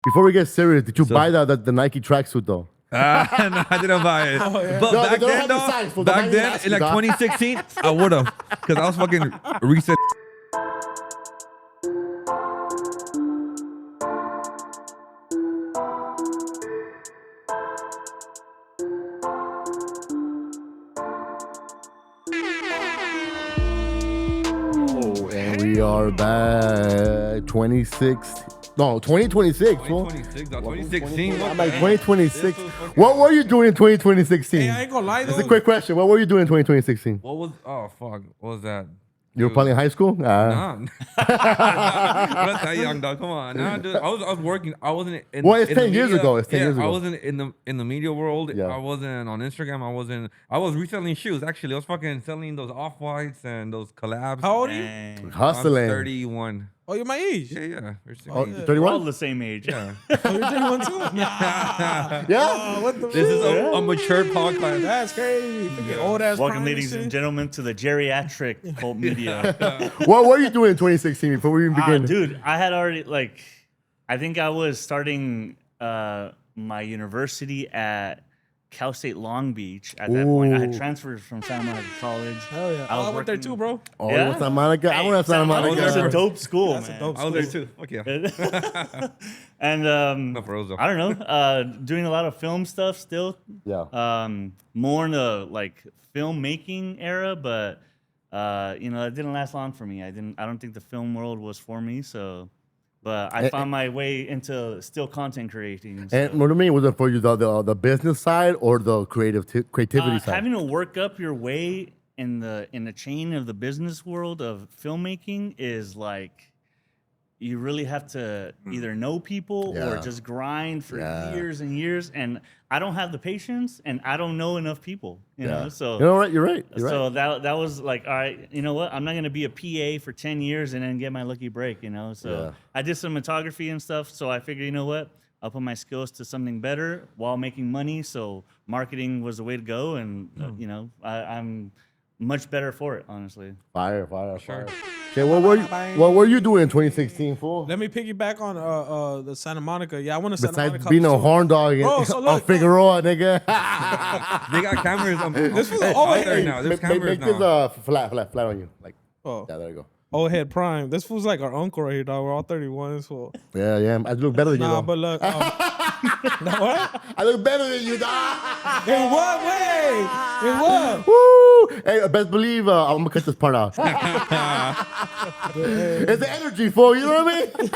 Before we get serious, did you buy the Nike tracksuit though? No, I didn't buy it. But No, back they don't then, have the though, size, fool. back Don't then, ask in you, like dog. 2016, I would have, because I was fucking reset. And we are back. 2026, fool. 2026, 2016. I'm like 2026. What were you doing in 2016? Hey, I ain't gonna lie though. It's a quick question. What were you doing in 2016? What was? Oh fuck! What was that? You were probably in high school? Nah. I'm not that young, dog. Come on. Nah, dude. I was working. I wasn't in. Well, it's in 10 the years media. ago. It's 10 years ago. I wasn't in the media world. Yeah. I wasn't on Instagram. I was reselling shoes. Actually, I was fucking selling those off-whites and those collabs. How old are you? Hustling. I'm 31. Oh, you're my age. Yeah. You're Oh, Yeah. We're all 31? the same age. Yeah. Oh, you're 31 too? Nah. Yeah. Oh, what the This is a mature podcast. That's crazy. Freaking old ass. Welcome, prime ladies and shit. gentlemen, to the geriatric cult media. What were you doing in 2016 before we even begin? Dude, I had already, I think I was starting my university at Cal State Long Beach at that point. I had Ooh. transferred from Santa Monica College. Hell yeah. I went there too, bro. Oh, Yeah? you went to Santa Monica? I went to Santa Monica. It's a dope school, That's a man. dope I was there too. Fuck yeah. And No, for real, though. I don't know, doing a lot of film stuff still. Yeah. More in the like filmmaking era, but it didn't last long for me. I don't think the film world was for me. So, but I found my way into still content creating. So. And what do you mean? Was it for you the business side or the creativity side? Having to work up your way in the chain of the business world of filmmaking is like. You really have to either know people or Yeah. just grind for Yeah. years and years. And I don't have the patience, and I don't know enough people. You know, so you know what? You're right. so that was like, all right, you know what? I'm not gonna be a PA for 10 years and then get my lucky break. You know, so Yeah. I did some photography and stuff. So I figured, you know what? I'll put my skills to something better while making money. So marketing was the way to go, and I'm much better for it, honestly. Fire. Okay, what were you doing in 2016, fool? Let me piggyback on the Santa Monica. Yeah, I went to Santa Besides Monica. being a too. horn dog Bro, so on look, Figueroa, nigga. They got cameras on This was out over there here. now. There's Make cameras this now. flat on you. Like, Oh, yeah, there you go. old head prime. This fool's like our uncle right here, dog. We're all 31. So Yeah. I look better than you, nah, though. but look. Nah, what? I look better than you, dog. In what way? In what? Woo! Hey, best believe I'm gonna cut this part out. It's the energy, fool. You know what I mean?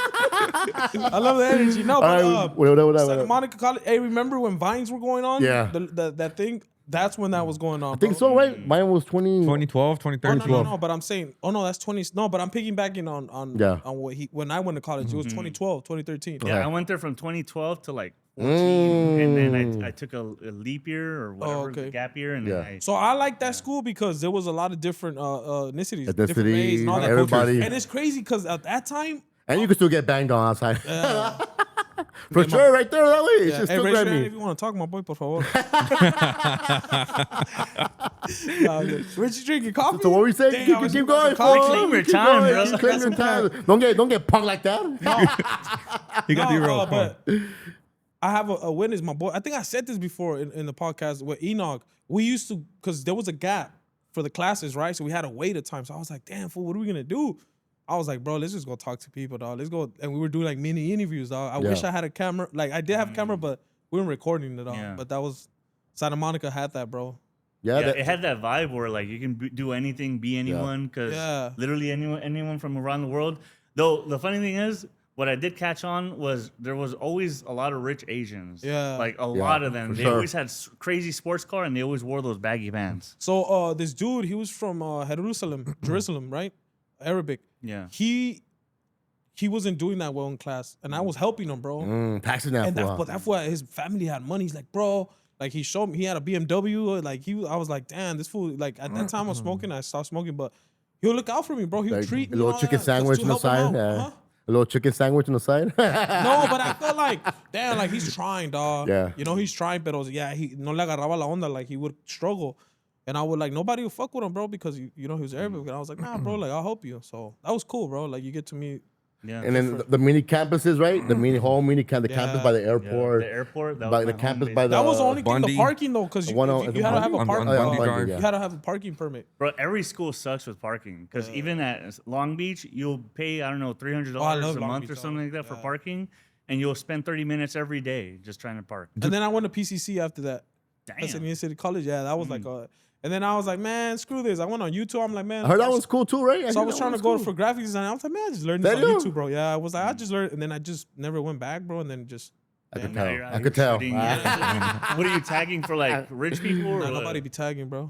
I love the energy. No, but All right, what Santa up? Monica College. Hey, remember when Vines were going on? Yeah. That thing. That's when that was going on. I think so, right? Mine was 20. 2012, 2013. No, but I'm saying, that's 20. No, but I'm piggybacking on Yeah. on what when I went to college. It was 2012, 2013. Yeah, I went there from 2012 to like 14, and then I took a leap year or whatever, okay. gap year, and Yeah. then So I like that school because there was a lot of different ethnicities, different Ethnicity, race, and all that. everybody. And it's crazy because at that time, And you can still get banged on outside. For sure, right there, that way. It's yeah, just hey, still raise your grab hand me. if you want to talk, my boy, por favor. What you drinking? Coffee? So what were we saying? Dang, I was Keep drinking going, coffee. fool. Reclaim your Keep time, going, bro. keep claiming your time. Don't get punked like that. You got the roll. But I have a witness, my boy. I think I said this before in the podcast with Enoch. We used to, because there was a gap for the classes, right? So we had to wait a time. So I was like, damn, fool, what are we going to do? I was like, bro, let's just go talk to people, dog. Let's go. And we were doing like mini interviews, dog. I wish I had a camera. Like, I did have a camera, but we weren't recording it all. Yeah. But that was, Santa Monica had that, bro. Yeah, yeah, it had that vibe where like you can do anything, be anyone, because Yeah. literally anyone from around the world. Though the funny thing is, what I did catch on was there was always a lot of rich Asians. Yeah. like a lot of them. for They sure. always had crazy sports car, and they always wore those baggy pants. So this dude, he was from Jerusalem, right? Arabic. Yeah. He wasn't doing that well in class, and I was helping him, bro. Taxes now. And fool. that's why his family had money. He's like, bro, like he showed me he had a BMW. Like I was like, damn, this fool. Like at that time I was smoking, I stopped smoking, but he'll look out for me, bro. He'll Like, treat me. a little all chicken that, just sandwich to on the help him side. out. Yeah. Huh? A little chicken sandwich on the side. No, but I felt like, damn, like he's trying, dog. Yeah. You know, he's trying, but yeah, he no le agarraba la onda, like he would struggle. And I would like, nobody would fuck with him, bro, because you know he was Arabic. And I was like, nah, bro, like I'll help you. So that was cool, bro. Like you get to meet Yeah. And then the mini campuses, right? The mini campus by the Yeah, airport. the airport. That by was the my campus home by base. the That was the only thing. Bundy. The parking though, because you, One on- you is it had to have a on parking. Bundy Bundy, Drive. yeah. You had to have a parking permit. Bro, every school sucks with parking because even at Long Beach, you'll pay I don't know $300 love a Long month Beach, or something like that for yeah. parking, and you'll spend 30 minutes every day just trying to park. And then I went to PCC after that. Damn. That's in New York City College. Yeah, that was like and then I was like, man, screw this. I went on YouTube. I'm like, man. I heard that was cool too, right? So I heard was that trying one to go was for cool. graphics design. I was like, man, I just learned this on Did you? YouTube, bro. Yeah, I was like, I just learned, and then I just never went back, bro. And then just I could Now tell. you're out I here could tell. shooting. What are you tagging for, like rich people? Or nah, what? nobody be tagging, bro.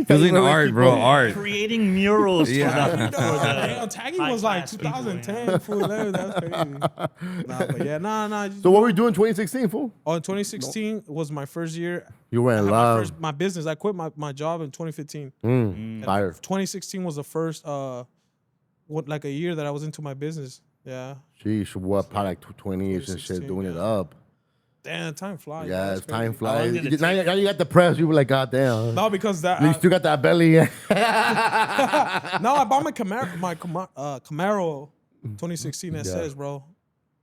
Using art, bro. Art. Creating murals. Yeah. For the Damn, tagging was like high-class people, 2010. Fool, that's crazy. Nah, but yeah, nah. So what were you doing in 2016, fool? Oh, in 2016 was my first year. You were I in had love. my business. I quit my job in 2015. Fire. 2016 was the first like a year that I was into my business. Yeah. Sheesh, what, probably like 20-ish and shit, 2016, doing it yeah. up. Damn, time flies. bro. Yeah, That's as time crazy. flies. did it Now you got the press. You were like, God damn. No, because that You still got that belly. no, I bought my Camaro 2016 SS, bro.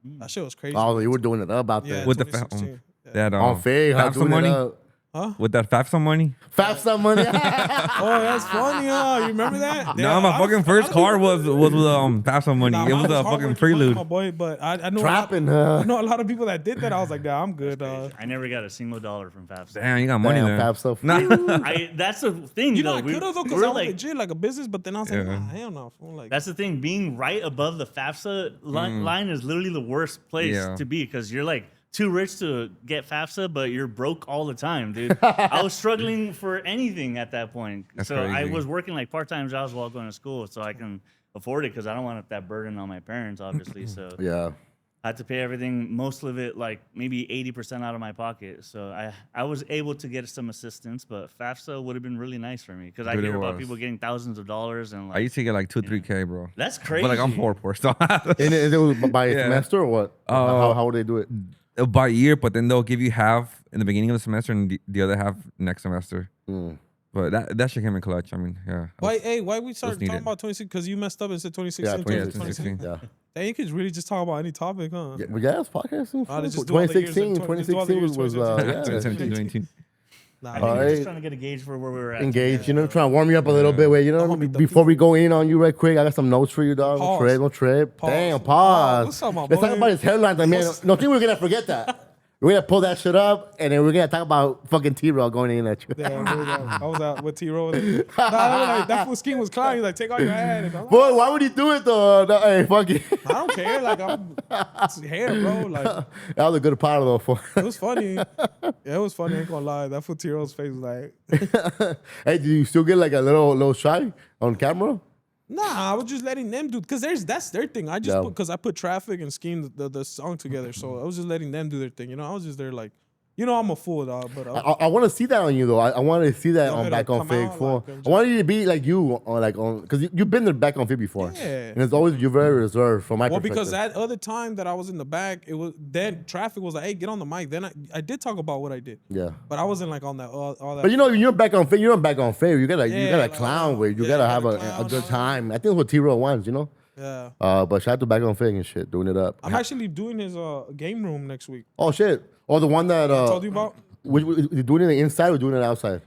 That shit was crazy. Oh, you were doing it up out yeah, there. With the 2016. That On fake, huh? FAFSA Doing it money. up. With that FAFSA money. FAFSA money. Oh, that's funny, huh? You remember that? No, my fucking first car was with FAFSA money. Nah, It mine was a hard fucking working prelude. money, my boy, but I know Trapping, a lot, huh? I know a lot of people that did that. I was like, yeah, I'm good. I never got a single dollar from FAFSA. Damn, you got money Damn, there. FAFSA. Nah. That's the thing, You know, though. I could have though, because we're I was like, legit like a business, but then I was like, Yeah. nah, hell no. fool, Like, that's the thing. Being right above the FAFSA line is literally the worst place Yeah. to be because you're like too rich to get FAFSA, but you're broke all the time, dude. I was struggling for anything at that point. That's so I crazy. was working like part-time jobs while going to school so I can afford it because I don't want that burden on my parents, obviously. So Yeah. I had to pay everything, most of it, like maybe 80% out of my pocket. So I was able to get some assistance, but FAFSA would have been really nice for me because I Dude, it hear about was. people getting thousands of dollars and I like used to get like 2-3K, bro. that's crazy. But like I'm poor, so And it was by Yeah. semester or what? How would they do it? by year. But then they'll give you half in the beginning of the semester and the other half next semester. But that shit came in clutch. I mean, yeah. why we started talking needed. about 26? Because you messed up and said 2016. Yeah, 2016. 2016. Yeah. Hey, you could really just talk about any topic, huh? Yeah, well, yeah, it's podcasting. Oh, they just do all the years 2016, in 20 just do all the 2016 years, was 2016. 2017, 2019. Nah, I think we're Alright. just trying to get a gauge for where we were at. engaged. You know, trying to warm you up a little bit. Wait, you know, homie, the before we go in on you right quick, I got some notes for you, dog. Pause. No trip. Pause. Damn, Oh, pause. what's up, my Let's talk boy? about his headlines. I mean, no think we're gonna forget that. We're gonna pull that shit up, and then we're gonna talk about fucking T-Raw going in at you. Damn, I was out with T-Roll. Like, that full scheme was crying. He's like, take all your hat. And I'm like, Boy, why would he do it though? No, hey, fuck it. I don't care. Like, it's hair, bro. Like, That was a good part though. For it was funny. Yeah, it was funny. I ain't gonna lie. That fool T-Roll's face was like, hey, do you still get like a little shy on camera? nah, I was just letting them do, because that's their thing. I just Yeah. because I put Traffic and Scheme the song together, so I was just letting them do their thing. You know, I was just there like, you know, I'm a fool, dog. But I want to see that on you though. I want to see that You want on me to Back on come Fig. out, For like, I want you to be like you on like on because you've been there Back on Fig before. Yeah. And it's always you're very reserved from my well, perspective. because that other time that I was in the back, it was then Traffic was like, hey, get on the mic. Then I did talk about what I did, Yeah. but I wasn't like on that all that. But you know, when you're Back on Fig, you're on Back on Fig. You gotta Yeah, like clown with. You yeah, gotta you have gotta a clown, good all time. I think it's what T-Raw wants, you know. Yeah. But shout out to Back on Fig and shit, doing it up. I'm actually doing his game room next week. Oh shit! Oh, the one that I told you about you doing it inside or doing it outside?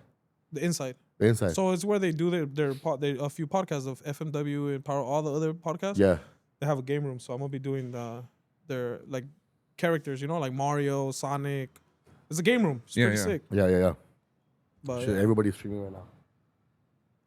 the inside. The inside. So it's where they do a few podcasts of FMW and Power, all the other podcasts. Yeah. They have a game room, so I'm gonna be doing their like characters, you know, like Mario, Sonic. It's a game room. It's Yeah, pretty yeah. sick. Yeah. But Shit, everybody's streaming right now.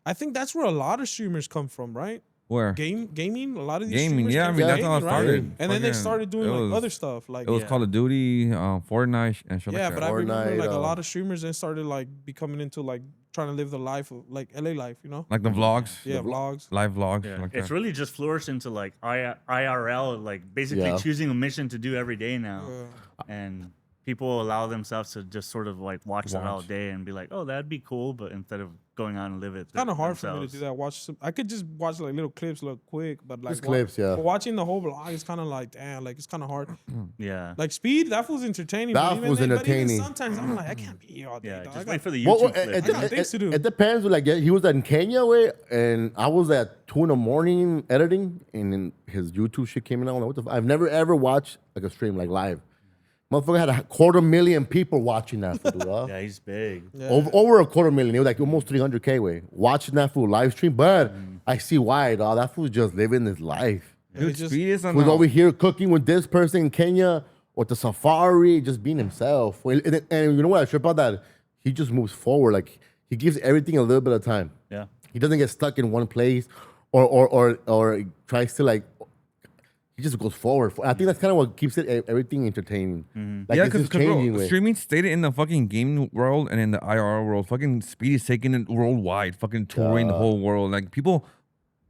I think that's where a lot of streamers come from, right? Where? Gaming. A lot of these Gaming, streamers yeah, I came mean, from that's how it gaming, right? started. And then they Fucking- started doing it like was- other stuff, like It was Call of Duty, Fortnite, and shit yeah. like But that. I remember Fortnite, like a lot of streamers then started like becoming into like trying to live the life of like LA life, you know? Like the vlogs. Yeah, vlogs. Live vlogs. Yeah. Like It's that. really just flourished into like IRL, like basically Yeah. choosing a mission to do every day now. Yeah. And people allow themselves to just sort of like watch that all Watch. day and be like, oh, that'd be cool, but instead of going on and live it, Kind of hard for me to themselves. do that. I could just watch like little clips, look quick, but like Just clips, yeah. But watching the whole vlog is kind of like, damn, like it's kind of hard. Yeah. Like Speed, that was entertaining. That but even was then- but even entertaining. sometimes I'm like, I can't be here all day. Yeah, dog. just I wait got- for the Well, YouTube clip. I got things to do. It depends. Like he was in Kenya way, and I was at 2 a.m. editing, and then his YouTube shit came in. I'm like, what the? I've never ever watched like a stream like live. Motherfucker had 250,000 people watching that fool, dude. Yeah, he's big. Yeah. Over 250,000. It was like almost 300K way watching that fool live stream. But I see why, dog. That fool's just living his life. Dude, just- Speed is on Was the- over here cooking with this person in Kenya or the safari, just being himself. And you know what I trip about that? He just moves forward. Like he gives everything a little bit of time. Yeah. He doesn't get stuck in one place or tries to like. He just goes forward. I think that's kind of what keeps it everything entertaining. Like Yeah, it's just because changing. way. streaming stayed in the fucking game world and in the IR world. Fucking Speed is taking it worldwide, fucking touring the whole world. Like people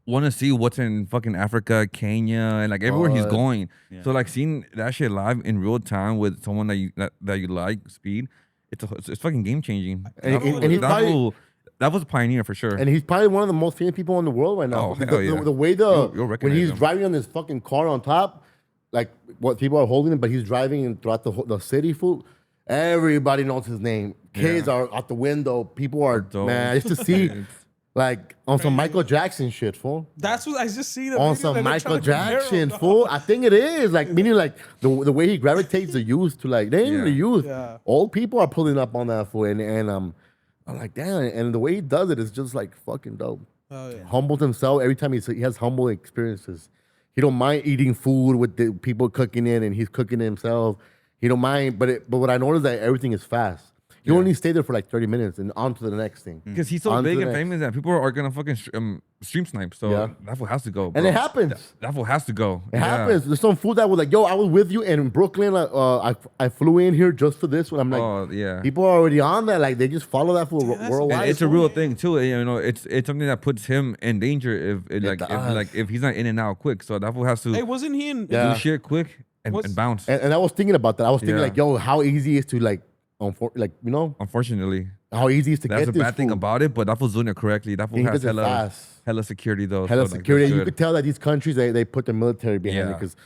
want to see what's in fucking Africa, Kenya, and like everywhere he's going. Yeah. So like seeing that shit live in real time with someone that you like, Speed, it's fucking game changing. And he's probably- That was a pioneer for sure. And he's probably one of the most famous people in the world right now. Oh, hell yeah. The way You'll when recognize he's him. driving on this fucking car on top, like what people are holding him, but he's driving throughout the city. Food, everybody knows his name. Kids are out the window. People are Dope. man. Just to see like on some Michael Jackson shit, fool. That's what I just see. The On video some that they're Michael trying to compare him, Jackson, dog. fool. I think it is like meaning like the way he gravitates the youth to like they ain't even the Yeah. youth. Yeah. Old people are pulling up on that fool, and I'm like damn. And the way he does it is just like fucking dope. Oh yeah. Humbles himself every time he has humble experiences. He don't mind eating food with the people cooking it, and he's cooking it himself. He don't mind, but what I noticed that everything is fast. He only stayed there for like 30 minutes and on to the next thing. Because he's so On to big the and next. famous that people are gonna fucking stream snipe. So Yeah. that fool has to go. And bro. it happens. That fool has to go. It happens. There's some food that was like, yo, I was with you in Brooklyn. I flew in here just for this one. I'm like, Oh yeah. people are already on that. Like they just follow that for that's- worldwide. And it's a real thing too. You know, it's something that puts him in danger if he's not in and out quick. So that fool has to Hey, wasn't he in? Yeah. do shit quick and What's- bounce. and I was thinking about that. I was thinking Yeah. like, yo, how easy it is to like, Unfortunately, how easy it is to that's get the this bad thing food. about it. But that fool's doing it correctly. That fool He has does it fast. hella security though. Hella so, like, security. that's You good. could tell that these countries they put the military behind it Yeah. because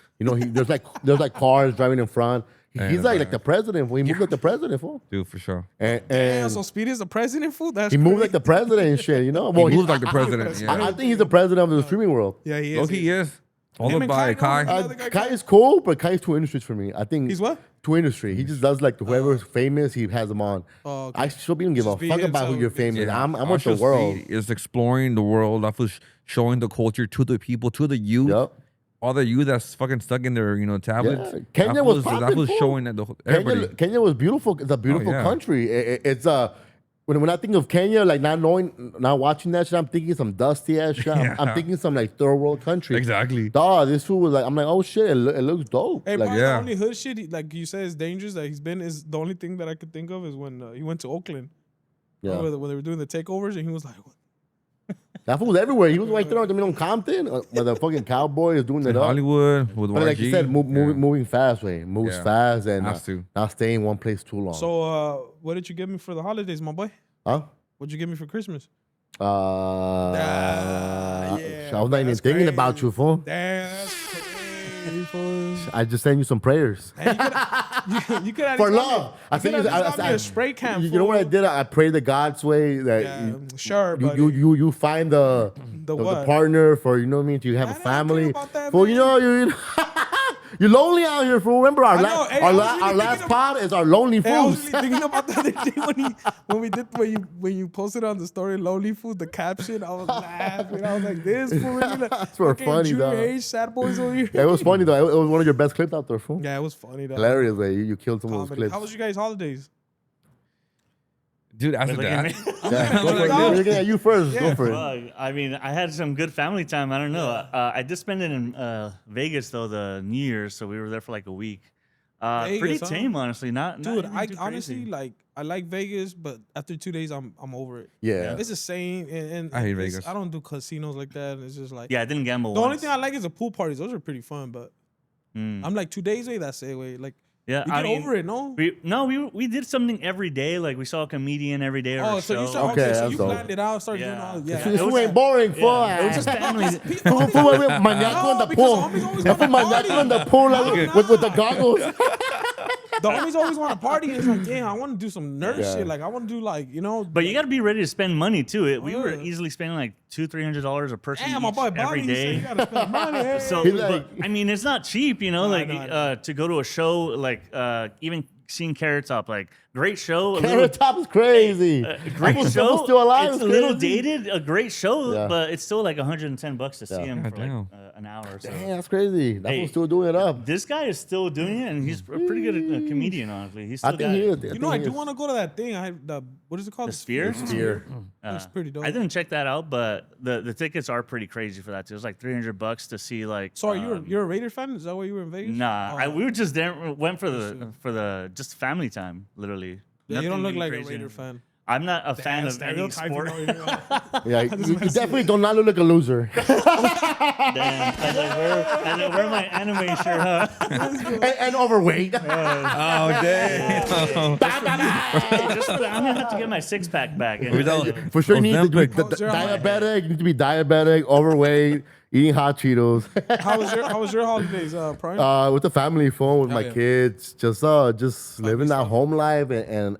there's like cars driving in front. He's Yeah, like the president. Fool. He moved like the president. Fool. Dude, for sure. And Damn, so Speed is the president, fool. That's he moved crazy. like the president and shit. You know. Well, He moves like the president. I Yeah. think he's the president of the streaming world. Yeah, he is. Loki, he is. yes. Followed and by Kai, Kai. no, the guy Kai Kai. is cool, but Kai is too industries for me. I think He's what? Too industry. He just does like whoever's famous, he has them on. Oh, okay. I still don't give a Just be fuck about who himself. you're famous. Yeah. I'm with Marshall the world. Speed is exploring the world. That was showing the culture to the people, to the youth. Yep. All the youth that's fucking stuck in their tablets. Yeah. Kenya was that popping, was fool. showing that everybody. Kenya was beautiful. It's a beautiful yeah. country. It's when I think of Kenya, like not watching that shit, I'm thinking some dusty ass shit. I'm Yeah. thinking some like third world country. Exactly. Dog, this food was like, I'm like, oh shit, it looks dope. Hey, like, probably yeah. the only hood shit, like you said, is dangerous that he's been is the only thing that I could think of is when he went to Oakland. yeah. When they were doing the takeovers, and he was like, what? That fool was everywhere. He was right there on Compton, where the fucking cowboy is doing it In up. Hollywood with But like you YG. said, Yeah. moving fast, way moves Yeah. fast and Has to. not staying in one place too long. So, what did you give me for the holidays, my boy? huh? What'd you give me for Christmas? Yeah, yeah, I was not even that's thinking crazy. about you, fool. Damn, that's crazy, fool. I just sent you some prayers Hey, you could for love. I think you got me a spray can. You know what I fool. did? I prayed the God's way that Yeah, sure, but you find the what? partner for you know what I mean. You have I a don't care family. about that, Well, you know you. You're lonely out here, fool. Remember our I know. Hey, I our was really last thinking pod is our lonely Hey, I was fools. really thinking about the other day when you posted on the story Lonely Food, the caption. I was laughing. I was like, this fool really like That's for fucking funny, junior dog. age sad boys over here. Yeah, it was funny though. It was one of your best clips out there, fool. Yeah, it was funny. Though. Hilarious, way you killed some of those Comedy. clips. How was you guys' holidays? Dude, after Look at that. me. Yeah, go for it. Go. We're looking at you first. Go for it. Fuck, I mean, I had some good family time. I don't know. I did spend it in Vegas though, the New Year's, so we were there for like a week. Pretty Vegas, huh? tame, honestly. Not Dude, even I too honestly crazy. like I like Vegas, but after 2 days I'm over it. Yeah. It's the same, and I hate it's- Vegas. I don't do casinos like that. It's just like Yeah, I didn't gamble. the only once. thing I like is the pool parties. Those are pretty fun, but Mm. I'm like 2 days away. That's it. Way like Yeah, You I get mean, over it, no? we did something every day. Like we saw a comedian every day. Or Oh, a so show. you start, Okay, okay, so that's you dope. planned it out, started doing Yeah. all. Yeah. Yeah, This It was- ain't boring, fool. Yeah, it was just family. Maniaco in the because pool. the homies always That's wanna Maniaco party. in the pool like, with the goggles. The homies always want to party. And it's like, damn, I want to do some nerd Yeah. shit. Like, I want to do like, But you got to be ready to spend money too. We were Yeah. easily spending like $200-$300 a person damn, my each boy every Bobby, he said day. you got to spend money. Hey. So, He's but, like- I mean, it's not cheap, you know. No, Like I know. to go to a show, like even seeing Carrot Top, like great show. Carrot Top is crazy. Great That show. fool's still alive. It's a little crazy. dated. A great show, Yeah. but it's still like $110 to see him God for like damn. an hour or so. Damn, that's crazy. That Hey, fool's still doing it up. This guy is still doing it, and he's a pretty good comedian, honestly. He's still I think got he it. is. You know, I do want to go to that thing. I had the, what is it called? The Sphere? Sphere. It's pretty dope. I didn't check that out, but the tickets are pretty crazy for that too. It was like $300 to see like. So you're a Raider fan? Is that why you were in Vegas? Nah, Oh. we were just there. Went for the just family time, literally. Yeah, you don't Nothing look like crazy. a Raider fan. I'm not a fan of any Stereotype, sport. you know, Yeah, you definitely do not look like a loser. Damn, as I wear my anime shirt, huh? and overweight. Oh damn. Hey, just for that, I'm gonna have to get my six pack back. And, For sure, you need to be Ozempic. diabetic. You need to be diabetic, overweight, eating hot Cheetos. How was your holidays, Prime? With the family phone, with my yeah. kids, just living that home life and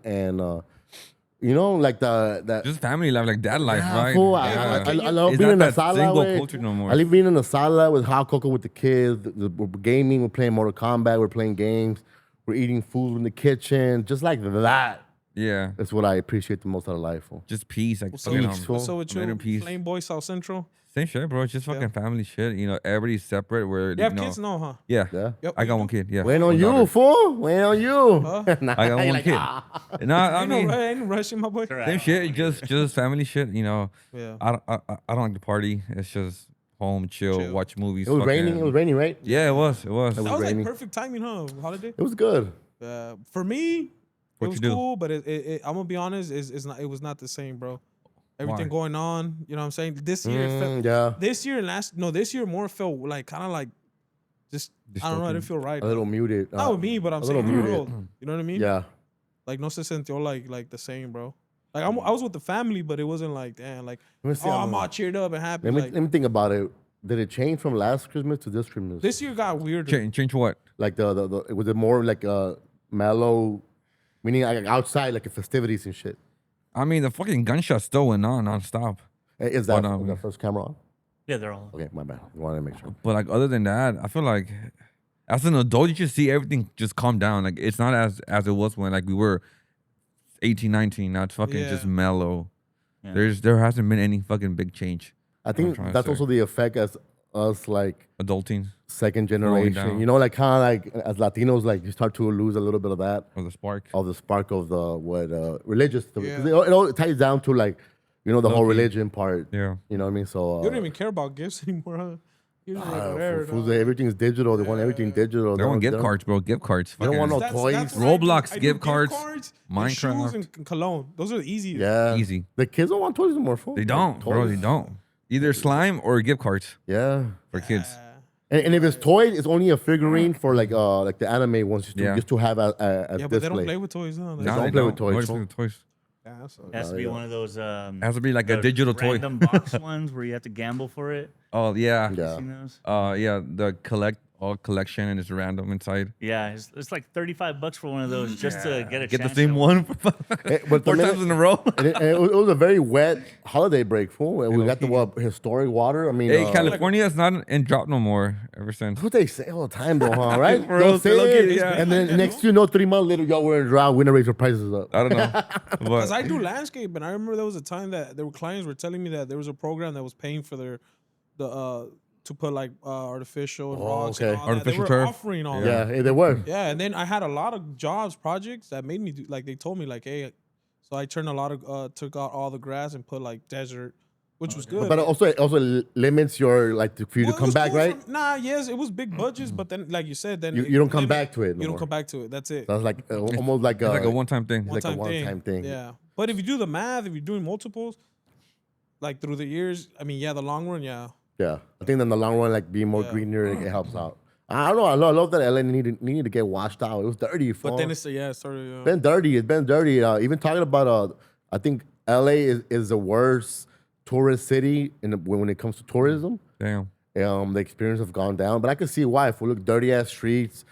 you know, like that. Just family life, like dad life, Yeah, right? fool, Yeah. I love It's being not in the that sala. single Way. culture no more. I love being in the sala with hot cocoa with the kids. We're gaming. We're playing Mortal Kombat. We're playing games. We're eating food in the kitchen. Just like that. Yeah. That's what I appreciate the most out of life. Fool. Just peace, like So, fucking peaceful. so with Inner you, peace. Flame Boy South Central. Same shit, bro. It's just fucking family shit. You know, everybody's separate. Where You have you know, kids? No, huh? Yeah. Yeah. Yep, I you got do. one kid. Yeah. Waiting on one you, daughter. fool. Waiting on you. Nah, I got you're one like, kid. ah. No, I mean, I ain't rushing, my boy. same shit. Just family shit. You know, Yeah. I don't like to party. It's just home, chill, Chill. watch movies. It was raining. fucking- It was raining, right? Yeah, it was. It was. That was like raining. perfect timing, huh? Holiday. It was good. For me, What it was you do? cool, but I'm gonna be honest, it's not. It was not the same, bro. Everything Why? going on, you know what I'm saying? This year, it felt, Yeah. this year and this year more felt like kind of like just I don't know. I didn't feel right. A little muted. Not with me, but I'm a saying little the muted. world. You know what I mean? Yeah. Like no se sintió like the same, bro. Like I was with the family, but it wasn't like damn, like Let me see, I'm all cheered up and happy. Let me think about it. Did it change from last Christmas to this Christmas? This year got weirder. Change what? Like the was it more like mellow, meaning like outside like festivities and shit? I mean, the fucking gunshots still went on nonstop. Hey, is that But, the first camera on? yeah, they're all. Okay, my bad. I wanted to make sure. But like other than that, I feel like as an adult, you should see everything just calm down. Like it's not as it was when like we were 18, 19. Now it's fucking Yeah. just mellow. Yeah. There hasn't been any fucking big change. I think trying to that's say. also the effect as us like Adulting second down. generation. You know, like kind of like as Latinos, like you start to lose a little bit of that, or the spark. of the spark of the religious. Yeah. 'Cause it all ties down to like, you know, the whole Low-key. religion part. Yeah. You know what I mean? So You don't even care about gifts anymore, huh? You just like, whatever, fools, dog. everything's digital. They want everything digital. They want gift cards, bro. Gift cards. They don't want Fucking no toys. what I do. Roblox I do gift cards, and Minecraft. shoes and cologne. Those are the easiest. Yeah. Easy. The kids don't want toys anymore. Fool. They don't, bro. They Toys. don't. Either slime or gift cards Yeah. for kids. And if it's toys, it's only a figurine for like the anime ones just to have a Yeah, but they don't display. play with toys, huh? Nah, don't they play with don't. toys, Nobody fool. play with toys. Yeah, that's It has to be one of those. It has to be like a the digital toy. random box ones where you have to gamble for it. Oh yeah. Yeah. Seen those? Yeah. The collection and it's random inside. Yeah, it's like $35 for one of those just to get a Get the chance same to- one But four the times in a row. And it was a very wet holiday break, fool. And we got the historic water. I mean, Hey, California is not in drought no more ever since. that's what they say all the time, though, huh? Right? For They'll real, say look it, at- yeah. and then next you know, 3 months later, y'all were in drought. We're gonna raise your prices up. I don't know. Because I But do landscape, and I remember there was a time that there were clients were telling me that there was a program that was paying for to put like artificial and rocks and okay. all that. Artificial They were turf. offering all Yeah, that. hey, they were. Yeah, and then I had a lot of projects that made me do, like they told me like, hey, so I turned a lot of took out all the grass and put like desert, which was good. But it also limits your for you Well, to it come was back, cool right? Nah, yes, it was big budgets, but then like you said, then You don't come back to it. You don't come back to it. That's it. That's like almost like it's like a one-time thing. like a one-time thing. Yeah, but if you do the math, if you're doing multiples, like through the years, I mean, yeah, the long run, yeah. Yeah, I think in the long run, like being more Yeah. greener, it helps out. I don't know. I love that LA needed to get washed out. It was dirty. But then it started. been dirty. It's been dirty. Even talking about, I think LA is the worst tourist city when it comes to tourism. Damn. The experience have gone down, but I can see why. If we look dirty ass streets,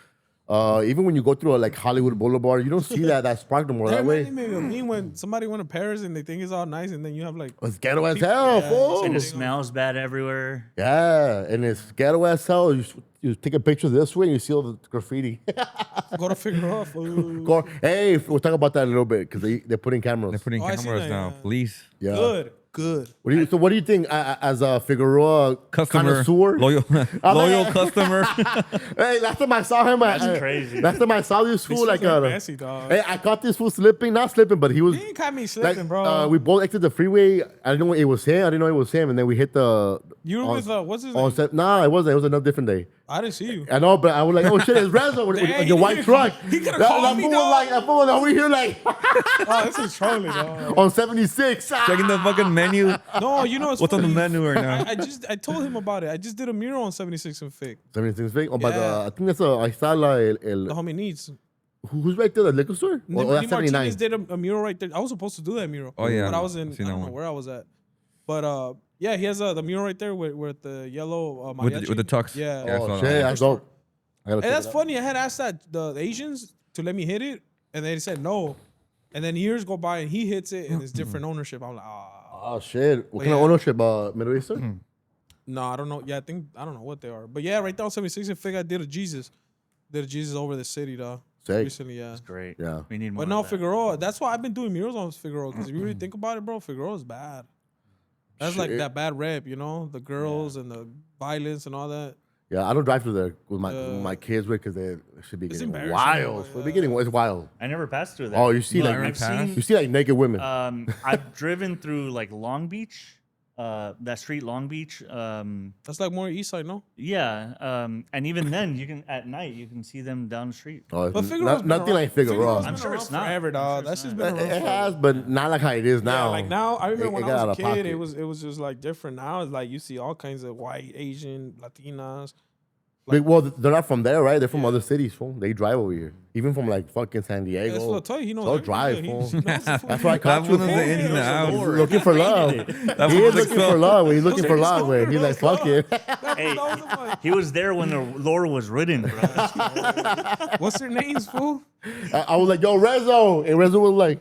even when you go through like Hollywood Boulevard, you don't see that spark no more that way. It made me when somebody went to Paris and they think it's all nice, and then you have like It's ghetto as hell, fool. And it smells bad everywhere. Yeah, and it's ghetto as hell. You take a picture this way and you see all the graffiti. go to Figueroa. fool. Hey, we'll talk about that in a little bit because they're putting cameras. They're putting I see cameras that, now. yeah. Police. Yeah. Good. What do you think as a Figueroa Customer. connoisseur? Loyal customer. Hey, last time I saw him, That's crazy. Last time I saw this fool, like messy, dog. hey, I caught this fool slipping, not slipping, but he was. He ain't caught me Like, slipping, bro. we both exited the freeway. I didn't know it was him. And then we hit the. You were with what's his on name? Nah, it wasn't. It was another different day. I didn't see you. I know, but I was like, oh shit, it's Renzo with Dang, your white truck. he coulda That called me, fool was dog. like, that fool was over here like Oh, this is trolling, dog. on 76. Checking the fucking menu. No, you know What's on the funny? menu right now? I told him about it. I just did a mural on 76 and Fig. 76 fake. Oh, but Yeah. I think that's I saw like The homie needs. who's right there, the liquor store? Oh, that's 79. Martinez did a mural right there. I was supposed to do that mural. Oh, yeah. But I was in. I Seen that don't know one. where I was at. But yeah, he has the mural right there with the yellow With the tux. Yeah. Yeah, I saw Oh that shit, one. I go. I gotta And check that's it out. funny. I had asked the Asians to let me hit it, and they said no. And then years go by, and he hits it, and it's different ownership. I'm like, Oh shit! What kind of yeah. ownership? Middle Eastern? no, I don't know. Yeah, I don't know what they are. But yeah, right there on 76 and Fig, I did a Jesus. Did a Jesus over the city, though. Sick. Recently, yeah. Great. Yeah. We need more. But no, of that. Figueroa. That's why I've been doing murals on Figueroa. Because if you really think about it, bro, Figueroa is bad. That's like Shit. that bad rep, you know, the girls and the violence and all that. Yeah, I don't drive through there with my kids with because they should be getting embarrassing, wild. bro, It's wild. I never passed through that. Oh, you see No, like I already passed. you see like naked women. I've driven through like Long Beach, that street Long Beach. That's like more east side, no? Yeah, and even then, you can at night you can see them down the street. Oh, But Figueroa's been nothing around- like Figueroa. I'm sure around it's not. forever, dog. I'm sure That's it's just not. been around It forever. has, but not like how it is now. Yeah, like now, I remember when it I got was out a of kid, pocket. it was just like different. Now it's like you see all kinds of white, Asian, Latinas. Well, they're not from there, right? They're from other cities, fool. They drive over here, even from like fucking San Diego. That's what I tell you. He knows. They'll everything. drive, He fool. knows the That's why I That caught you. one is fool. the ins and outs. He's looking for love. That He was is looking for love. He's looking for love, man. He's like, fuck it. Hey, he was there when the lore was written, bro. What's their names, fool? I was like, yo, Rezo. And Rezo was like,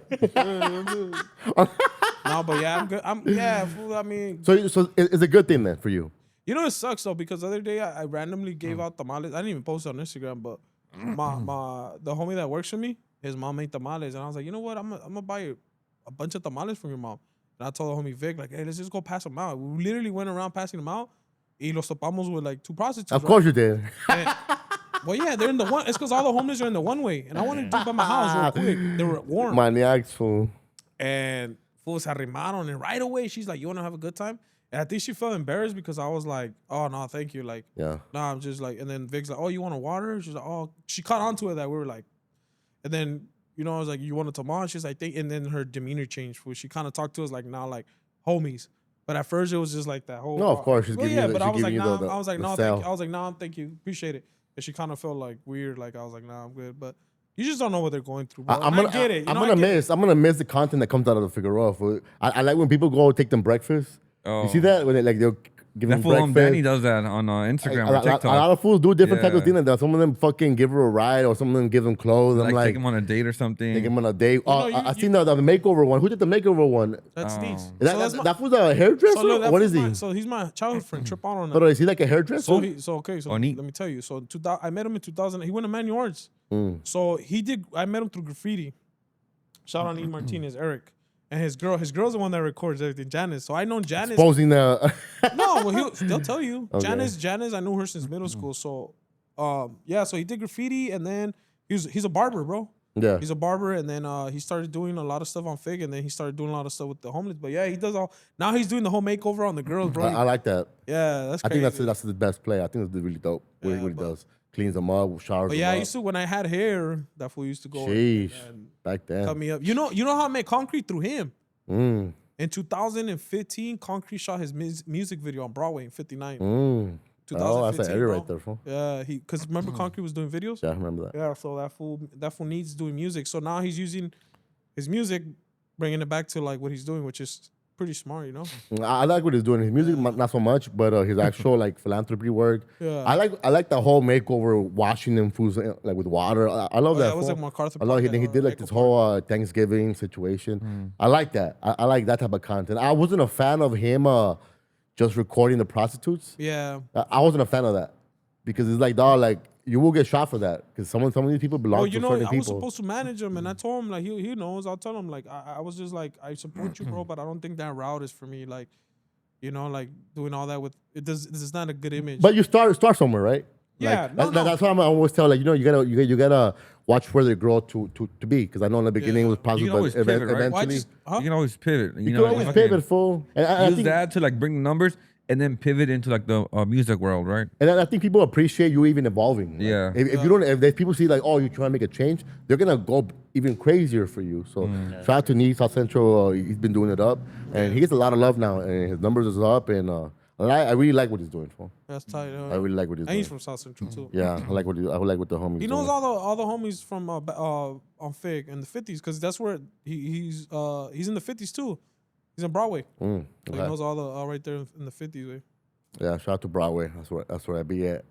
No, but yeah, I'm good. Yeah, fool. I mean, so it's a good thing then for you. you know it sucks though because the other day I randomly gave out tamales. I didn't even post it on Instagram, but the homie that works for me, his mom made tamales, and I was like, you know what, I'm gonna buy a bunch of tamales from your mom. And I told the homie Vic, like, hey, let's just go pass them out. We literally went around passing them out. Y los topamos with like 2 prostitutes. Of course you did. And, well, yeah, they're in the one. It's because all the homeless are in the one way, and I wanted to jump by my house real quick. They were warm. Maniacs, fool. And fools se arrimaron, and right away she's like, "You want to have a good time?" And I think she felt embarrassed because I was like, "Oh no, thank you." Like, Yeah. nah, I'm just like. And then Vic's like, "Oh, you want a water?" She's like, "Oh," she caught on to it that we were like, and then I was like, "You want a tamal?" She's like, and then her demeanor changed. Fool. She kind of talked to us like now, like homies. But at first it was just like that whole. No, of course, she's Well, giving yeah, you but I was like, you nah. the I was like, no, sell. thank you. I was like, nah, thank you, appreciate it. And she kind of felt like weird. Like I was like, nah, I'm good. But you just don't know what they're going through, bro. I'm And gonna I get it. I'm gonna miss the content that comes out of the Figueroa. Fool. I like when people go take them breakfast. Oh. You see that when they'll give them That fool breakfast. Danny does that on Instagram A or lot TikTok. of fools do different types of Yeah. things like that. Some of them fucking give her a ride, or some of them give them clothes. I'm Like, like, take him on a date or something. take them on a date. Oh, know, I seen the makeover one. Who did the makeover one? That's Oh. needs. Is that was a hairdresser? So look, that What is was he? So he's my childhood friend. Trip out on But that. is he like a hairdresser? So Oh, neat. let me tell you. So I met him in 2000. He went to Manual Arts. Mm. So I met him through graffiti. Shout out E. Martinez, Eric. And his girl's the one that records everything, Janice. So I know Janice. Exposing the. No, well, they'll tell you. Okay. Janice, I knew her since middle school. So, yeah, so he did graffiti, and then he's a barber, bro. Yeah. He's a barber, and then he started doing a lot of stuff on Fig, and then he started doing a lot of stuff with the homeless. But yeah, he does all. Now he's doing the whole makeover on the girls, bro. I like that. Yeah, that's I crazy. think that's the best play. I think it's really dope. What he does. Cleans them up, showers But them yeah, I up. used to when I had hair. That fool used to go Sheesh. and Back cut then. me up. You know how I made Concrete through him. Mm. In 2015, Concrete shot his music video on Broadway in 59. Oh, that's 2015, an area bro. right there, fool. Yeah, because remember Concrete was doing videos. Yeah, I remember that. Yeah, so that fool needs doing music. So now he's using his music, bringing it back to like what he's doing, which is pretty smart, you know. I like what he's doing. His music, not so much, but his actual like philanthropy work. Yeah. I like the whole makeover, washing them foods like with water. I love that. That was fool. like MacArthur I love Park, he did like Echo this Park. whole Thanksgiving situation. I like that. I like that type of content. I wasn't a fan of him just recording the prostitutes. Yeah. I wasn't a fan of that because it's like, dog, like you will get shot for that because some of these people belong Well, to you know, certain I people. was supposed to manage him, and I told him like he knows. I'll tell him like I was just like I support you, bro, but I don't think that route is for me. Like, you know, like doing all that with it does. This is not a good image. But you start somewhere, right? Yeah, Like, that's why I always tell, like, you know, you gotta watch where they grow to be, because I know in the beginning it was You positive, can always but pivot, right? eventually You can always pivot. you can always pivot, fool. And I Use think, that to like bring the numbers and then pivot into like the music world, right? and I think people appreciate you even evolving. Like, Yeah. If you don't, if they, people see like, oh, you're trying to make a change, they're gonna go even crazier for you. So shout out to Neat South Central. He's been doing it up, and he gets a lot of love now, and his numbers is up, and I really like what he's doing, fool. That's tight. I really like what he's And he's doing. from South Central too. Yeah, I like what the homies. He knows doing. all the homies from on Fig in the 50s because that's where he's in the 50s too. He's in Broadway. So Okay. he knows all right there in the 50s. Way. Yeah, shout out to Broadway. That's where I be at.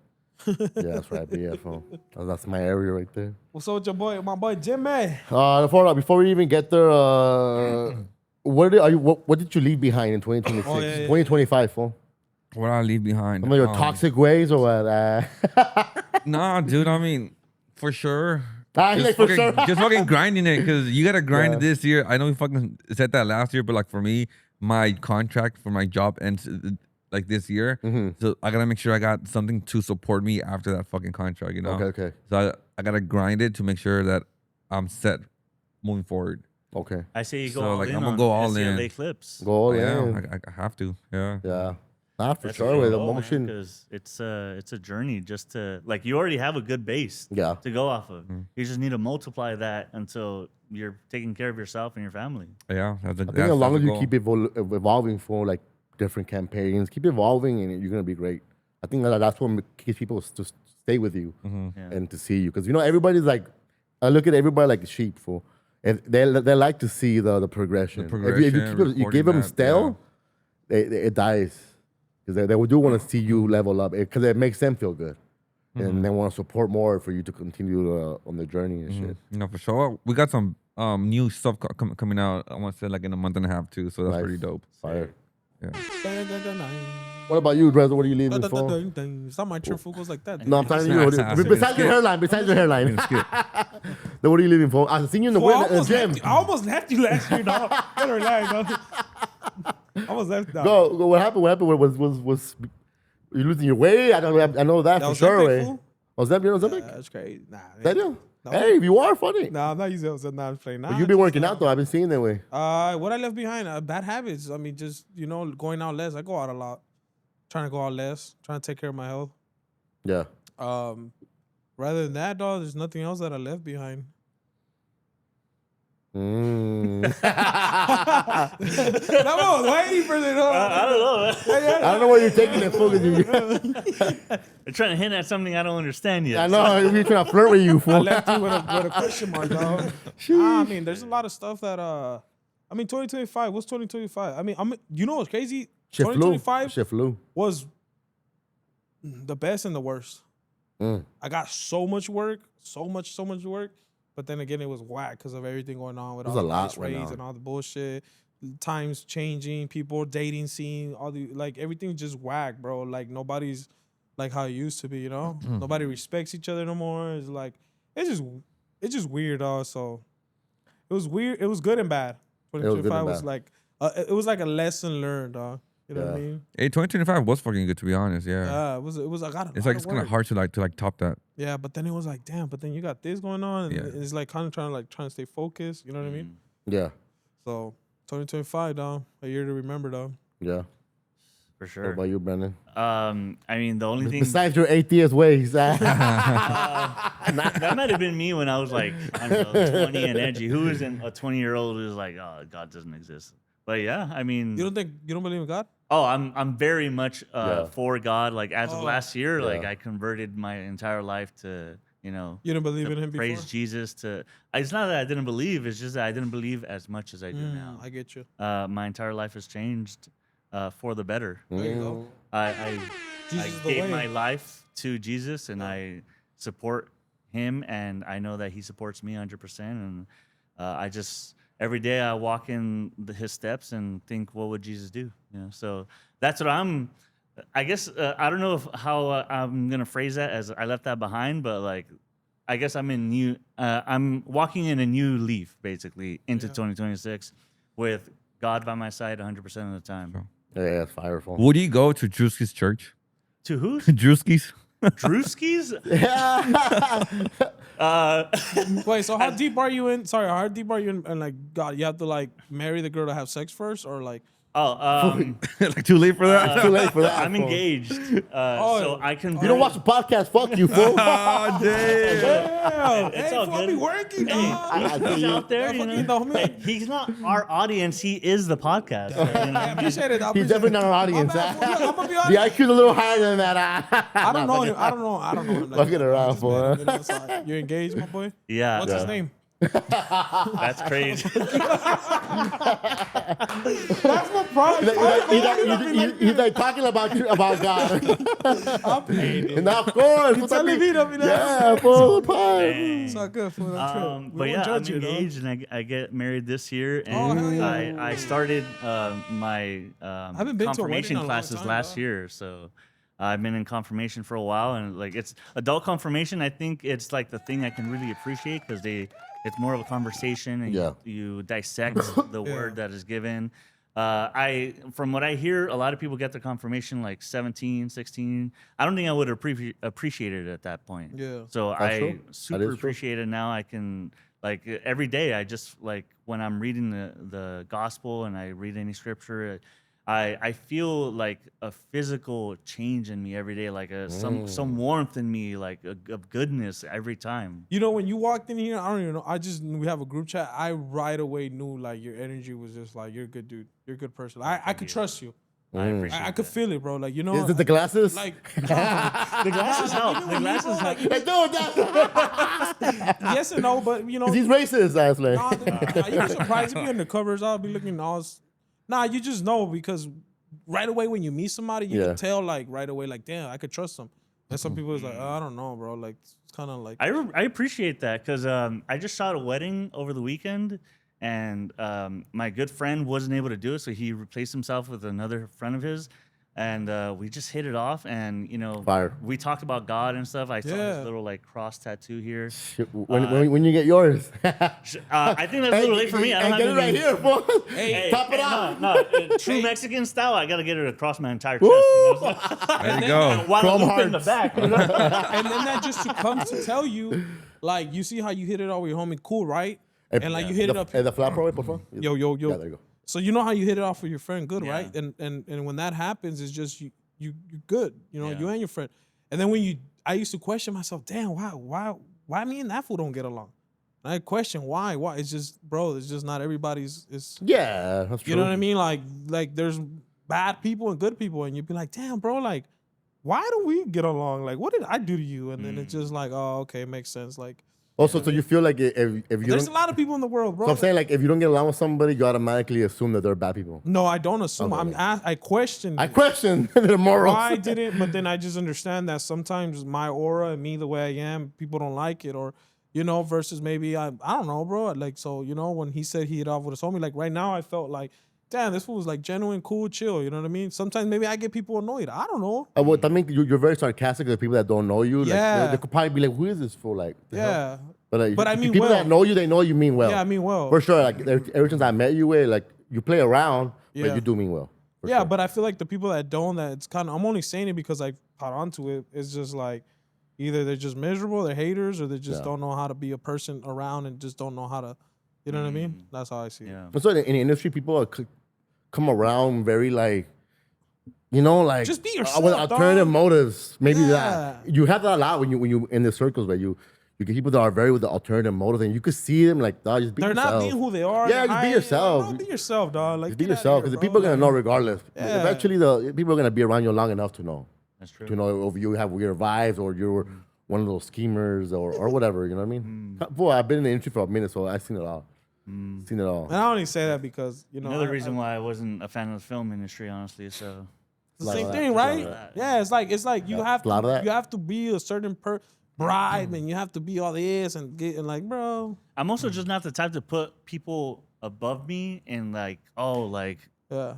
Yeah, that's where I be at, fool. That's my area right there. What's up with my boy Jimmy? Before we even get there, what did you leave behind in 2026? Oh, yeah. 2025, fool? What I leave behind? Some of your toxic ways or what? Nah, dude. I mean, for sure. Like, for sure. Just fucking grinding it because you gotta grind it this year. I know we fucking said that last year, but like for me, my contract for my job ends like this year, so I gotta make sure I got something to support me after that fucking contract. You know. Okay. So I gotta grind it to make sure that I'm set moving forward. Okay. I say you go So, all like, in I'm gonna on go all SCLA in. clips. Go all Yeah, in. I have to. Yeah. Yeah. Nah, for That's sure. With the goal, man, motion. 'cause it's a journey just to like you already have a good base Yeah. to go off of. You just need to multiply that until you're taking care of yourself and your family. Yeah. That's I think as long as you keep evolving for like different campaigns, keep evolving, and you're gonna be great. I think that's what keeps people to stay with you Yeah. and to see you, because you know everybody's like, I look at everybody like a sheep, fool. And they like to see the progression. If you give them recording that, stale, it dies, because they do want to see you level up, because it makes them feel good, and they want to support more for you to continue on the journey and shit. You know, for sure. We got some new stuff coming out. I want to say like in a month and a half too. So that's Nice. pretty dope. Fire. Yeah. What about you, Drezzo? What are you leaving for? It's not my trip. Fool goes like that. No, I'm telling you. It's Besides your hairline. Then what are you leaving for? I seen you in the Well, gym. I almost left you last year, dog. Better relax, dog. I almost left, dog. Go. What happened? Was you losing your weight? I know that for was sure. Ozempic, Eh? fool? Was that Ozempic? That's crazy. Nah, That you? No. Hey, you are funny. Nah, I'm not using it. Nah, I'm playing. Nah, But you've been working out though. I've been seeing that way. What I left behind, bad habits. I mean, just, you know, going out less. I go out a lot. Trying to go out less. Trying to take care of my health. Yeah. Rather than that, dog, there's nothing else that I left behind. Mm. I was waiting for this. I don't know. Man. I don't know where you're taking it for. They're trying to hint at something I don't understand yet. I know you're trying to flirt with you, I fool. left you with a question mark, dog. I mean, there's a lot of stuff that I mean, 2025. What's 2025? I mean, you know what's crazy? Shit flew. 2025 Shit flew. was the best and the worst. I got so much work, so much work. But then again, it was whack because of everything going on with There's all a the lot interest right rates now. and all the bullshit. Times changing, people dating scene, all the like everything's just whack, bro. Like nobody's like how it used to be, you know? Nobody respects each other no more. It's like it's just weird, dog. So it was weird. It was good and bad. It was good and 2025 was bad. like it was like a lesson learned, dog. You know what I Yeah. mean? Hey, 2025 was fucking good to be honest. Yeah. Yeah, it was. I got a It's lot like of it's kind of work. hard to like top that. Yeah, but then it was like, damn. But then you got this going on, and Yeah. it's like kind of trying to stay focused. You know what I mean? Yeah. So 2025, dog, a year to remember, dog. Yeah. For What sure. about you, Brendan? I mean, the only thing Besides your atheist ways. that might have been me when I was like, I don't know, 20 and edgy. Who isn't a 20-year-old who's like, oh, God doesn't exist? But yeah, I mean, You don't believe in God? Oh, I'm very much for God. Like as of last year, like Yeah. I converted my entire life to, you know, You didn't believe to in him praise before? Jesus. It's not that I didn't believe. It's just that I didn't believe as much as I do now. I get you. My entire life has changed for the better. There you go. I Jesus is the gave way. my life to Jesus, and I support him, and I know that he supports me 100%. And I just every day I walk in his steps and think, what would Jesus do? You know, so that's what I'm. I guess I don't know how I'm gonna phrase that as I left that behind, but like I guess I'm walking in a new leaf basically into 2026 with God by my side 100% of the time. Yeah, it's fireful. Would you go to Drewski's church? To who's? Drewski's? Drewski's? Wait, so how deep are you in? Sorry, how deep are you in? And like, God, you have to like marry the girl to have sex first, or like? Like too late for that? Too late for that. I'm fool. engaged, so I can. You don't watch the podcast. Fuck you, fool. Oh, damn. Damn, It's hey, all fool, I good. be working, Hey, dog. he's out there, you Fucking know. know me. Hey, he's not our audience. He is the podcast. So, you know? I appreciate it. I He's appreciate definitely it. not our audience. My bad, fool. I'm gonna be The honest. IQ's a little higher than that. I don't know him. I don't know him. Like, Fucking around, just fool. met him, you know, it's like, you're engaged, my boy. Yeah, What's his name? that's crazy. That's my problem. He's like talking about God. I'm paid. And of course, what's Tell up? me, Yeah, full time. It's not good for that trip. We But won't yeah, I'm judge you, dog. engaged, and I get married this year. Oh, And hell yeah. I started my haven't been to a wedding confirmation in a long classes time, last dog. year. So I've been in confirmation for a while, and like it's adult confirmation. I think it's like the thing I can really appreciate because it's more of a conversation, and Yeah. you dissect the word that is given. From what I hear, a lot of people get their confirmation like 17, 16. I don't think I would have appreciate it at that point. Yeah. So That's I true. That super is true. appreciate it now. I can like every day. I just like when I'm reading the gospel and I read any scripture, I feel like a physical change in me every day, like some warmth in me, like of goodness every time. You know, when you walked in here, I don't even know. We have a group chat. I right away knew like your energy was just like you're a good dude. You're a good person. I could trust you. I appreciate I could feel it, bro. Like you know, Is it the glasses? like the glasses help. The glasses help. Hey, dude, that's yes and no, but you know, he's racist, Ashley. nah, you'd be surprised if you're in the covers. I'll be looking all. Nah, you just know because right away when you meet somebody, you Yeah. can tell like right away, like damn, I could trust them. And some people is like, I don't know, bro. Like it's kind of like I appreciate that because I just shot a wedding over the weekend, and my good friend wasn't able to do it, so he replaced himself with another friend of his, and we just hit it off. And you know, Fire. we talked about God and stuff. I saw Yeah. this little like cross tattoo here. When you get yours. I think that's a little late for me. I don't Hey, have get it right any- here, fool. Hey, Top it hey, off. No, true Mexican style. I gotta get it across my entire chest. You know? There you go. While Chrome loop in the hearts. back. You know? and then that just comes to tell you, like, you see how you hit it off with your homie, cool, right? And like you hit it up. The flap pro, por favor. Yo. Yeah, there you go. So you know how you hit it off with your friend, good, Yeah. right? And when that happens, it's just you good, you know, Yeah. you and your friend. And then I used to question myself, damn, why me and that fool don't get along? And I question why. It's just, bro, it's just not everybody's. It's Yeah, that's true. you know what I mean? Like there's bad people and good people, and you'd be like, damn, bro, like, why don't we get along? Like, what did I do to you? And then it's just like, oh, okay, makes sense. Like, Also, so you feel like if you there's a don't, lot of people in the world, bro. so I'm saying like if you don't get along with somebody, you automatically assume that they're bad people. No, I don't assume. Okay. I question. I question their morals. why I didn't, but then I just understand that sometimes my aura and me the way I am, people don't like it, or you know, versus maybe I don't know, bro. Like so, you know, when he said he hit off with his homie, like right now I felt like, damn, this fool was like genuine, cool, chill. You know what I mean? Sometimes maybe I get people annoyed. I don't know. Well, I mean, you're very sarcastic to the people that don't know you. Like, Yeah. they could probably be like, "Who is this fool?" Like, the hell? Yeah, But I mean, people well. that know you, they know you mean well. yeah, I mean, well, for sure. Like ever since I met you, like you play around, Yeah. but you do mean well. For yeah, sure. but I feel like the people that don't, that it's kind of, I'm only saying it because I caught onto it. It's just like either they're just miserable, they're haters, or they just Yeah. don't know how to be a person around and just don't know how to, you know what I mean? That's how I see it. Yeah. And so in the industry, people come around very like, you know, like Just be yourself, with alternative dog. motives. Maybe Yeah. that you have that a lot when you in the circles where you You get people that are very with the alternative motives, and you could see them like, dog, just be They're yourself. not being who they are. Yeah, just be yourself. No, be yourself, dog. Like Just be get outta yourself, here, because the bro. people are gonna Like, know regardless. Yeah. Eventually, the people are gonna be around you long enough to know. That's true. To know if you have weird vibes or you're one of those schemers or whatever. You know what I mean? Boy, I've been in the industry for a minute, so I've seen it all. Seen it all. And I only say that because Another reason why I wasn't a fan of the film industry, honestly. So the Lot same of that. thing, Lot right? of Yeah, it's like you have A lot of that. to you have to be a certain bribe and you have to be all this and get and like, bro. I'm also just not the type to put people above me and like, Yeah.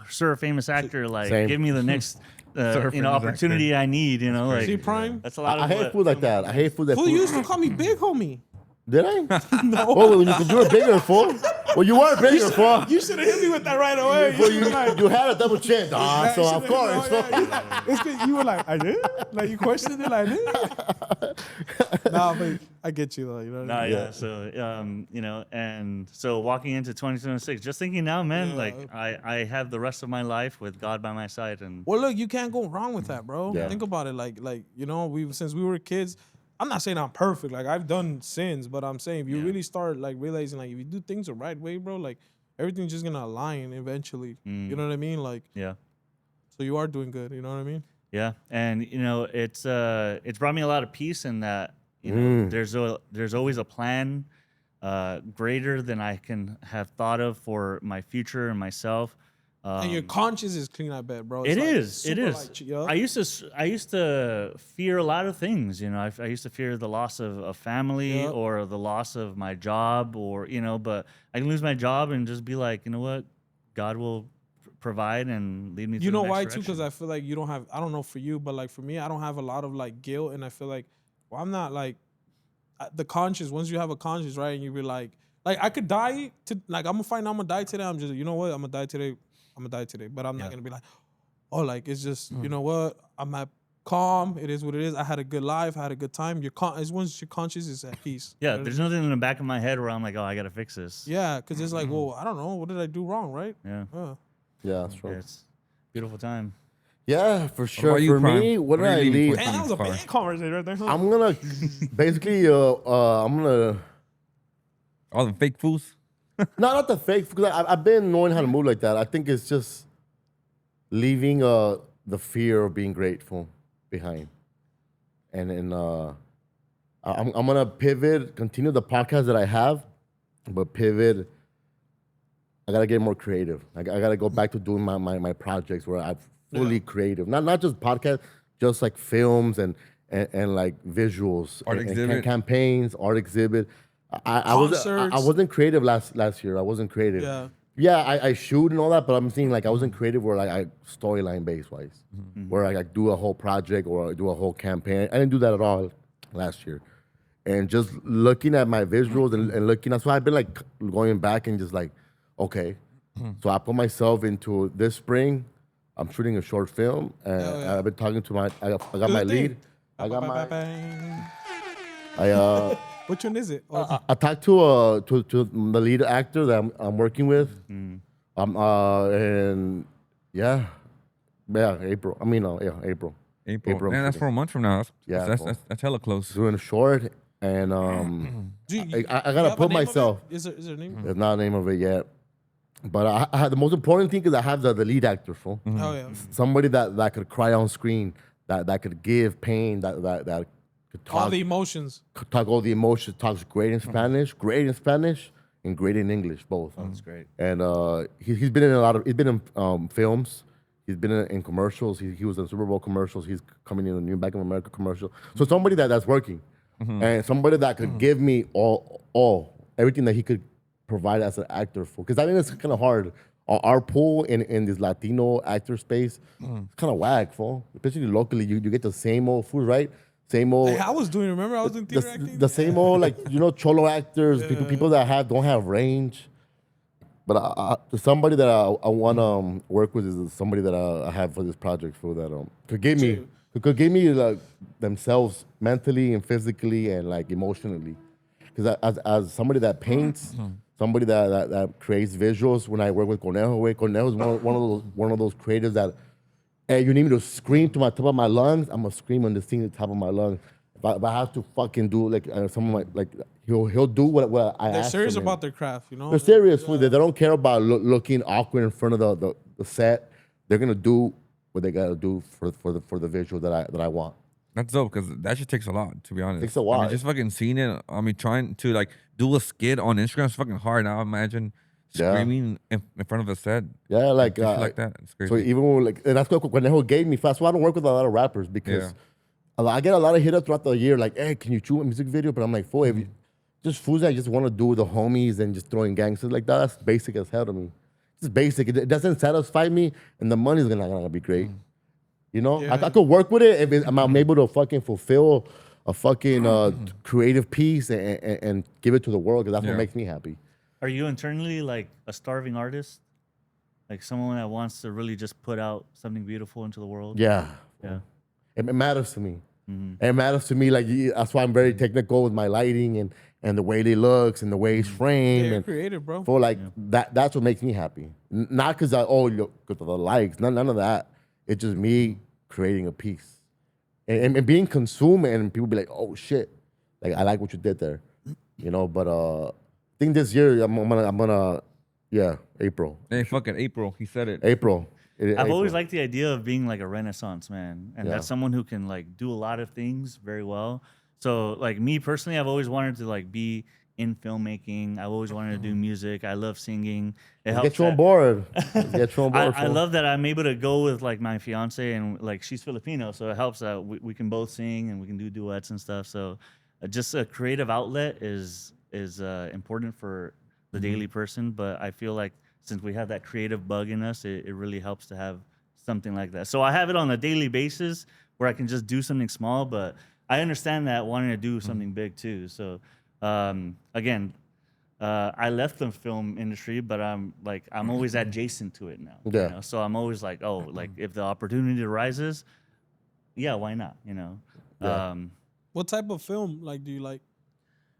sir, famous actor, like Same. give me the next Sir, famous opportunity I need. You know, like See Prime? that's a lot I of hate what food like that. I hate food that. Who food. used to call me big homie? Did I? No. Oh, when you were bigger, fool. Well, you were bigger, fool. You should have hit me with that right away. Well, you had a double chin, dog. So of course. It's 'cause you were like, I did? Like you questioned it, I did? Nah, but I get you though. You know what I mean? Yeah. So, and so walking into 2026, just thinking now, man, like I have the rest of my life with God by my side, and Well, look, you can't go wrong with that, bro. Yeah. Think about it. Like since we were kids, I'm not saying I'm perfect. Like I've done sins, but I'm saying if you really start like realizing like if you do things the right way, bro, like everything's just gonna align eventually. You know what I mean? Like yeah. so you are doing good. You know what I mean? Yeah, and it's brought me a lot of peace in that there's always a plan greater than I can have thought of for my future and myself. And your conscience is clean, I bet, bro. It's It like is. super It is. light, yo. I used to fear a lot of things. I used to fear the loss of a family Yep. or the loss of my job, or but I can lose my job and just be like, you know what, God will provide and lead me. You to know the next why direction. too? Because I feel like you don't have. I don't know for you, but like for me, I don't have a lot of like guilt, and I feel like, well, I'm not like the conscience. Once you have a conscience, right, and you be like I could die to like I'm gonna die today. I'm just you know what I'm gonna die today. But I'm not gonna be like, oh, like it's just you know what I'm at calm. It is what it is. I had a good life. I had a good time. It's once your conscience is at peace. Yeah, You know there's nothing in the back of my head where I'm like, oh, I gotta fix this. yeah, because it's like, well, I don't know. What did I do wrong, right? Yeah. Yeah, that's true. It's a beautiful time. Yeah, for sure. about you, For Prime? me, what What did are I you leaning leave? towards? Man, that was a Far. big conversation right there. Huh? I'm gonna basically I'm gonna All the fake fools. not the fake because I've been knowing how to move like that. I think it's just leaving the fear of being grateful behind, and I'm gonna pivot, continue the podcast that I have, but pivot. I gotta get more creative. I gotta go back to doing my projects where I'm fully creative, not just podcast, just like films and like visuals, Art and exhibit. campaigns, art exhibit. I Concerts. wasn't creative last year. I wasn't creative. Yeah. Yeah, I shoot and all that, but I'm saying like I wasn't creative where like I storyline base wise, where I like do a whole project or I do a whole campaign. I didn't do that at all last year, and just looking at my visuals and looking. That's why I've been like going back and just like, okay, so I put myself into this spring. I'm shooting a short film, and yeah. I've been talking to I got Do my the lead. thing. I got my Bang. I Which one is it? Oh, I talked to the lead actor that I'm working with. And yeah, April. I mean, yeah, April. April. April, Man, that's shooting. 4 months from now. Yeah, That's hella close. Doing a short, and do you- I you gotta have a put name of it? myself. Is there a name? There's not a name of it yet, but I had the most important thing is I have the lead actor, fool. Oh yeah. Somebody that could cry on screen, that could give pain, that could All talk, the emotions. talk all the emotions, talks great in Spanish, and great in English, both. That's great. And he's been in he's been in films. He's been in commercials. He was in Super Bowl commercials. He's coming in a new Bank of America commercial. So somebody that's working, and somebody that could give me everything that he could provide as an actor for. Because I think it's kind of hard. Our pool in this Latino actor space, it's kind of whack, fool. Especially locally, you get the same old food, right? Same old. Hey, I was doing. Remember, I was doing theater acting. The same old, like, cholo actors, people that don't have range. But somebody that I want to work with is somebody that I have for this project for that could give me like themselves mentally and physically and like emotionally. Because as somebody that paints, somebody that creates visuals, when I work with Cornejo is one of those creators that, hey, you need me to scream to my top of my lungs, I'm gonna scream on the scene at the top of my lungs. if I have to fucking do like someone like he'll do what I They're ask serious him. about their craft, you know. They're serious. Fool. They don't care about looking awkward in front of the set. They're gonna do what they gotta do for the visual that I want. That's dope because that shit takes a lot, to be honest. Takes a I lot. mean, just fucking seeing it. I mean, trying to like do a skit on Instagram is fucking hard. Now imagine screaming in front of a set. Yeah, like Shit like that. It's crazy. So even when, like, and that's what Conejo gave me fast. So I don't work with a lot of rappers because I get a lot of hit ups throughout the year. Like, hey, can you shoot a music video? But I'm like, fool, if you, just fools that just want to do with the homies and just throwing gangsters like that. That's basic as hell to me. It's basic. It doesn't satisfy me, and the money's not gonna be great. You know, I could work with it if I'm able to fucking fulfill a fucking creative piece and give it to the world because that's what makes me happy. Are you internally like a starving artist? Like someone that wants to really just put out something beautiful into the world? Yeah. Yeah. It matters to me. It matters to me. Like that's why I'm very technical with my lighting and the way they looks and the way it's framed. They're And creative, bro. for like that's what makes me happy. Not because because of the likes. None of that. It's just me creating a piece and being consumed and people be like, oh shit, like I like what you did there, you know. But I think this year I'm gonna April. Hey, fucking April. He said it. April. I've always liked the idea of being like a Renaissance man, and that's someone who can like do a lot of things very well. So like me personally, I've always wanted to like be in filmmaking. I've always wanted to do music. I love singing. It helps Get you on board. Get you on board. I love that I'm able to go with like my fiance and like she's Filipino, so it helps that we can both sing and we can do duets and stuff. So just a creative outlet is important for the daily person. But I feel like since we have that creative bug in us, it really helps to have something like that. So I have it on a daily basis where I can just do something small, but I understand that wanting to do something big too. So again, I left the film industry, but I'm always adjacent to it now. Yeah. You know? So I'm always like, oh, like if the opportunity arises, yeah, why not? You know. Yeah. What type of film like do you like?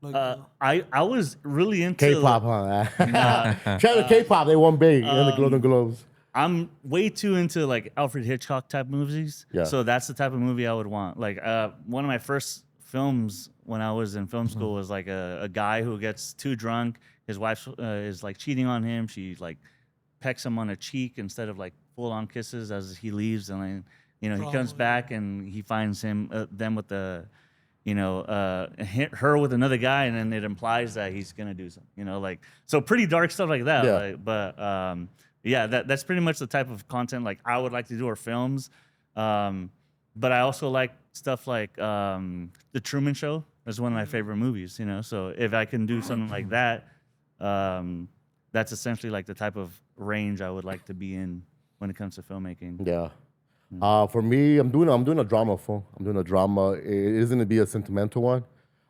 Like I was really into K-pop, huh? Shout out to K-pop. They won big in the Golden Globes. I'm way too into like Alfred Hitchcock type movies. Yeah. So that's the type of movie I would want. Like one of my first films when I was in film school was like a guy who gets too drunk. His wife is like cheating on him. She like pecks him on a cheek instead of like full on kisses as he leaves. And then, you know, he comes back and he finds them with the, you know, her with another guy, and then it implies that he's gonna do something, you know, like, so pretty dark stuff like that. Yeah. Like, but yeah, that's pretty much the type of content like I would like to do, or films. But I also like stuff like The Truman Show is one of my favorite movies, you know. So if I can do something like that, that's essentially like the type of range I would like to be in when it comes to filmmaking. Yeah. For me, I'm doing a drama film. I'm doing a drama. It isn't gonna be a sentimental one.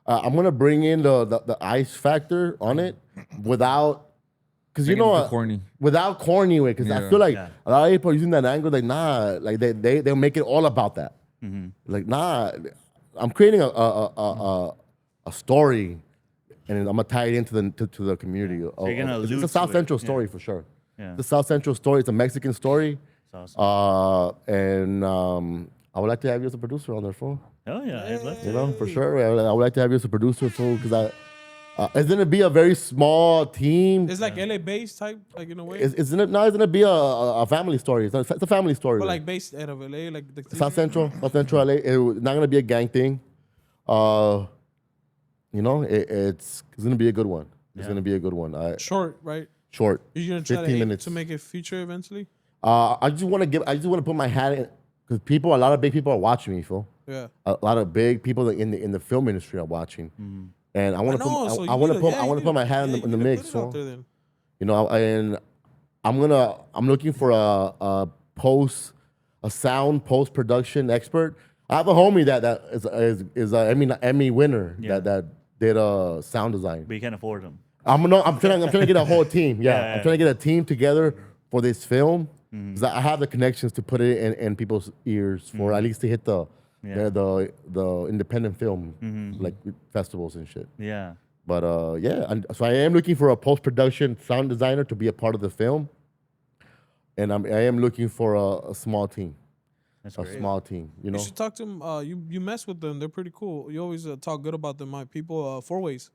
I'm gonna bring in the ice factor on it without, because you know, corny. without corny way. Because I feel like Yeah. a lot of people are using that angle. Like like they'll make it all about that. Like I'm creating a story, and I'm gonna tie it into the community. You're gonna It's allude a South to it. Central story for sure. Yeah. The South Central story. It's a Mexican story. That's awesome. I would like to have you as a producer on there, fool. Oh yeah, I'd love to. You know, for sure. I would like to have you as a producer, fool, because it's gonna be a very small team. it's like LA based type, like in a way. It's gonna be a family story. It's a family story. But like based out of LA, like the South Central LA. It's not gonna be a gang thing. You know, it's gonna be a good one. It's gonna be a good one. short, right? Short. You're gonna try 15 to, minutes. to make it feature eventually. I just want to put my hat in, because a lot of big people are watching me, fool. Yeah. A lot of big people in the film industry are watching, and I want to put my hat in the mix, fool. You know, and I'm looking for a sound post production expert. I have a homie that is a Emmy winner that did sound design. But you can't afford them. I'm trying to get a whole team. Yeah. I'm trying to get a team together for this film, because I have the connections to put it in people's ears for at least to hit the independent film like festivals and shit. Yeah. But so I am looking for a post production sound designer to be a part of the film, and I am looking for a small team. That's a great. small team. You know. You should talk to them. You mess with them. They're pretty cool. You always talk good about them. My people, four ways.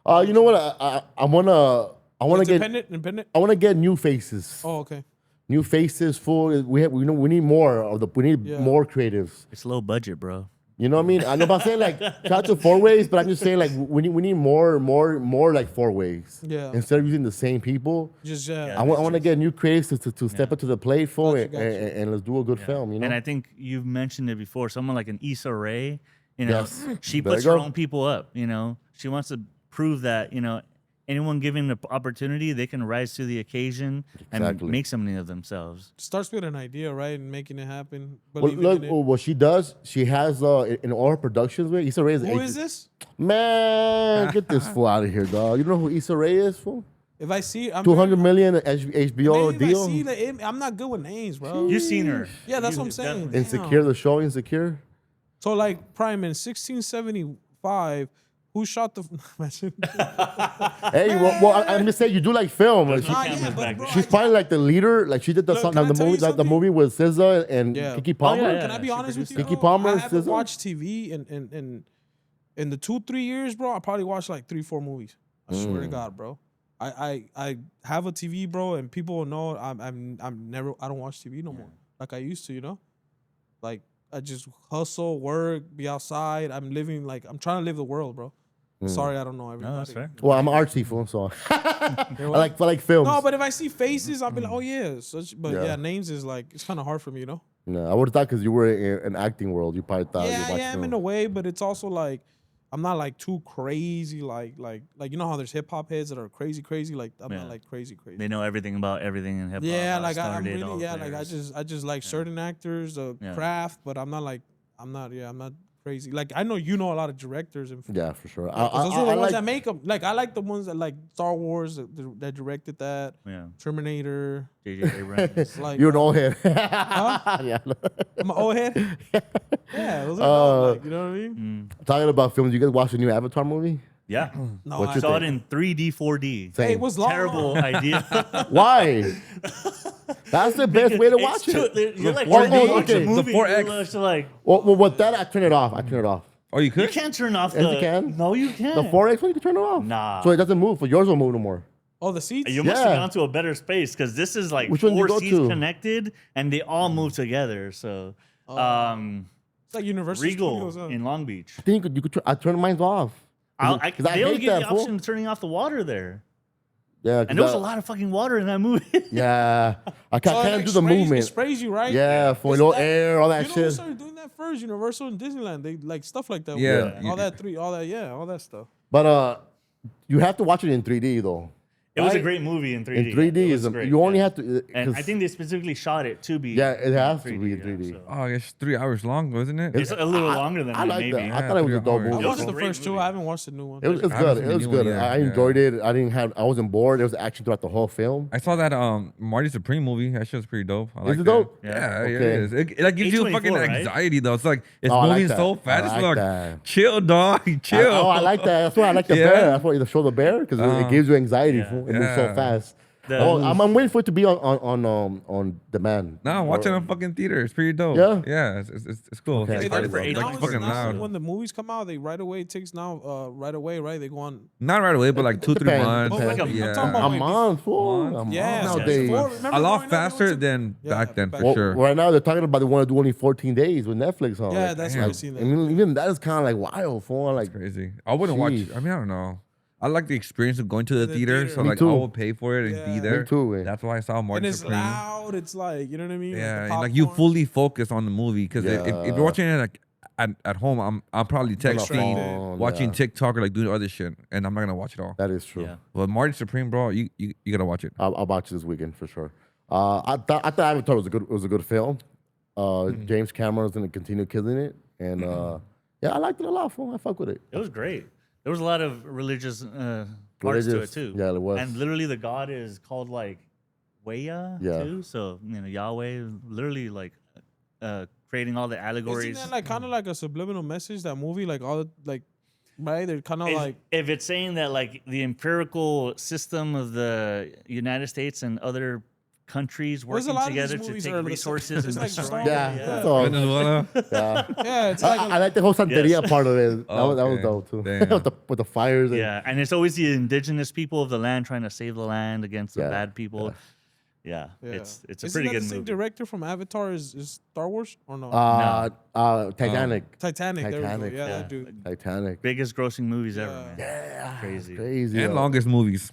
You know what? I wanna It's get independent. I wanna get new faces. Oh, okay. New faces. Full. We need more of the. We need Yeah. more creatives. It's low budget, bro. You know what I mean? I know about saying like shout out to four ways, but I'm just saying like we need more like four ways. Yeah. Instead of using the same people, Just I want to get new creatives to step up to the plate for it, Gotcha. and let's do a good film. You know. And I think you've mentioned it before. Someone like an Issa Rae, you know, Yes. she There puts you her go. own people up. You know, she wants to prove that anyone given the opportunity, they can rise to the occasion Exactly. and make something of themselves. starts with an idea, right, and making it happen. Well, Believing look, in it. what she does, she has in all her productions with Issa Rae. Who is this? Man, get this fool out of here, dog. You know who Issa Rae is, fool? If I see, I'm 200 million HBO Maybe if deal. I see I'm not good with names, bro. You've seen her. Yeah, that's You- what I'm saying. definitely. Insecure, the show Insecure. So like Prime in 1675, who shot the? Hey, I'm just saying you do like film. Like, Nah, cameras yeah, back but bro, there. she's probably like the leader. Like she did the Look, song, can I the tell you movie, like the something? movie with SZA and Yeah. Kiki Palmer. yeah. Can I be she honest with you? Kiki though? Palmer, I haven't SZA? watched TV in the 2-3 years, bro. I probably watched like 3-4 movies. I swear to God, bro. I have a TV, bro, and people know I don't watch TV no more like I used to, you know. Like I just hustle, work, be outside. I'm trying to live the world, bro. Sorry, I don't know everybody. No, that's fair. Well, I'm an artsy fool, so I like films. No, but if I see faces, I'll be like, oh yeah. But Yeah. yeah, names is like it's kind of hard for me, you know. No, I would have thought because you were in an acting world, you probably thought you Yeah, I watched am film. in a way, but it's also like I'm not like too crazy, like you know how there's hip hop heads that are crazy, like I'm not Yeah. like crazy. They know everything about everything in hip hop. Yeah, how it like I'm started, really all the like players. I just like certain actors, Yeah. craft, but I'm not crazy. Like I know you know a lot of directors and Yeah, for sure. those are the I ones like, that make them. Like I like the ones that like Star Wars that directed that, Yeah. Terminator. J.J. Abrams. Like you're an old head. Huh? Yeah. I'm an old head. Yeah, those are dope, like, you know what I mean. Talking about films, you guys watch the new Avatar movie? Yeah. No, What I you Saw it think? in 3D, 4D. Hey, it Same. was long. Terrible idea. Why? That's the best way to watch it. You're like Well, trying to oh, watch okay. a movie. The 4X. You're just like, Well, with that, I turn it off. Oh, you you could? can't turn off Yes, the. you can. No, you can't. The 4X one, you can turn it off. Nah. So it doesn't move. So yours will move no more. Oh, the seats. You must have Yeah. gone to a better space because this is like Which one did you four go seats to? connected and they all move together. So, It's like Universal Regal Studios. Huh? in Long Beach. I think you could. I turn mine off. They only hate give that, the fool. option of turning off the water there. Yeah, And there was a lot of fucking water in that movie. Yeah, I So it, can't like, do the sprays- movement. It sprays you, right? Yeah, for It's no that- air, all that You know who shit. started doing that first? Universal and Disneyland. They like stuff like that. Yeah. all that stuff. But you have to watch it in 3D though. It was a Right? great movie in 3D. In 3D It is was great, you only yeah. have to. And 'cause- I think they specifically shot it to be. Yeah, it has to 3D, be in yeah, 3D. so. Oh, it's 3 hours long, wasn't it? It's a little longer than I that, like maybe. that. I Yeah, thought it was a 3 dope hours. movie. I It was watched a the great first two. movie. I haven't watched the new one. It was I haven't good. seen It the was new one good. yet, I yeah. enjoyed it. I wasn't bored. There was action throughout the whole film. I saw that Marty Supreme movie. That shit was pretty dope. I like it that. dope? Yeah, Yeah. yeah, it Okay. is. It like gives you A24, fucking right? anxiety though. It's like it's Oh, I like moving that. so fast. I It's like like that. chill, dog, chill. I like that. That's why I like the Yeah. bear. That's why the show the bear because it gives you anxiety. Yeah. Fool. It moves so Yeah. fast. The- I'm waiting for it to be on demand. No, I'm watching it in fucking theater. It's pretty dope. Yeah? Yeah, it's cool. Okay. It's Hey, party, for though. $8 Like, it's fucking loud. When the movies come out, they right away. It takes now right away, right? They go on. Not right away, but like 2-3 Depends. months. Oh, like I'm yeah. talking about A month, fool. Month. A month Yeah, nowadays. remember A growing lot up, faster it was than Yeah, back then, for back- Well, sure. right now they're talking about they want to do only 14 days with Netflix. Huh? Yeah, Like, that's damn. what I've seen. I mean, even that is kind of like wild, fool. Like, Crazy. I wouldn't watch. Jeez. I mean, I don't know. I like the experience of going to the The theater, theater. so Me like too. I will pay for it and Yeah. be Me there. too, eh. That's why I saw And Martin it's Supreme. loud. It's like you know what I mean. Yeah, Like, and the like you popcorn. fully focus on the movie because if Yeah. you're watching it like at home, I'm probably texting, phone, watching yeah. TikTok or like doing other shit, and I'm not gonna watch it all. that is true. Yeah. But Martin Supreme, bro, you gotta watch it. I'll watch it this weekend for sure. I thought Avatar was a good film. James Cameron's gonna continue killing it, and yeah, I liked it a lot. Fool. I fuck with it. It was great. There was a lot of religious parts to it Religious, too. yeah, there was. And literally, the god is called like Weya Yeah. too. So Yahweh is literally like creating all the allegories. Isn't that like kind of like a subliminal message? That movie, like all the like, right? They're kind of like if it's saying that like the empirical system of the United States and other countries There's a working lot of these together to movies take are the same. resources and It's like destroy. Star Yeah, Wars, that's all. Venezuela. Yeah. Yeah, it's like I like the whole Santeria part of it. That was Okay. dope too. Damn. with the fires. And, Yeah, and it's always the indigenous people of the land trying to save the land against the Yeah, bad people. Yeah, yeah. it's a Isn't pretty that good the same movie. director from Avatar is Star Wars or no? Titanic. Titanic. There we Titanic. go. Yeah, Yeah. that dude. Titanic. Biggest grossing movies ever, Yeah. man. Yeah. Crazy. Crazy. And yo. longest movies.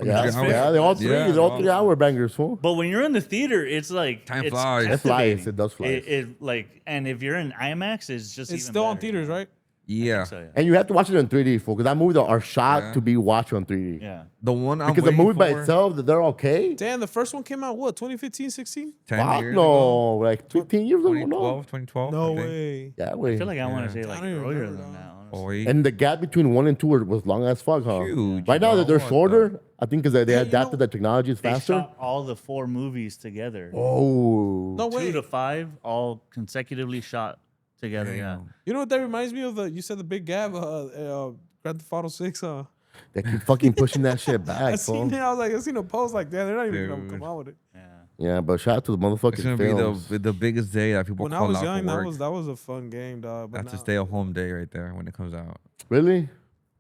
Yeah, That's fair. yeah, they're all three. Yeah, they're all they're 3 hour bangers, fool. But when you're in the theater, it's like Time it's flies. It flies. captivating. It does fly. It like, and if you're in IMAX, it's just It's even still on better. theaters, right? Yeah. So, yeah. And you have to watch it in 3D, fool, because that movie are shot Yeah. to be watched on 3D. Yeah. The one I'm Because the waiting movie by for- itself, they're okay. Damn, the first one came out what 2015, 16? 10 Fuck years no, like 15 years ago. 2012, 2012. No I think. way. Yeah, I wait. feel like I want Yeah. to say like I don't even earlier remember than that. that. Honestly. Oh, yeah. And the gap between 1 and 2 was long as fuck, huh? Huge, Right now, bro. they're What the- shorter. I think because they Hey, you adapted know- the technology is They faster. shot all the 4 movies together. Oh. No 2 way. to 5, all consecutively shot together. Yeah. Damn. You know what that reminds me of? You said the big gap, Grand Theft Auto 6, huh? They keep fucking pushing that shit I back, seen fool. it. I was like, I seen a post like that. They're not even gonna Dude. come out with it. Yeah. Yeah, but shout out to the It's motherfucking gonna films. be the biggest day that people When I call was out young, for work. that was a fun game, dog. But That's a now- stay-at-home day right there when it comes out. Really?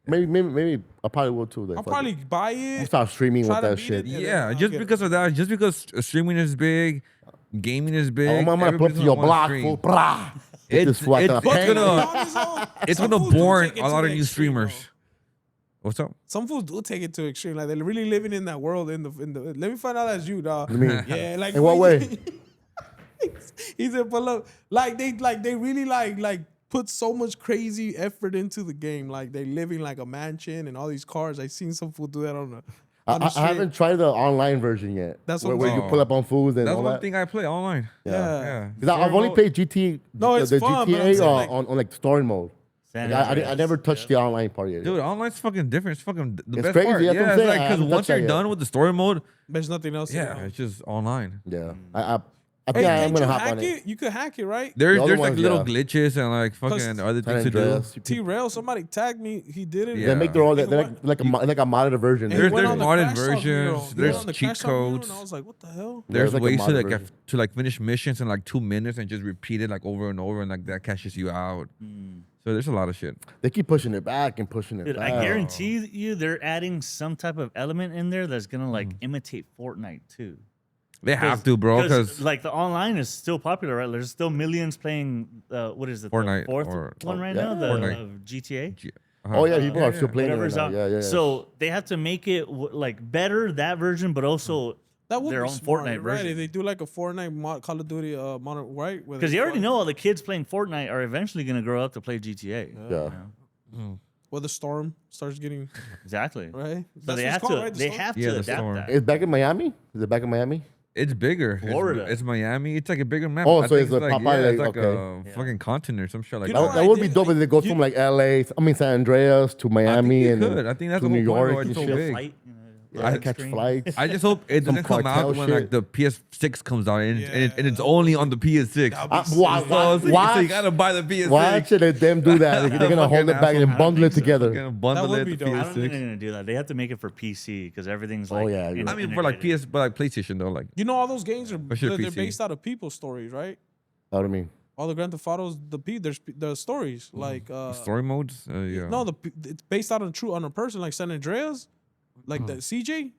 Maybe I probably will too. Then. I'll Fuck probably it. buy I'll it. start streaming try with to that beat shit. it. Yeah, Yeah, I'll just get because of that, just because streaming is big, gaming is big. I'm on my everybody's to your gonna wanna block, stream. fool. Brah. Get this It's fucking gonna- It's Some gonna fools do bore take it a to lot the of new extreme, bro. streamers. What's up? Some fools do take it to extreme. Like they're really living in that world. In the let me find out that's you, dog. mean? Yeah, like In what way? He said, "But look, like they really like put so much crazy effort into the game. Like they living like a mansion and all these cars. I seen some fool do that on the. On the I street. haven't tried the online version yet. That's where, what where I'm you saying. pull up on foods and That's all one that. thing I play online. Yeah. Yeah. Because I've only played GT. No, it's the fun, but I'm GTA saying, like- on like story mode. San Like, I Andreas. never touched the online part yet. Dude, online's fucking different. It's fucking the It's best crazy, part. that's what I'm Yeah, it's saying. like I because haven't once touched you're that yet. done with the story mode, There's nothing else. yeah, to do. it's just online. Yeah, I Hey, think I'm can't gonna you hop hack on it. You could hack it, right? There's other like ones, little yeah. glitches and like fucking Plus, other San things to do. Andreas. T-Rail, somebody tagged me. He did it. Yeah. They make their own. He They're went- like a modded version. and he There's went on the modded Crash Talk Hero. versions, He there's went on the cheat Crash Talk Hero, codes. And I was like, what the hell? There's like a ways to modded like version. to finish missions in like 2 minutes and just repeat it like over and over and like that cashes you out. So there's a lot of shit. They keep pushing it back and pushing it Dude, back. I guarantee you they're adding some type of element in there that's gonna like imitate Fortnite too. They have to, bro, because like the online is still popular, right? There's still millions playing. What is it? Fortnite the fourth or- one right yeah. now, the Fortnite. of GTA. Oh yeah, people are still playing it right Whatever's now. out. Yeah. So they have to make it like better that version, but also That would their be own smart, Fortnite right? version. If they do like a Fortnite Call of Duty modern, right? Because you already know all the kids playing Fortnite are eventually gonna grow up to play GTA. Yeah. where the storm starts getting Exactly. right. So they have to. They have Yeah, to the adapt storm. that. It's back in Miami. Is it back in Miami? It's bigger. Florida. It's Miami. It's like a bigger map. Oh, I so think it's a like, Popeye, yeah, it's like, like okay. a fucking continent or some shit like You that. know That, what that would I be did? dope if it goes You- from like LA, San Andreas to Miami it and could. then I think that's to the New whole point York why and it's so shit. big. Fight, I catch flights. I just hope it Some doesn't come cartel out when shit. like the PS6 comes out and, Yeah. and it's only on the PS6. Why? So you gotta buy the PS6. Why should them do that? They're gonna hold it back and Fucking bundle it asshole. together. Fucking bundle That would it be the dope. I don't think they're PS6. gonna do that. They have to make it for PC because everything's like. Oh, yeah, you're I mean, for like PS, but like PlayStation though, like You know, all those games are sure they're PC. based out of people's stories, right? What do you mean? All the Grand Theft Autos, there's the stories like story modes. Yeah. no, it's based out on a person like San Andreas, like the CJ.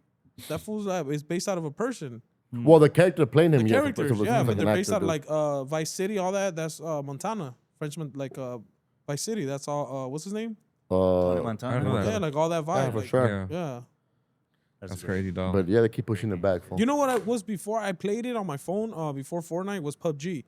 That fool's is based out of a person. Well, the character playing him, The yes, characters, it's yeah, like but an they're based actor, out dude. like Vice City, all that. That's Montana, Frenchman, like Vice City. That's all. What's his name? Montana. I don't know that. Yeah, like all that vibe. Yeah, for like, sure. Yeah. Yeah. That's crazy, dog. But yeah, they keep pushing it back. Fool. You know what I was before I played it on my phone? Before Fortnite was PUBG.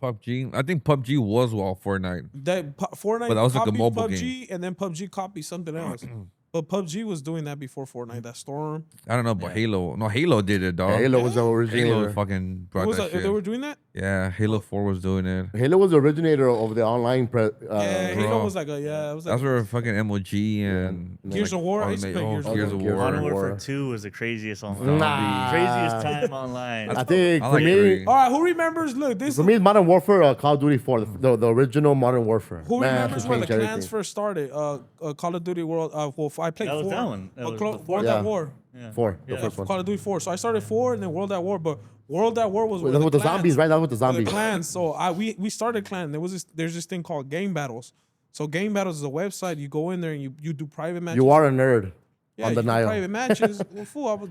PUBG. I think PUBG was Fortnite. That Fortnite But that was like a copied mobile PUBG, and then PUBG copied something else. But PUBG was doing that before Fortnite. That Storm. I don't know, but Halo. No, Halo did it, dog. Halo was the Halo originator. fucking brought Was that that, shit. they were doing that? Yeah, Halo 4 was doing it. Halo was the originator of the online. Yeah, bro. Halo was like a it was like That's where fucking MOG and Gears of War. I used to play Gears of Gears of War. War. Modern War. Warfare 2 was the craziest online. Nah. Craziest time online. I think I for like me, three. All right, who remembers? Look, this. for me, it's Modern Warfare, Call of Duty 4, the original Modern Warfare. Who Man, remembers it when the changed clans everything. first started? Call of Duty World. Well, I played That was 4. that one. That was before World that. at War. 4, the Yeah. first one. Call of Duty 4. So I started 4 and then World at War. But World at War was Wait, that's with the clans. zombies, right? That's with the For the zombies. clans. So we started clan. There's this thing called Game Battles. So Game Battles is a website. You go in there and you do private matches. You are a nerd. yeah, on you do denial. private matches. Well, fool, I was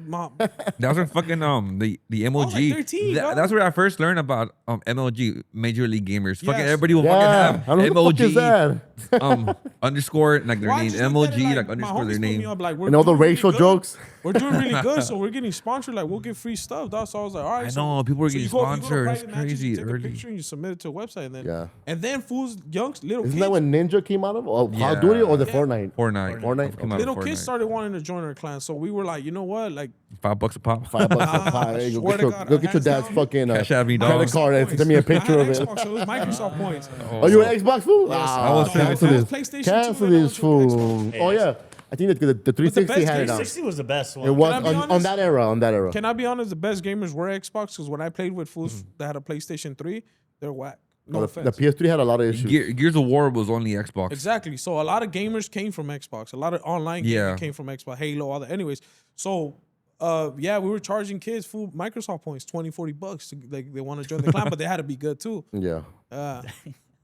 That was when fucking the MLG. like 13, dog. That's where I first learned about MLG, Major League Gamers. Fucking Yes. everybody will Yeah. fucking I don't know have what the fuck is MLG that. Underscore like their Well, I name. just looked at it MLG like, like my underscore homies their put me name. up, like, we're And all the doing really racial good. jokes. We're doing really good, so we're getting sponsored. Like, we'll get free stuff. Dog. So I was like, all right. I so- know, people were so you getting go- you go to sponsored. It's private matches, crazy You take early. a picture and you submit it to a website, and then Yeah. fools, little Isn't kids, that when Ninja came out of? Oh, Call Yeah. of Duty or the Yeah. Fortnite? Fortnite. Fortnite? Came out of little Fortnite. kids started wanting to join our clan. So we were like, you know what, like. $5 a pop. $5 a Nah, pie. Hey, swear to God, go get your hands dad's down. fucking Cash at me, dog. credit card and send me a picture I of had it. Xbox, so it was Microsoft points. Oh, you an Xbox fool? Yes, Ah, I was cancel I was this. PlayStation Cancel 2 and I this was fool. with Xbox. Oh yeah, I think that the 360 best had it game- on. 360 was the best one. It was Can I be on honest? that era. On that era. Can I be honest? The best gamers were Xbox because when I played with fools that had a PlayStation 3, they're whack. No the offense. PS3 had a lot of issues. Gears of War was only Xbox. Exactly. So a lot of gamers came from Xbox. A lot of online gaming Yeah. came from Xbox, Halo, all that. Anyways, so yeah, we were charging kids full Microsoft points, $20-$40 to, like, they want to join the clan, but they had to be good too. Yeah,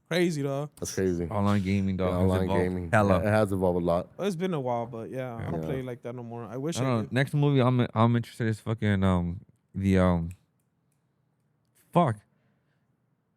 Crazy though. that's crazy. Online gaming, dog. has Online evolved gaming. Hella. It has evolved a lot. It's been a while, but yeah, I don't Yeah. play like that no more. I wish I I, don't know. did. Next movie I'm interested is fucking the fuck.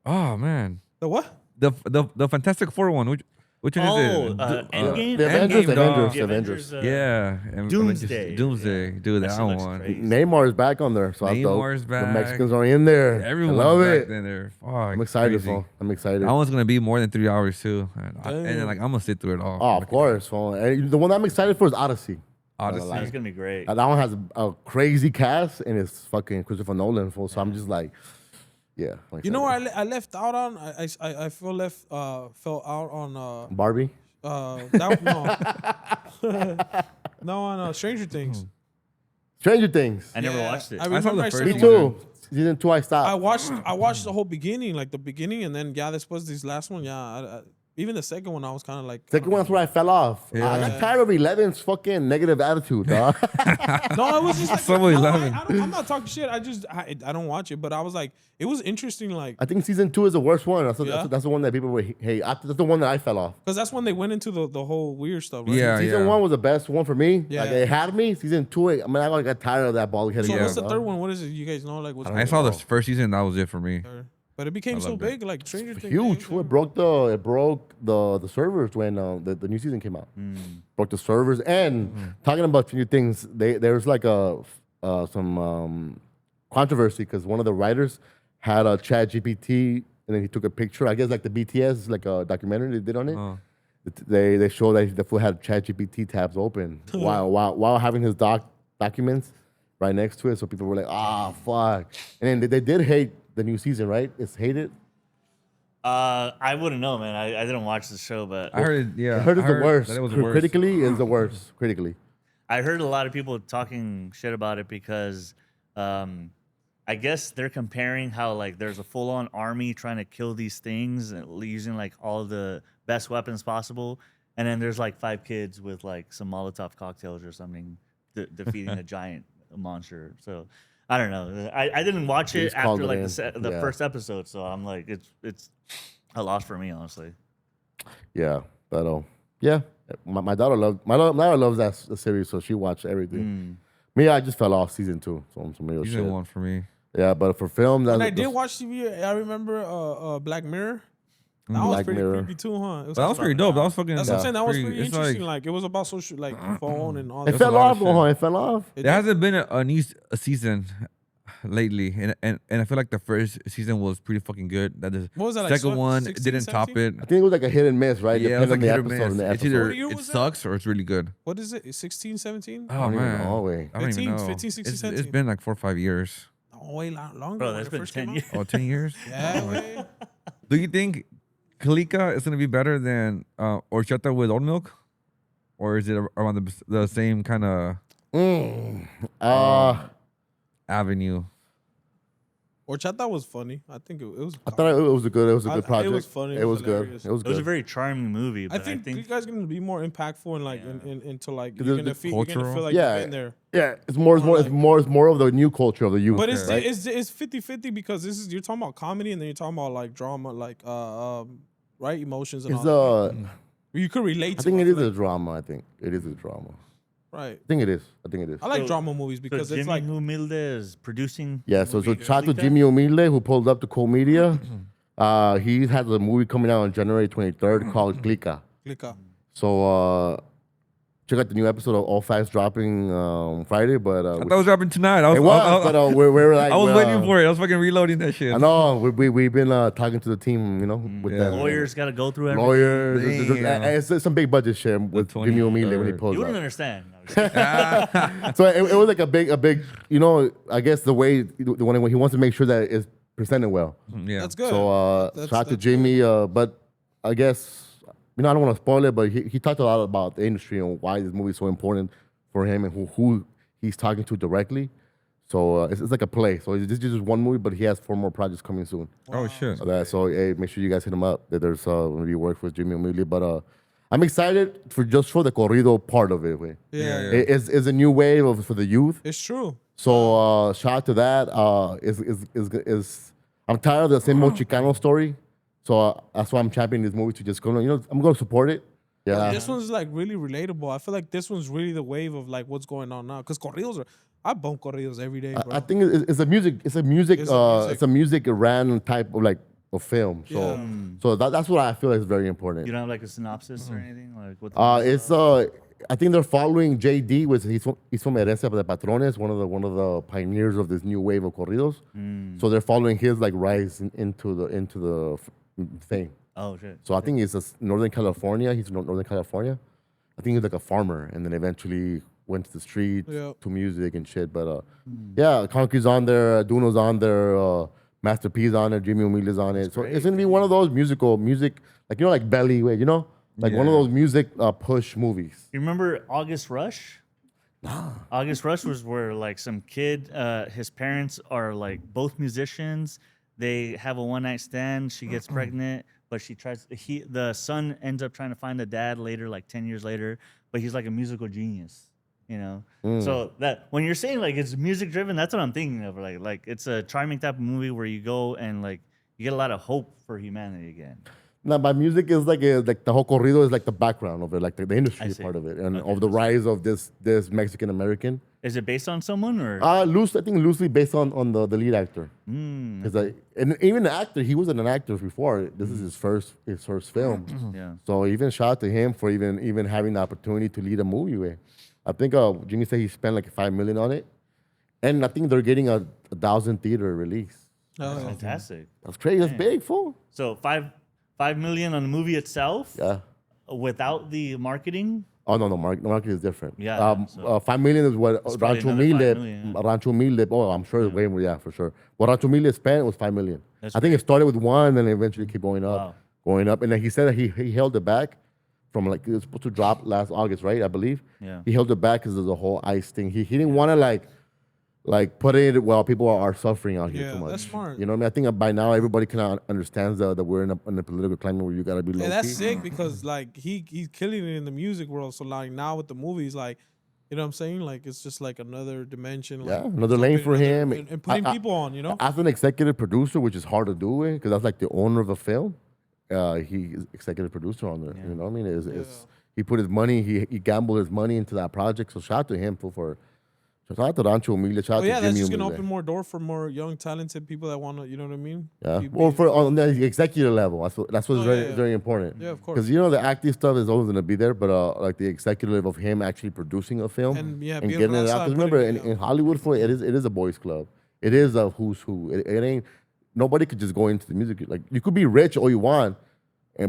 Oh man. The what? The Fantastic Four one. Which one is it? Endgame? The Avengers, Endgame, dog. Avengers, The Avengers. Yeah. and Doomsday. Doomsday. Yeah. Dude, That that shit looks one. crazy. Neymar is back on there, so that's dope. Neymar's back. The Mexicans are in there. Everyone's I love back it. in there. Fuck, I'm excited, crazy. fool. I'm excited. That one's gonna be more than 3 hours too. And then Damn. like I'm gonna sit through it all. Oh, of course, fool. And the one I'm excited for is Odyssey. Odyssey. That's gonna be great. That one has a crazy cast, and it's fucking Christopher Nolan, fool. So I'm just like, yeah. I'm You know excited. where I left out on? I fell out on Barbie? that no on Stranger Things. Stranger Things. I never Yeah, watched it. I saw remember the I first started Me season. too. Season 2, I stopped. I watched the whole beginning, like the beginning, and then this was this last one. Yeah, even the second one, I was kind of like. Second one's where I fell off. Yeah. I got tired of 11's fucking negative attitude, dog. No, it was just like Some of 11. I'm not talking shit. I don't watch it, but I was like, it was interesting, like I think season 2 is the worst one. Yeah. That's the one that people were hate. That's the one that I fell off. because that's when they went into the whole weird stuff. Right? Yeah. Season 1 was the best one for me. Yeah. Like, it had me. Season 2, I mean, I got tired of that bald headed So Yeah. what's the third one? What is it? You guys know, like what's I saw the first season. That was it for me. but it became so loved it. big, like Stranger Things. Huge. It broke the servers when the new season came out. Broke the servers. And talking about new things, there was like some controversy because one of the writers had a Chat GPT and then he took a picture. I guess like the BTS, like a documentary they did on it. Oh. They showed that the fool had Chat GPT tabs open while having his documents right next to it. So people were like, fuck. And then they did hate the new season, right? It's hated. I wouldn't know, man. I didn't watch the show, but I heard. Yeah. I heard it's the worst. That it was the worst. Critically, is the worst. Critically. I heard a lot of people talking shit about it because I guess they're comparing how like there's a full-on army trying to kill these things and using like all the best weapons possible, and then there's like 5 kids with like some Molotov cocktails or something defeating a giant monster. So I don't know. I didn't watch it just called after it like in. the Yeah. first episode, so I'm like it's a loss for me, honestly. Yeah, but yeah. My daughter loves that series, so she watched everything. Me, I just fell off season 2. So I'm some real shit. Season 1 for me. Yeah, but for film, And I did watch TV. I remember Black Mirror. That was Black pretty Mirror. creepy too, huh? That was pretty dope. That was fucking. That's what I'm saying. That was pretty It's interesting. Like, Like, it was about social, like phone and all It that. fell a lot off, of shit. Mohan. It fell off. It there hasn't been a new season lately, and I feel like the first season was pretty fucking good. That the What was that, like, second one 16, didn't top 17? it. I think it was like a hit and miss, right? Yeah, it was Depending like on hit the or episode. miss. And the It's episode. either What year it was that? sucks or it's really good. What is it? 16, 17? Oh don't even man, know, wait. I don't 15, even know. 15, 16, It's 17. been like 4 or 5 years. Oh, way longer. Bro, when that's it been first 10 came years. out. Oh, 10 years. Yeah, way. Do you think Clika is gonna be better than horchata with oat milk, or is it around the same kind of avenue? Horchata was funny. I think it was. I thought it was a good it project. was funny. It was good. Hilarious. It was It was a good. very charming movie. I But think Klika's gonna be more impactful and like into like The- you're the gonna feel you're gonna cultural? feel like Yeah. you've been there. Yeah, it's more of the new culture of the youth. But it's right? it's 50-50 because this is you're talking about comedy and then you're talking about like drama, like right emotions and It's all. That. You could relate. I to think it, it is like, a drama. I think it is a drama. right. I think it is. I think it is. I like So- drama movies because so it's Jimmy like Humilde is producing. Yeah, the so movie shout out to Clika? Jimmy Humilde who pulled up to Comedia. He has a movie coming out on January 23rd called Clika. Klika. So check out the new episode of All Facts dropping Friday. But I thought it was dropping tonight. it was, but we're like I was waiting for it. I was fucking reloading that shit. I know we've been talking to the team, with Yeah. them. Lawyers got to go through everything. Lawyers. Damn. It's some big budget shit with Jimmy Humilde when he 23rd. pulls You wouldn't up. understand. So it was like a big, I guess the way the one he wants to make sure that it's presented well. Yeah. That's good. So That's- shout out to that's Jimmy. But I guess I don't want to spoil it, but he talked a lot about the industry and why this movie is so important for him and who he's talking to directly. So it's like a play. So this is just one movie, but he has 4 more projects coming soon. Oh shit. So hey, make sure you guys hit him up. That there's gonna be work with Jimmy Humilde. But I'm excited for the corrido part of it. Way. Yeah, It's a new wave for the youth. it's true. So shout out to that. Is I'm tired of the same old Chicano story. So that's why I'm championing this movie to just go. I'm going to support it. Yeah. This one's like really relatable. I feel like this one's really the wave of like what's going on now. Because corridos I bump corridos every day, bro. I think it's a music. It's a music. It's a music random type of film. So Yeah. so that's what I feel is very important. You don't have like a synopsis or anything? Like what It's I think they're following JD. He's from Herencia de Patrones, one of the pioneers of this new wave of corridos. So they're following his rise into the thing. Oh, shit. So I think it's Northern California. He's from Northern California. I think he's like a farmer, and then eventually went to the streets Yeah. to music and shit. But yeah, Concrete's on there, Duno's on there, Master P's on there, Jimmy Humilde's on it. So it's gonna be one of those music, like Belly, like one of those music push movies. You remember August Rush? Nah. August Rush was where like some kid, his parents are like both musicians. They have a one-night stand. She gets pregnant, but the son ends up trying to find the dad later, like 10 years later, but he's like a musical genius, So that when you're saying like it's music driven, that's what I'm thinking of. Like it's a charming type of movie where you go and like you get a lot of hope for humanity again. Now, my music is like the whole corrido is like the background of it, like the industry part of it, and of the rise of this Mexican American. Is it based on someone or? I think loosely based on the lead actor. And even the actor, he wasn't an actor before. This is his first film. Yeah. So even shout out to him for even having the opportunity to lead a movie. I think Jimmy said he spent like $5 million on it, and I think they're getting a 1,000 theater release. Oh, yeah. Fantastic. That's crazy. That's big, fool. So $5 million on the movie itself. Yeah. Without the marketing. Oh no, market is different. Yeah, so- 5 million is what It's probably Rancho another 5 Humilde. million, yeah. Rancho Humilde. Oh, I'm sure it's way more. Yeah, for sure. What Rancho Humilde spent was 5 million. That's I think it started with 1, and eventually keep going up, Wow. And then he said that he held it back from like it was supposed to drop last August, right? I believe. Yeah. He held it back because of the whole ICE thing. He didn't want to like put it while people are suffering out here Yeah, too much. that's smart. You know what I mean? I think by now everybody kind of understands that we're in a political climate where you gotta be low And that's key. sick because like he's killing it in the music world. So like now with the movies, like you know what I'm saying? Like it's just like another dimension. Yeah, Like, another lane for him. and putting people on. As an executive producer, which is hard to do, because that's like the owner of a film. He is executive producer on there. You know what I mean? It's he put his money, he gambled his money into that project. So shout out to him for shout out to Rancho Humilde, shout out But yeah, to that's Jimmy just gonna Humilde. open more door for more young, talented people that want to. You know what I mean? Yeah. Be- Well, be- for on the executive level, that's what's Oh, yeah. very important. Yeah, of course. Because the acting stuff is always gonna be there, but like the executive of him actually producing a film And, yeah, and being getting it outside, out. 'Cause putting remember, it in Hollywood, for it is a boys' club. It is a who's who. It ain't nobody could just go into the music. Like you could be rich all you want,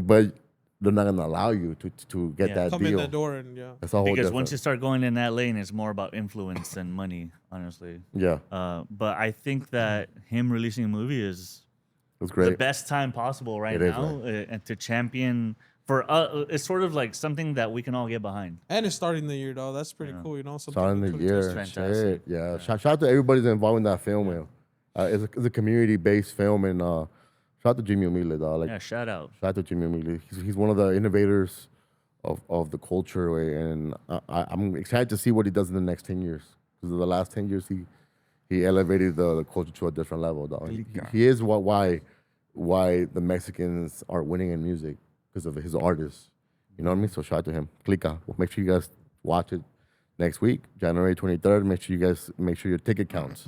but they're not gonna allow you to get Yeah. that come deal. in that door and yeah. That's a whole Because different. once you start going in that lane, it's more about influence than money, honestly. Yeah, But I think that him releasing a movie is it's the great. best time possible right It is, now, and to champion for it's sort of like something that we can all get behind. And it's starting the year, though. That's pretty cool. You know, something Starting the to- year, That's fantastic. shit. Yeah. Shout out to everybody that's involved in that film, man. It's a community-based film, and shout out to Jimmy Humilde, dog. Like, Yeah, shout out. shout out to Jimmy Humilde. He's one of the innovators of the culture, way, and I'm excited to see what he does in the next 10 years. Because the last 10 years, he elevated the culture to a different level, dog. He is why the Mexicans are winning in music, because of his artists. You know what I mean? So shout out to him. Clika. Well, make sure you guys watch it next week, January 23rd. Make sure your ticket counts.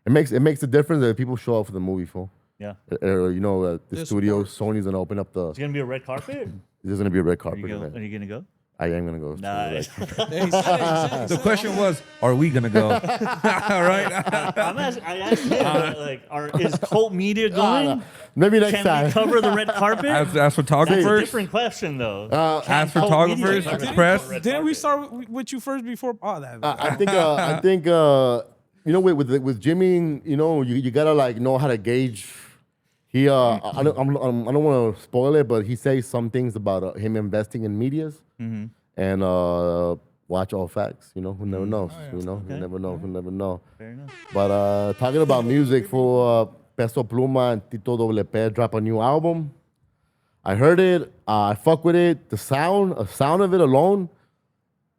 It makes a difference that people show up for the movie, fool. Yeah. The This studio, Sony's gonna open up the. It's gonna be a red carpet. There's gonna be a red Are carpet you gonna, event. are you gonna go? I am gonna go. Nice. Yeah, he said it. The question was, are we gonna go? All right. I asked him, is cult media going? Maybe next Can time. we cover the red carpet? As That's a photographers, different question, though. as Can cult media photographers, cover the press. red Didn't we carpet? start with you first before? Oh, that. I think with Jimmy, you gotta like know how to gauge. He I don't want to spoil it, but he says some things about him investing in medias and watch all facts. Who never knows. You never know. Who never know. Fair enough. But talking about music, for Peso Pluma and Tito WP drop a new album. I heard it. I fuck with it. The sound of it alone,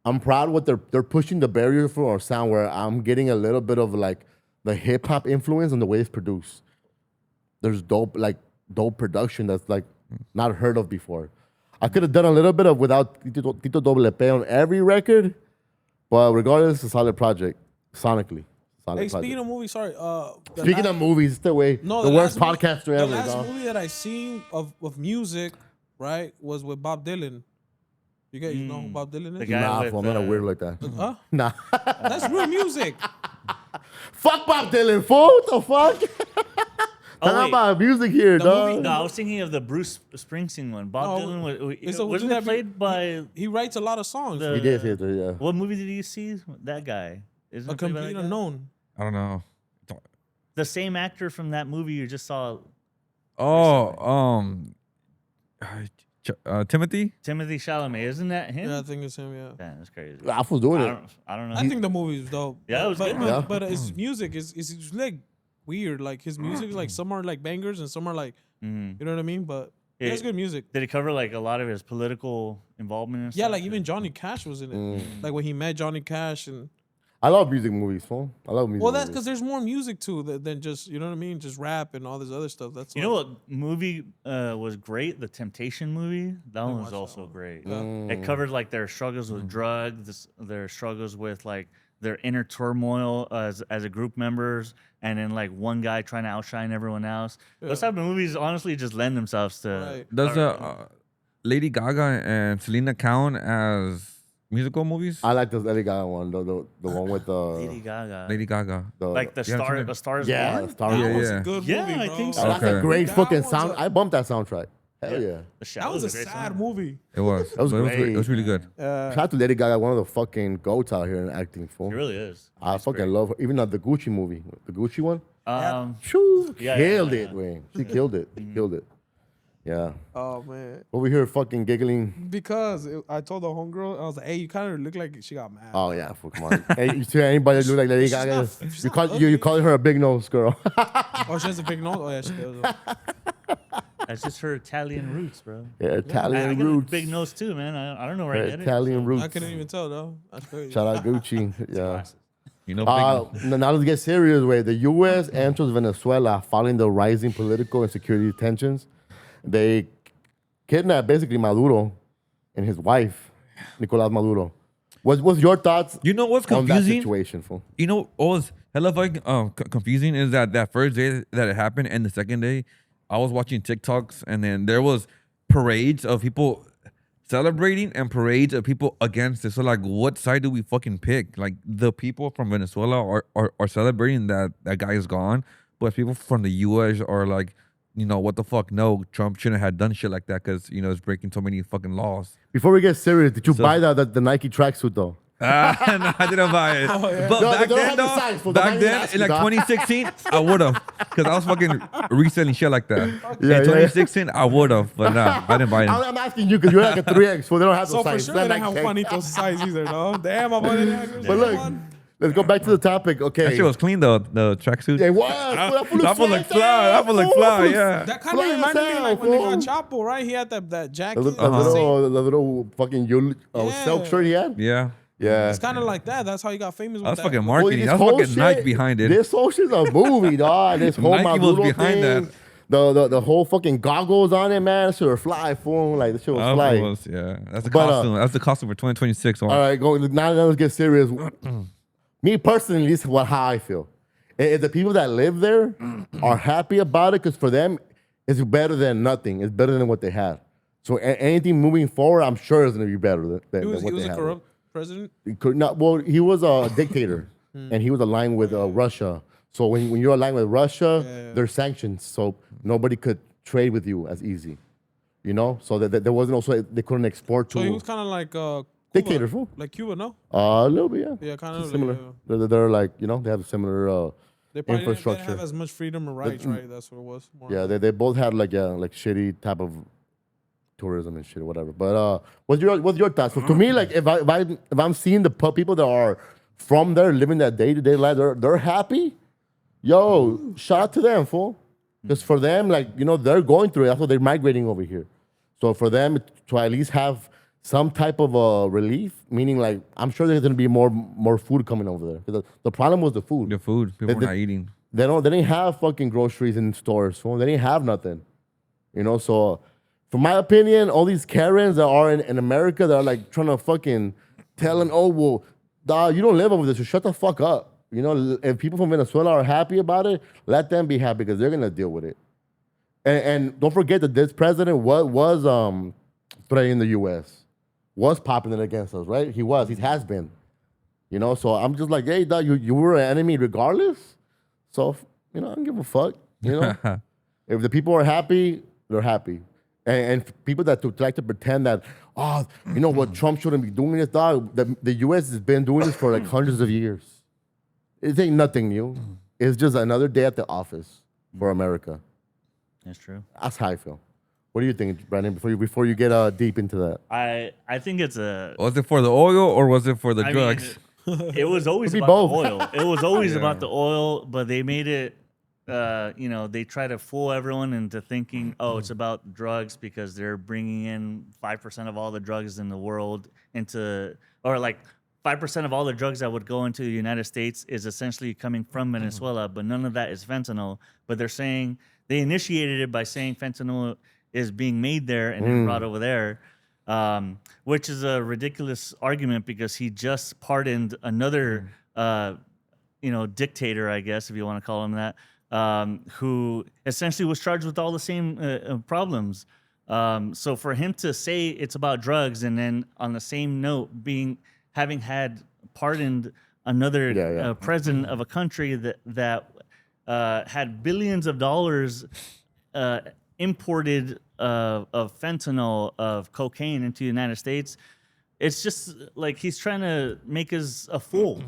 I'm proud what they're pushing the barrier for our sound, where I'm getting a little bit of like the hip hop influence on the way it's produced. There's dope production that's like not heard of before. I could have done a little bit of without Tito WP on every record, but regardless, it's a solid project sonically. Hey, speaking of movies, sorry. Speaking of movies, it's the way the worst podcaster The ever. last dog. movie that I seen of music, right, was with Bob Dylan. You guys know who Bob Dylan The is? guy Nah, with, fool, I'm not weird like that. Huh? Nah. That's real music. Fuck Bob Dylan, fool. What the fuck? Talking wait. about music here, dog. No, I was thinking of the Bruce Springsteen one. Bob No, Dylan it's a- wasn't that played by He writes a lot of songs. the? He did, yeah. What movie did you see? That guy. Isn't A it played by complete that guy? unknown. I don't know. The same actor from that movie you just saw, Oh, Timothy. Timothy Chalamet. Isn't that him? Yeah, I think it's him. Yeah. Man, that's crazy. I was doing it. I don't know. I think the movie is dope. Yeah, it was but, good. Yeah. But his music is like weird. Like his music is like some are like bangers and some are like Mhm. you know what I mean. But he has It- good music. Did it cover like a lot of his political involvement? And Yeah, stuff? like even Johnny Cash was in it. Like when he met Johnny Cash and I love music movies, fool. I love music well, that's movies. because there's more music too than just you know what I mean, just rap and all this other stuff. That's You know what movie was great? The Temptation movie. That one was watch that also one. great. Yeah. It covered like their struggles with drugs, their struggles with like their inner turmoil as a group members, and then like one guy trying to outshine everyone else. Those type of movies honestly just lend themselves to. Right. Does Lady Gaga and Selena count as musical movies? I like the Lady Gaga one, the one with the Lady Gaga. Lady Gaga. Like the Yeah, Star, it's a Star's yeah, Born. Star That Yeah, was yeah. a good Yeah, movie, I bro. think so. That's Okay. a great That fucking one's sound. a- I bumped that soundtrack. Hell yeah. The Shadow That was a great sad song. movie. It was. That was But great. It was really good. Shout out to Lady Gaga, one of the fucking goats out here in acting, fool. It really is. I It's fucking great. love her. Even the Gucci movie, the Gucci one. Yeah, Shoo, yeah, killed yeah, it, yeah. man. She killed it. She killed it. Yeah. Oh man. Over here fucking giggling. Because I told the homegirl, I was like, "Hey, you kind of look like she got mad." Oh yeah, fool, come on. Hey, you see anybody that look like Lady She's Gaga? not- she's You not call you call her a big nose girl. Oh, she has a big nose. Oh yeah, she does. That's just her Italian roots, bro. Yeah, I Italian got a roots. big nose too, man. I don't know where I get it. Italian roots. I couldn't even tell though. That's crazy. Shout out Gucci. Yeah. Glasses. You know, Now let's get serious. Way the U.S. enters Venezuela following the rising political and security tensions. They kidnapped basically Maduro and his wife, Nicolás Maduro. What's your thoughts you know what's on that confusing? situation, fool? You know what was hella fucking confusing is that first day that it happened and the second day, I was watching TikToks and then there was parades of people celebrating and parades of people against it. So like, what side do we fucking pick? Like the people from Venezuela are celebrating that guy is gone, but people from the U.S. are like, you know, what the fuck? No, Trump shouldn't have done shit like that because, you know, it's breaking so many fucking laws. Before we get serious, did you buy the Nike tracksuit though? No, I didn't buy it. But No, back they don't then, have the though, size, fool. The back Nike then, has in to, like dog. 2016, I would have. Because I was fucking reselling shit like that. Yeah, In 2016, I would have. But nah, I didn't buy it. I'm asking you because you're like a 3X, so they don't have the So for size. sure They're they don't like have X. Juanito's size either, no. Damn, I'm on it. But look, Let's go back to the topic. Okay. That shit was clean though. The tracksuit. It was. That fool That was look fly, fly. That fool look fly. Yeah. That kind of Fly as reminded me hell, like when they got fool. Chapo, right? He had that jacket. The little fucking Yeah. silk shirt he had. Yeah. Yeah. It's kind of like that. That's how he got famous. That was with fucking that. marketing. this That was whole fucking Nike behind it. This whole shit's a movie, dog. This whole Nike was Maduro behind thing, that. The whole fucking goggles on it, man. That shit was fly, fool. Like, this shit was fly. Yeah. That's the But, costume. That's the costume for 2026. All right, now let's get serious. Me personally, this is how I feel. If the people that live there are happy about it, because for them, it's better than nothing. It's better than what they had. So anything moving forward, I'm sure is going to be better than He was what they a had. corrupt president. He was a dictator, and he was aligned with Russia. So when you're aligned with Russia, there's sanctions, so nobody could trade with you as easy. You know, so that there wasn't also they couldn't export to. So he was kind of like dictator, Cuba, fool. like Cuba, no? A little bit, yeah. Yeah, kind of Similar. Like, They're like, they have a similar they probably didn't infrastructure. have as much freedom or rights, right? That's what it was. More Yeah, they both had like shitty type of tourism and shit or whatever. But what's your thoughts? So to me, like if I'm seeing the people that are from there living that day-to-day life, they're happy. Yo, shout out to them, fool. Because for them, like, they're going through it. That's why they're migrating over here. So for them to at least have some type of relief, meaning like I'm sure there's gonna be more food coming over there. 'Cause the problem was the food. The food. People were not eating. They didn't have fucking groceries in stores. So they didn't have nothing. So from my opinion, all these Karens that are in America that are like trying to fucking tell them, oh well, dog, you don't live over there, so shut the fuck up. If people from Venezuela are happy about it, let them be happy because they're gonna deal with it. And don't forget that this president was threatening the U.S. was popping it against us, right? He has been. So I'm just like, hey, dog, you were an enemy regardless. So, I don't give a fuck. If the people are happy, they're happy. And people that like to pretend that, what, Trump shouldn't be doing this, dog. The U.S. has been doing this for like hundreds of years. It ain't nothing new. It's just another day at the office for America. That's true. That's how I feel. What do you think, Brandon? Before you get deep into that, I think it's a. Was it for the oil or was it for the drugs? It was always Could be about both. the oil. It was always about the oil, but they made it. They try to fool everyone into thinking, oh, it's about drugs because they're bringing in 5% of all the drugs in the world or like 5% of all the drugs that would go into the United States is essentially coming from Venezuela, but none of that is fentanyl. But they're saying they initiated it by saying fentanyl is being made there and then brought over there, which is a ridiculous argument because he just pardoned another, dictator, I guess, if you want to call him that, who essentially was charged with all the same problems. So for him to say it's about drugs and then on the same note having had pardoned another president of a country that had billions of dollars imported of fentanyl, of cocaine into the United States, it's just like he's trying to make us a fool.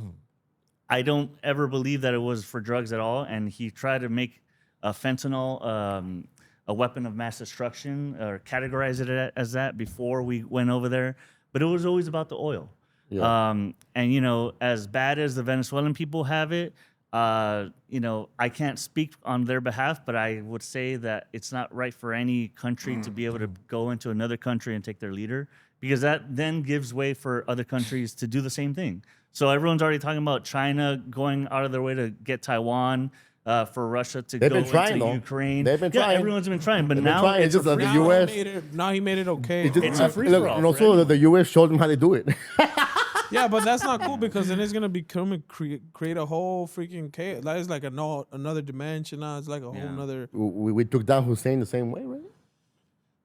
I don't ever believe that it was for drugs at all, and he tried to make fentanyl a weapon of mass destruction or categorize it as that before we went over there, but it was always about the oil. Yeah. And as bad as the Venezuelan people have it, I can't speak on their behalf, but I would say that it's not right for any country to be able to go into another country and take their leader, because that then gives way for other countries to do the same thing. So everyone's already talking about China going out of their way to get Taiwan, for Russia to go into Ukraine. They've been trying. Everyone's been trying, but They've now been trying. it's It's just a that free- the US Now he made it okay. It's a free-for-all And for also, anyone. the U.S. showed them how they do it. Yeah, but that's not cool because then it's gonna create a whole freaking chaos. That is like another dimension now. It's like a whole another. we took down Hussein the same way, right?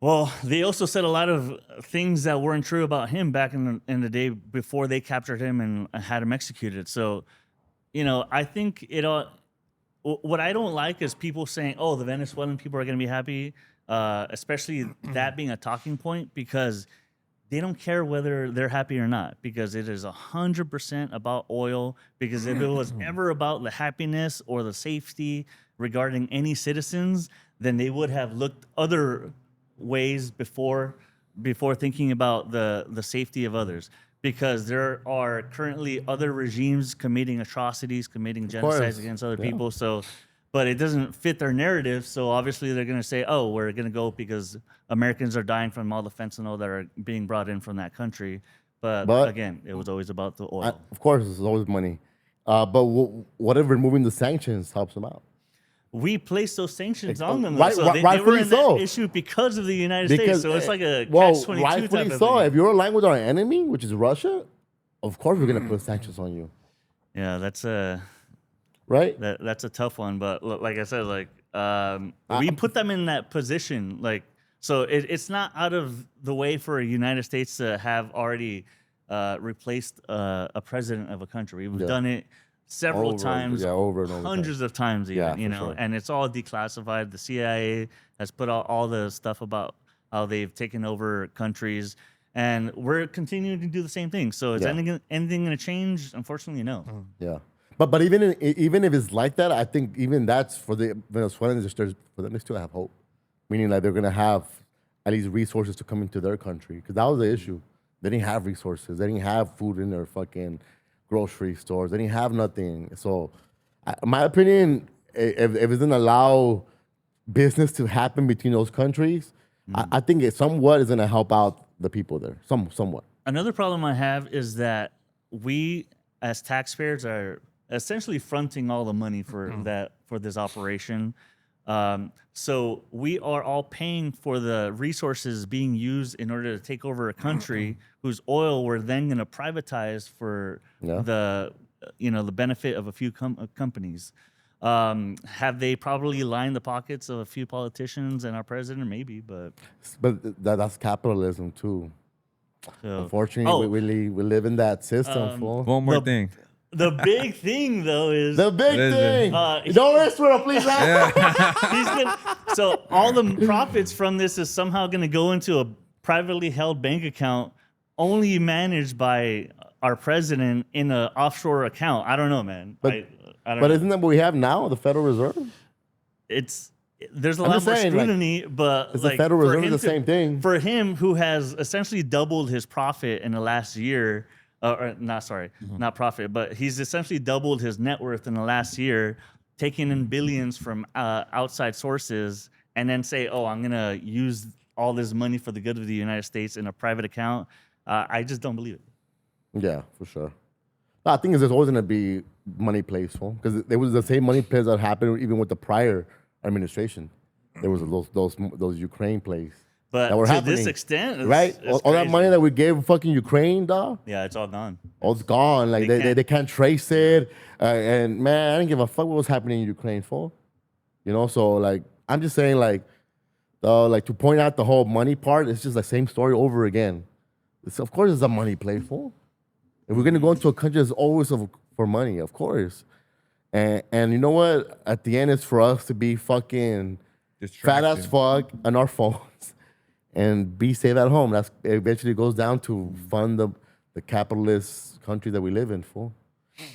Well, they also said a lot of things that weren't true about him back in the day before they captured him and had him executed. So, I think what I don't like is people saying, "Oh, the Venezuelan people are going to be happy," especially that being a talking point, because they don't care whether they're happy or not, because it is 100% about oil. Because if it was ever about the happiness or the safety regarding any citizens, then they would have looked other ways before thinking about the safety of others. because there are currently other regimes committing atrocities, committing course. genocides against other Yeah. people. So, but it doesn't fit their narrative. So obviously they're going to say, oh, we're going to go because Americans are dying from all the fentanyl that are being brought in from that country. But again, it was always about the oil. Of course, it's always money. But what if removing the sanctions helps them out? We placed those sanctions on them. Right- So they were rightfully in so. that issue because of the United States. So it's like a well, catch-22 rightfully type of so. thing. If you're aligned with our enemy, which is Russia, of course we're gonna put sanctions on you, Yeah, that's a right? that's a tough one. But like I said, like we put them in that position. Like so, it's not out of the way for the United States to have already replaced a president of a country. We've done it several times, over and over. hundreds of times even, Yeah, you for know, sure. and it's all declassified. The CIA has put out all the stuff about how they've taken over countries, and we're continuing to do the same thing. So is Yeah. anything going to change? Unfortunately, no. Yeah, but even if it's like that, I think even that's for the Venezuelans. For them, they still have hope, meaning like they're gonna have at least resources to come into their country, because that was the issue. They didn't have resources. They didn't have food in their fucking grocery stores. They didn't have nothing. So, my opinion, if it doesn't allow business to happen between those countries, I think it somewhat is going to help out the people there. Somewhat. Another problem I have is that we, as taxpayers, are essentially fronting all the money for this operation. So we are all paying for the resources being used in order to take over a country whose oil we're then going to privatize for the benefit of a few companies. Have they probably lined the pockets of a few politicians and our president? Maybe, but that's capitalism too. so, Unfortunately, we live in that system. Fool. One more thing. the big thing though is The big thing. he- Don't whisper, please. so all the profits from this is somehow going to go into a privately held bank account only managed by our president in an offshore account. I don't know, man. But- I don't But know. isn't that what we have now? The Federal Reserve. There's a I'm lot just more saying, like, scrutiny, but it's like the Federal for Reserve him is the same thing. For him, who has essentially doubled his profit in the last year, not profit, but he's essentially doubled his net worth in the last year, taking in billions from outside sources, and then say, "Oh, I'm gonna use all this money for the good of the United States in a private account." I just don't believe it. Yeah, for sure. I think there's always going to be money plays, because there was the same money plays that happened even with the prior administration. There was those Ukraine plays But that were to happening, this extent, right? it's All that crazy. money that we gave fucking Ukraine, dog, Yeah, it's all gone. all it's gone. Like they can't trace it. And man, I didn't give a fuck what was happening in Ukraine, for. So like I'm just saying, like to point out the whole money part, it's just the same story over again. Of course, it's a money play, for. If we're gonna go into a country that's always for money, of course. And you know what? At the end, it's for us to be fucking fat as fuck on our phones and be safe at home. That's eventually goes down to fund the capitalist country that we live in, fool.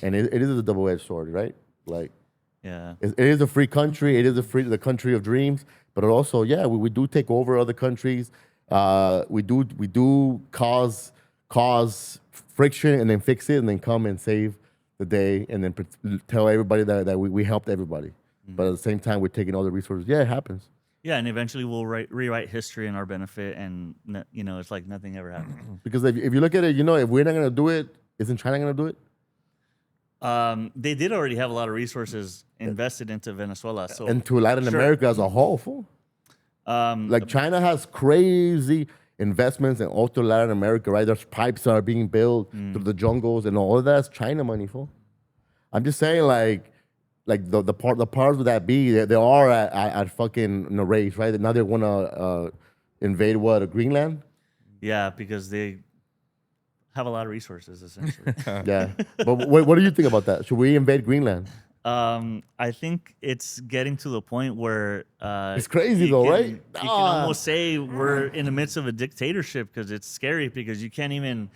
And it is a double-edged sword, right? Like, Yeah. it is a free country. It is the country of dreams. But it also, yeah, we do take over other countries. We do cause friction and then fix it and then come and save the day and then tell everybody that we helped everybody. But at the same time, we're taking all the resources. Yeah, it happens. Yeah, and eventually we'll rewrite history in our benefit, and it's like nothing ever happened. Because if you look at it, if we're not going to do it, isn't China going to do it? They did already have a lot of resources invested into Venezuela. So And to Latin Sure. America as a whole, fool. Like China has crazy investments in all to Latin America, right? There's pipes that are being built through the jungles and all of that's China money, fool. I'm just saying, like the parts would that be? They are at fucking in a race, right? Now they want to invade Greenland? yeah, because they have a lot of resources essentially. Yeah. But what do you think about that? Should we invade Greenland? I think it's getting to the point where It's crazy you though, can- right? You can almost say we're in the midst of a dictatorship because it's scary because you can't even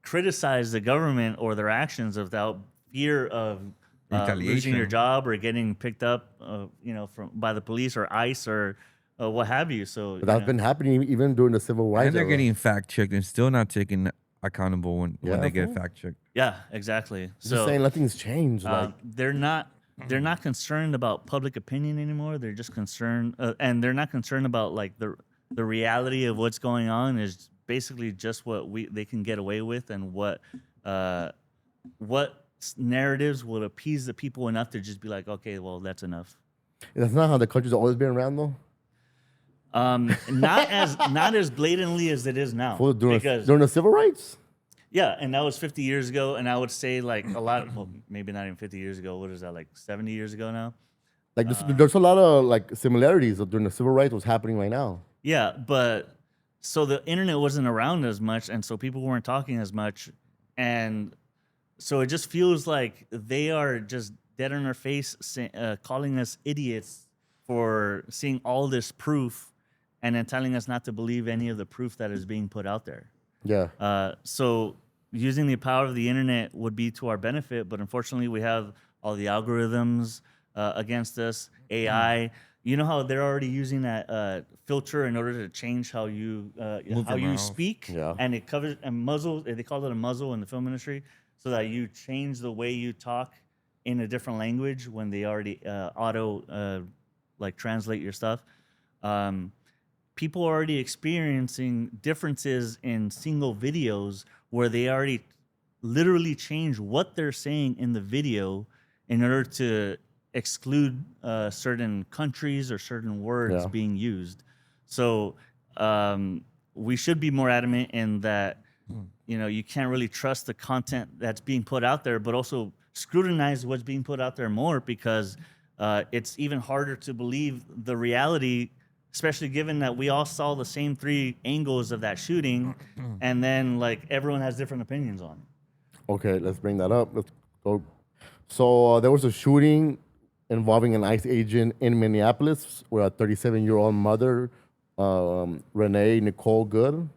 criticize the government or their actions without fear of losing Retaliation. your job or getting picked up, by the police or ICE or what have you. So But that's been happening even during the civil rights. And they're era. getting fact checked and still not taking accountable when Yeah, they get fool. fact checked. Yeah, exactly. Just So saying nothing's changed. Like, they're not concerned about public opinion anymore. They're just concerned, and they're not concerned about like the reality of what's going on is basically just what they can get away with, and what narratives will appease the people enough to just be like, okay, well, that's enough. that's not how the country's always been around, though. Not as blatantly as it is now. Fool, because during the civil rights. yeah, and that was 50 years ago, and I would say like a lot. Well, maybe not even 50 years ago. What is that, like 70 years ago now? Like, there's a lot of like similarities during the civil rights. What's happening right now? Yeah, but so the internet wasn't around as much, and so people weren't talking as much, and so it just feels like they are just dead on our face, calling us idiots for seeing all this proof, and then telling us not to believe any of the proof that is being put out there. Yeah. So using the power of the internet would be to our benefit, but unfortunately, we have all the algorithms against us, AI. You know how they're already using that filter in order to change how you speak, Yeah. and it covers and muzzle. They call it a muzzle in the film industry, so that you change the way you talk in a different language when they already auto like translate your stuff. People are already experiencing differences in single videos where they already literally change what they're saying in the video in order to exclude certain countries or certain words being used. So we should be more adamant in that, you know, you can't really trust the content that's being put out there, but also scrutinize what's being put out there more, because it's even harder to believe the reality, especially given that we all saw the same 3 angles of that shooting, and then like everyone has different opinions on it. Okay, let's bring that up. Let's go. So there was a shooting involving an ICE agent in Minneapolis where a 37-year-old mother, Renee Nicole Good,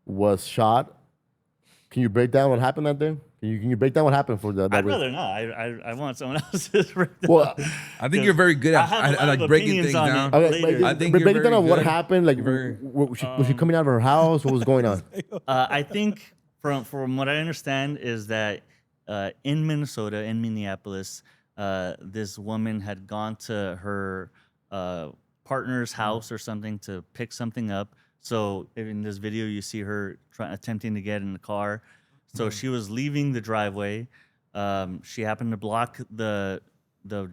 was shot. Can you break down what happened that day? Can you break down what happened for that? I'd rather not. I want someone else's. Well, I think you're very good I at, have a lot like of breaking opinions things on it. down. okay, later. I think break you're it down very on what good. happened. Like, Very- was she coming out of her house? What was going on? I think from what I understand is that in Minnesota, in Minneapolis, this woman had gone to her partner's house or something to pick something up. So in this video, you see her attempting to get in the car. So she was leaving the driveway. She happened to block the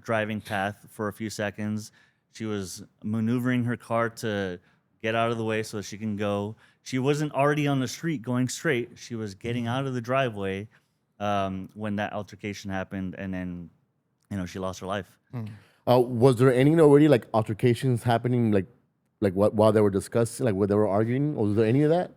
driving path for a few seconds. She was maneuvering her car to get out of the way so she can go. She wasn't already on the street going straight. She was getting out of the driveway when that altercation happened, and then, you know, she lost her life. Was there any already like altercations happening like what while they were discussing, like where they were arguing? Or was there any of that?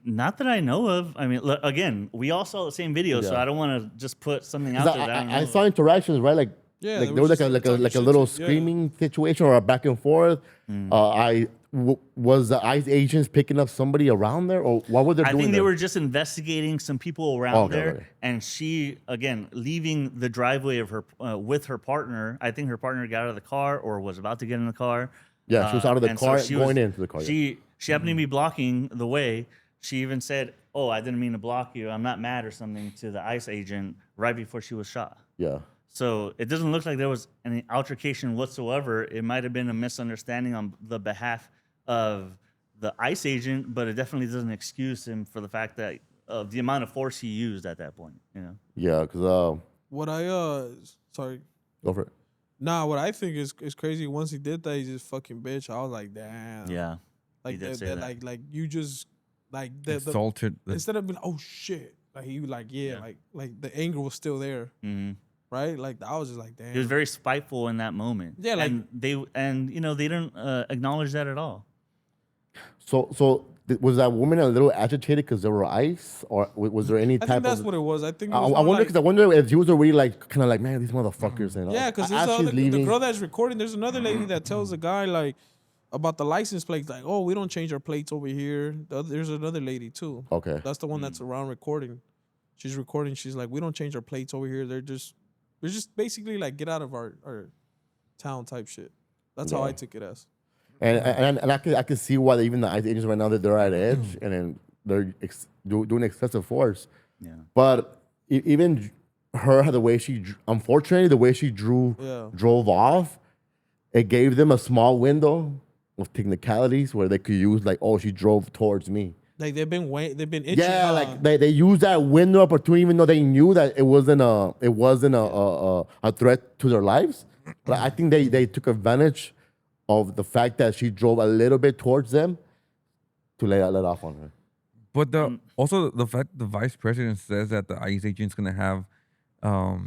Not that I know of. I mean, look, again, we all saw the same video, so Yeah. I don't want to just put something out 'Cause there that I don't know I of. saw interactions, right? Like, Yeah, like they there were was just like talking a shit little to- yeah. screaming situation or a back and forth. Was the ICE agents picking up somebody around there, or what were they I doing? think they there? were just investigating some people around Okay, there, okay. and she, again, leaving the driveway of her with her partner. I think her partner got out of the car or was about to get in the car. Yeah, she was out of the and car she going into the car. Yeah. She happened to be blocking the way. She even said, "Oh, I didn't mean to block you. I'm not mad," or something to the ICE agent right before she was shot. Yeah. So it doesn't look like there was any altercation whatsoever. It might have been a misunderstanding on the behalf of the ICE agent, but it definitely doesn't excuse him for the fact that of the amount of force he used at that point. You know. Yeah, because What I sorry. go for it. Nah, what I think is crazy. Once he did that, he's just fucking bitch. I was like, damn. Yeah. Like did that, say that, that. like you just like the Assaulted. instead of being oh shit, like he like Yeah. like the anger was still there, hmm right? Like I was just like damn. He was very spiteful in that moment. Yeah, like- and you know they didn't acknowledge that at all. So was that woman a little agitated because there were ICE, or was there any I type think that's of? what it was. I think it I was wonder more because I wonder if she was already like kind of like, man, these motherfuckers. And yeah, because as she's the leaving, girl that's recording. There's another lady that tells the guy like about the license plates. Like, oh, we don't change our plates over here. There's another lady too. Okay. That's the one that's around recording. She's recording. She's like, we don't change our plates over here. They're just basically like get out of our town type shit. That's how Yeah. I took it as. And I can see why even the ICE agents right now that they're at edge, and then they're doing excessive force. Yeah. But even her, the way she, unfortunately, the way she drove off, it gave them a small window of technicalities where they could use like, oh, she drove towards me. Like they've been itching. Yeah, like they used that window opportunity, even though they knew that it wasn't a threat to their lives. But I think they took advantage of the fact that she drove a little bit towards them to let off on her. But also the fact the vice president says that the ICE agent's gonna have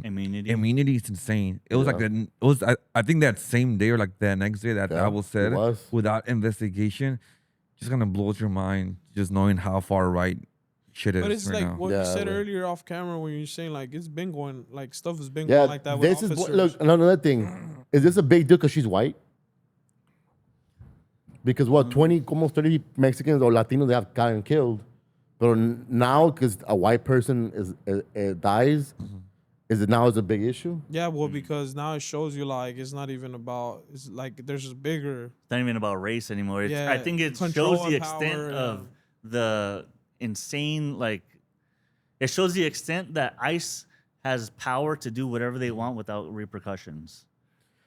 immunity is insane. It was I think that same day or like the next day that Apple said without investigation, just kind of blows your mind just knowing how far right shit is. But it's right like now. what you said earlier off camera when you're saying like it's been going like stuff has been going like that with this officers. is look another thing. Is this a big deal because she's white? Because almost 30 Mexicans or Latinos they have gotten killed, but now because a white person dies, is a big issue? Yeah, well, because now it shows you like it's not even about. It's like there's a bigger. It's not even about race anymore. It's, Yeah, I think it control shows the and extent power, of the insane, like, it shows the extent that ICE has power to do whatever they want without repercussions.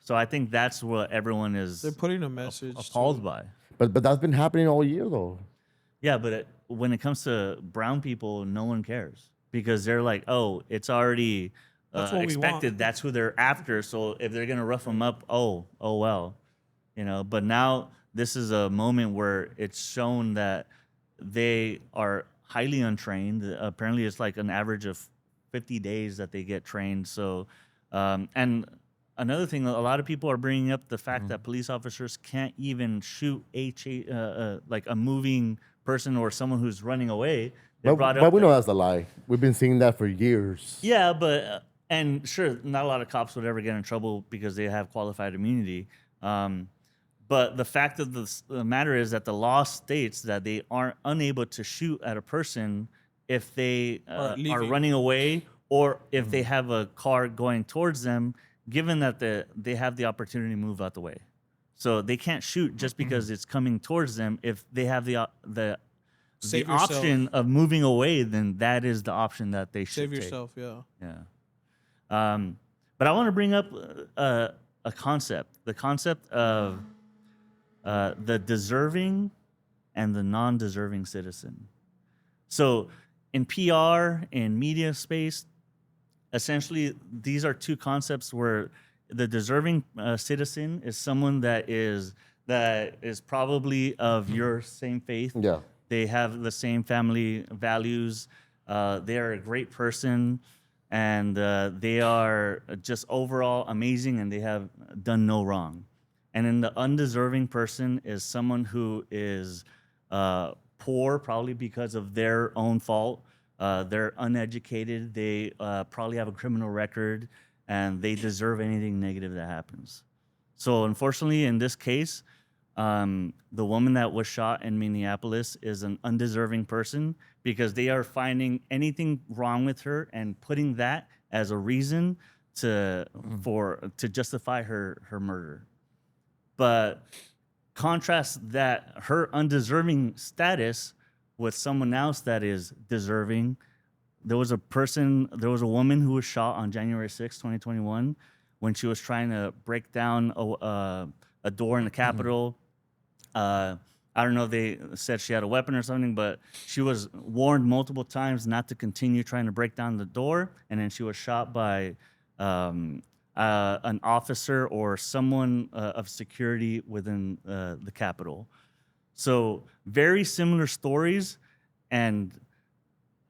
So I think that's what everyone is They're putting a message. appalled by. But that's been happening all year though. Yeah, but when it comes to brown people, no one cares because they're like, oh, it's already expected. That's who they're after. So if they're gonna rough them up, oh well, you know. But now this is a moment where it's shown that they are highly untrained. Apparently, it's like an average of 50 days that they get trained. So, and another thing, a lot of people are bringing up the fact that police officers can't even shoot like a moving person or someone who's running away. But we know that's a lie. We've been seeing that for years. Yeah, but and sure, not a lot of cops would ever get in trouble because they have qualified immunity. But the fact of the matter is that the law states that they aren't unable to shoot at a person if they are running away or if they have a car going towards them, given that they have the opportunity to move out the way. So they can't shoot just because it's coming towards them. If they have the option of moving away, then that is the option that they should Save yourself, yeah. But I want to bring up a concept. The concept of the deserving and the non-deserving citizen. So in PR, in media space, essentially these are two concepts where the deserving citizen is someone that is probably of your same faith. Yeah. They have the same family values. They are a great person, and they are just overall amazing, and they have done no wrong. And then the undeserving person is someone who is poor, probably because of their own fault. They're uneducated. They probably have a criminal record, and they deserve anything negative that happens. So unfortunately, in this case, the woman that was shot in Minneapolis is an undeserving person because they are finding anything wrong with her and putting that as a reason to justify her murder. But contrast that her undeserving status with someone else that is deserving. There was a woman who was shot on January 6, 2021, when she was trying to break down a door in the Capitol. I don't know if they said she had a weapon or something, but she was warned multiple times not to continue trying to break down the door, and then she was shot by an officer or someone of security within the Capitol. So very similar stories, and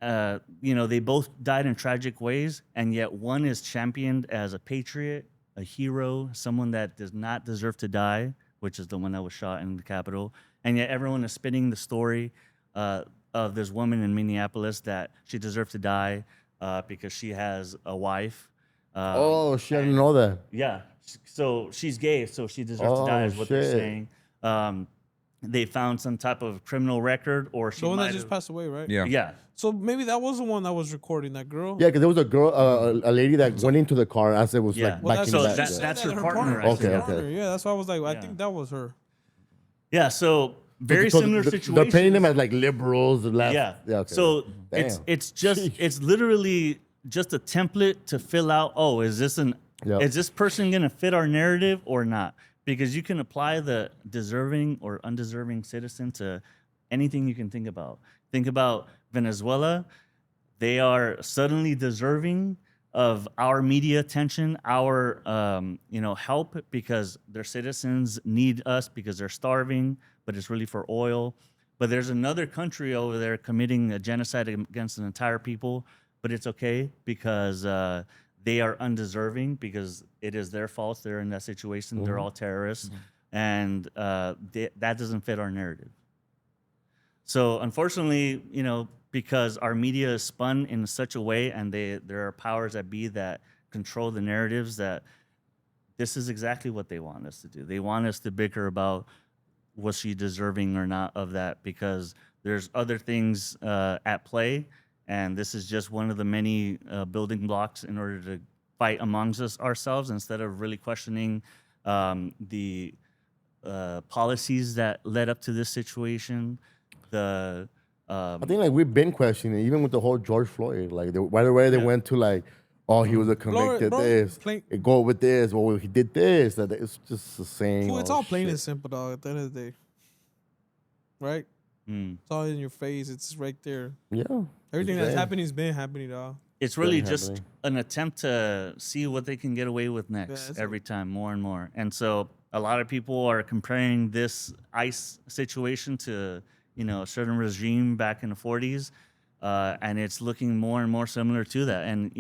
they both died in tragic ways, and yet one is championed as a patriot, a hero, someone that does not deserve to die, which is the one that was shot in the Capitol, and yet everyone is spinning the story of this woman in Minneapolis that she deserved to die because she has a wife. She didn't know that. Yeah, so she's gay, so she deserves to die is what they're saying. They found some type of criminal record, or she the one might that just passed away, right? Yeah. So maybe that was the one that was recording that girl. Yeah, because there was a girl, a lady that went into the car as it was like back in the back. That's her partner. Okay. Yeah, that's why I was like, I think that was her. Yeah, so very similar situations. They're painting them as like liberals, left. Yeah. Okay. So Damn. it's literally just a template to fill out. Oh, is this person gonna fit our narrative or not? Because you can apply the deserving or undeserving citizen to anything you can think about. Think about Venezuela. They are suddenly deserving of our media attention, our help, because their citizens need us because they're starving, but it's really for oil. But there's another country over there committing a genocide against an entire people, but it's okay because they are undeserving because it is their fault. They're in that situation. They're all terrorists, and that doesn't fit our narrative. So unfortunately, because our media is spun in such a way, and there are powers that be that control the narratives, that this is exactly what they want us to do. They want us to bicker about was she deserving or not of that, because there's other things at play, and this is just one of the many building blocks in order to fight amongst ourselves instead of really questioning the policies that led up to this situation. I think like we've been questioning, even with the whole George Floyd, like right away they went to like, oh, he was a convicted go with this, well, he did this. That it's just the same. Well, it's all plain and simple, dog. At the end of the day, right? It's all in your face. It's right there. Yeah. Everything that's happening has been happening, dog. It's really just an attempt to see what they can get away with next every time, more and more. And so a lot of people are comparing this ICE situation to a certain regime back in the 40s, and it's looking more and more similar to that. And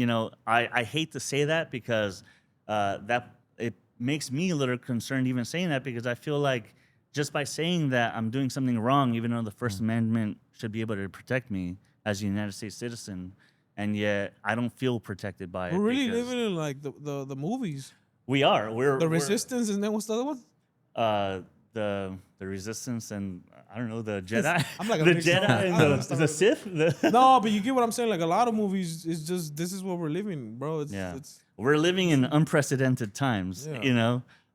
I hate to say that because that it makes me a little concerned even saying that, because I feel like just by saying that I'm doing something wrong, even though the First Amendment should be able to protect me as a United States citizen, and yet I don't feel protected by it. We're really living in like the movies. We are. We're the Resistance, and then what's the other one? The Resistance, and I don't know, the Jedi. I'm like the Jedi and the Sith. No, but you get what I'm saying. Like a lot of movies, it's just this is what we're living, bro. It's we're living in unprecedented times.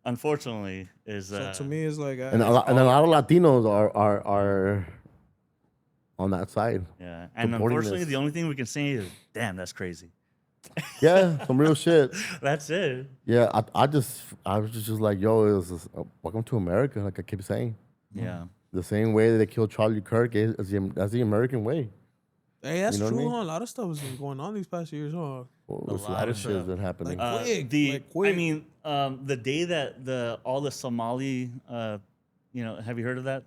Unfortunately, so to me it's like and a lot of Latinos are on that side. Yeah, and unfortunately, the only thing we can say is, "Damn, that's crazy." Yeah, some real shit. That's it. Yeah, I was just like, yo, welcome to America, like I keep saying. Yeah. The same way that they killed Charlie Kirk is the American way. Hey, that's true, huh? A lot of stuff has been going on these past years, huh? Well, there's a lot of shit that's been happening. Quick. I mean, the day that all the Somali, have you heard of that?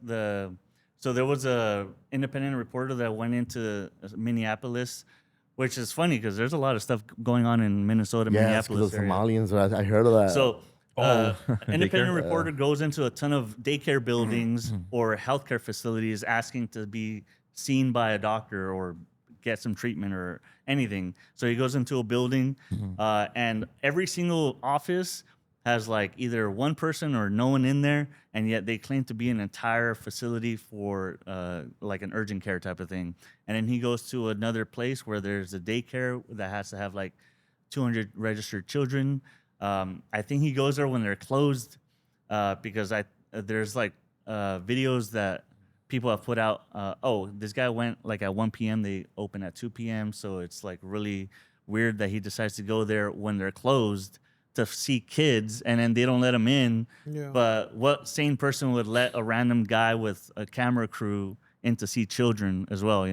So there was a independent reporter that went into Minneapolis, which is funny because there's a lot of stuff going on in Minnesota, Minneapolis. The Somalians, I heard of that. So independent reporter goes into a ton of daycare buildings or healthcare facilities asking to be seen by a doctor or get some treatment or anything. So he goes into a building and every single office has like either one person or no one in there, and yet they claim to be an entire facility for like an urgent care type of thing. And then he goes to another place where there's a daycare that has to have like 200 registered children. I think he goes there when they're closed because there's like videos that people have put out. This guy went like at 1 p.m. They open at 2 p.m. So it's like really weird that he decides to go there when they're closed to see kids, and then they don't let him in. Yeah. But what sane person would let a random guy with a camera crew in to see children as well,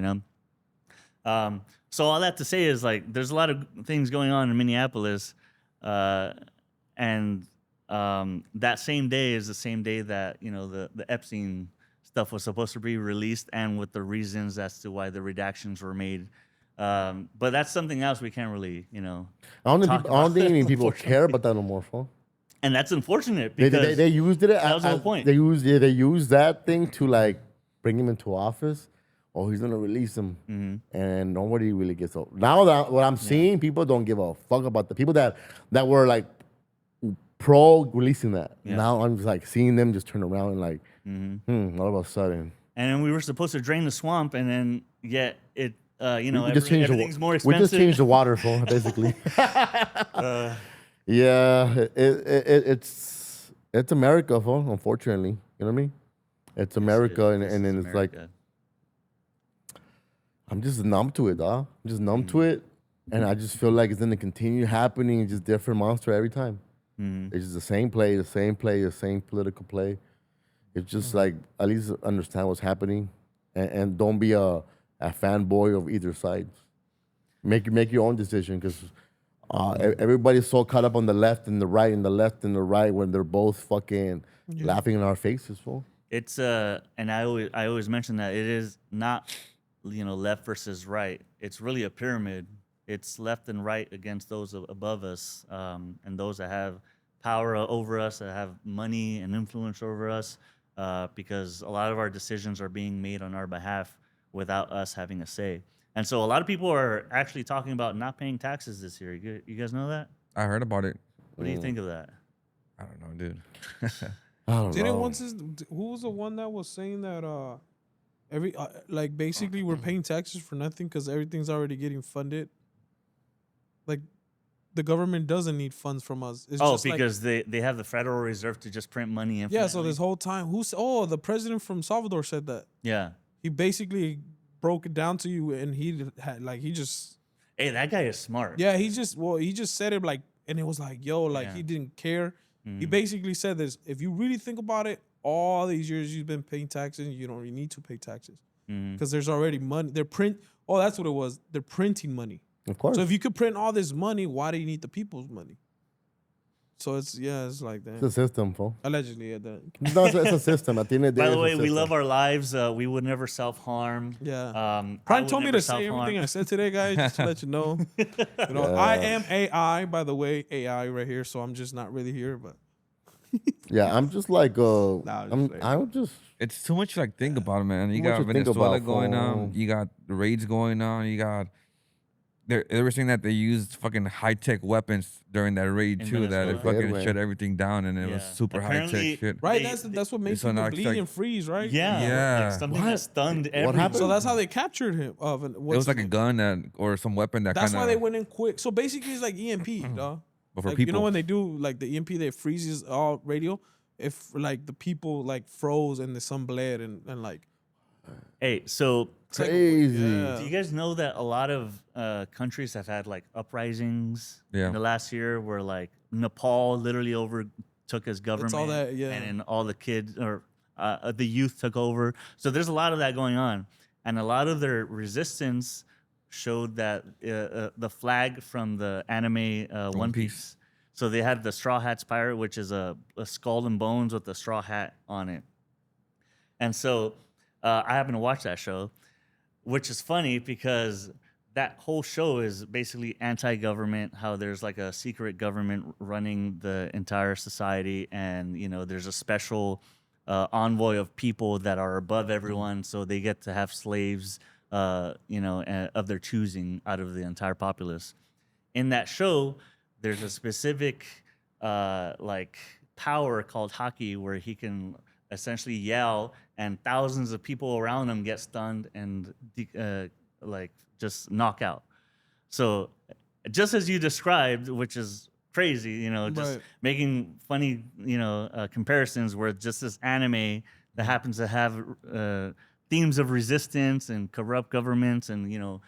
So all that to say is like there's a lot of things going on in Minneapolis, and that same day is the same day that the Epstein stuff was supposed to be released, and with the reasons as to why the redactions were made. But that's something else we can't really, I don't think any people care about that no more, fool. And that's unfortunate because they used it. That was the whole point. They used that thing to like bring him into office. Oh, he's gonna release him, and nobody really gets up. Now that what I'm seeing, people don't give a fuck about the people that were like pro releasing that. Yeah. Now I'm just like seeing them just turn around and like, all of a sudden. And then we were supposed to drain the swamp, and then yet it. Everything's more expensive. We just changed the water flow, basically. Yeah, it's America, fool, unfortunately. You know what I mean? It's America, This and is then it's like America. I'm just numb to it, dog. I'm just numb to it, and I just feel like it's gonna continue happening. It's just different monster every time. It's just the same play, the same play, the same political play. It's just like at least understand what's happening, and don't be a fanboy of either side. Make your own decision because everybody's so caught up on the left and the right and the left and the right when they're both fucking laughing in our faces, fool. It's and I always mention that it is not, left versus right. It's really a pyramid. It's left and right against those above us, and those that have power over us, that have money and influence over us, because a lot of our decisions are being made on our behalf without us having a say. And so a lot of people are actually talking about not paying taxes this year. You guys know that? I heard about it. What do you think of that? I don't know, dude. I don't Didn't know. who was the one that was saying that like basically we're paying taxes for nothing because everything's already getting funded. Like the government doesn't need funds from us. It's just because they have the Federal Reserve to just print money infinitely. yeah. So this whole time, the president from Salvador said that. Yeah. He basically broke it down to you, and he just Hey, that guy is smart. yeah. He just said it like, and it was like he didn't care. He basically said this: if you really think about it, all these years you've been paying taxes, you don't really need to pay taxes because there's already money. That's what it was. They're printing money. Of course. So if you could print all this money, why do you need the people's money? So it's like that. It's a system, fool. Allegedly, at that. No, it's a system. At the end of the day, By the it's a way, we system. love our lives. We would never self-harm. Yeah. I Prime would told me never to say self-harm. everything I said today, guys, just to let you know. I am AI, by the way, AI right here. So I'm just not really here, but Yeah, I'm just like I'm just It's too much to like think about, man. You Too much got to think Venezuela about, going on. fool. You got the raids going on. You got they were saying that they used fucking high tech weapons during that raid In too. That it Venezuela? fucking Yeah, shut man. everything down, and it was Yeah. super high Apparently- tech shit. right. They- That's what makes so people now bleed it's and freeze, right? Yeah. Yeah. Like something What? that stunned What everyone. happened? So that's how they captured him. It was like a gun or some weapon that That's kind why they of. went in quick. So basically, it's like EMP, dog. But for Like, people, you know when they do like the EMP, they freezes all radio. If like the people like froze and the sun bled and like Hey, so it's like, Crazy. do you guys know that a lot of countries have had like uprisings in the last year where like Nepal literally overtook his government that, yeah. and then all the kids or the youth took over. So there's a lot of that going on. And a lot of their resistance showed that the flag from the anime One Piece. So they had the Straw Hat's Pirate, which is a skull and bones with a straw hat on it. And so I happened to watch that show, which is funny because that whole show is basically anti-government, how there's like a secret government running the entire society, and there's a special envoy of people that are above everyone, so they get to have slaves of their choosing out of the entire populace. In that show, there's a specific like power called Haki where he can essentially yell and thousands of people around him get stunned and like just knock out. So just as you described, which is crazy, just Right. making funny, comparisons where just this anime that happens to have themes of resistance and corrupt governments and,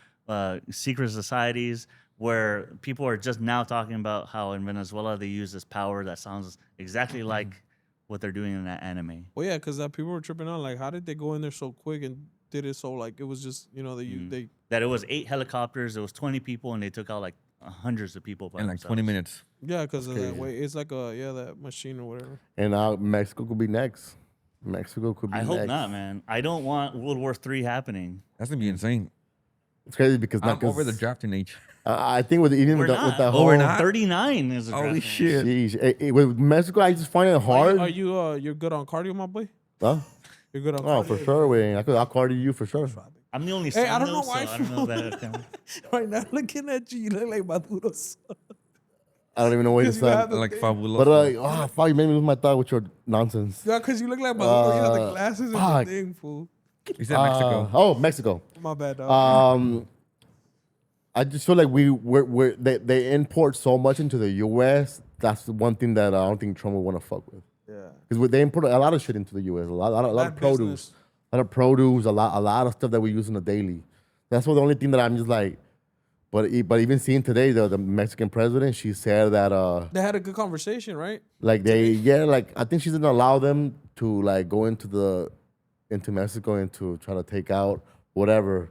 secret societies where people are just now talking about how in Venezuela they use this power that sounds exactly like what they're doing in that anime. well, yeah, because people were tripping on like, how did they go in there so quick and did it so like it was just they That it was 8 helicopters, it was 20 people, and they took out like hundreds of people by in like 20 themselves. minutes. yeah because of that crazy. way it's like that machine or whatever. and Mexico could be next. Mexico could be I next. hope not, man. I don't want World War III happening. That's gonna be insane. It's crazy because I'm over the drafting age. I think with even We're with not. the Oh, whole we're not? 39 is a Holy draft. shit! Sheesh. With Mexico, I just find it hard. Are you you're good on cardio, my boy? Huh? You're good on Oh, cardio? for sure, way. I'll cardio you for sure. I'm the only Hey, son, I don't though, know why. so I don't know about that. Right now, looking at you look like Maduro's son. I don't even know where to Because you have start. the Like thing. fabuloso. But fuck, you made me lose my thought with your nonsense. Yeah, because you look like Maduro. You have the Uh, glasses and fuck. the thing, fool. You said Mexico. Oh, Mexico. My bad, dog. I just feel like they import so much into the U.S. That's the one thing that I don't think Trump would want to fuck with. Yeah. because they import a lot of shit into the U.S. A lot of Bad produce, business. a lot of produce, a lot of stuff that we use on a daily. That's what the only thing that I'm just like. But even seeing today, the Mexican president, she said that They had a good conversation, right? like like I think she didn't allow them to like go into Mexico and to try to take out whatever,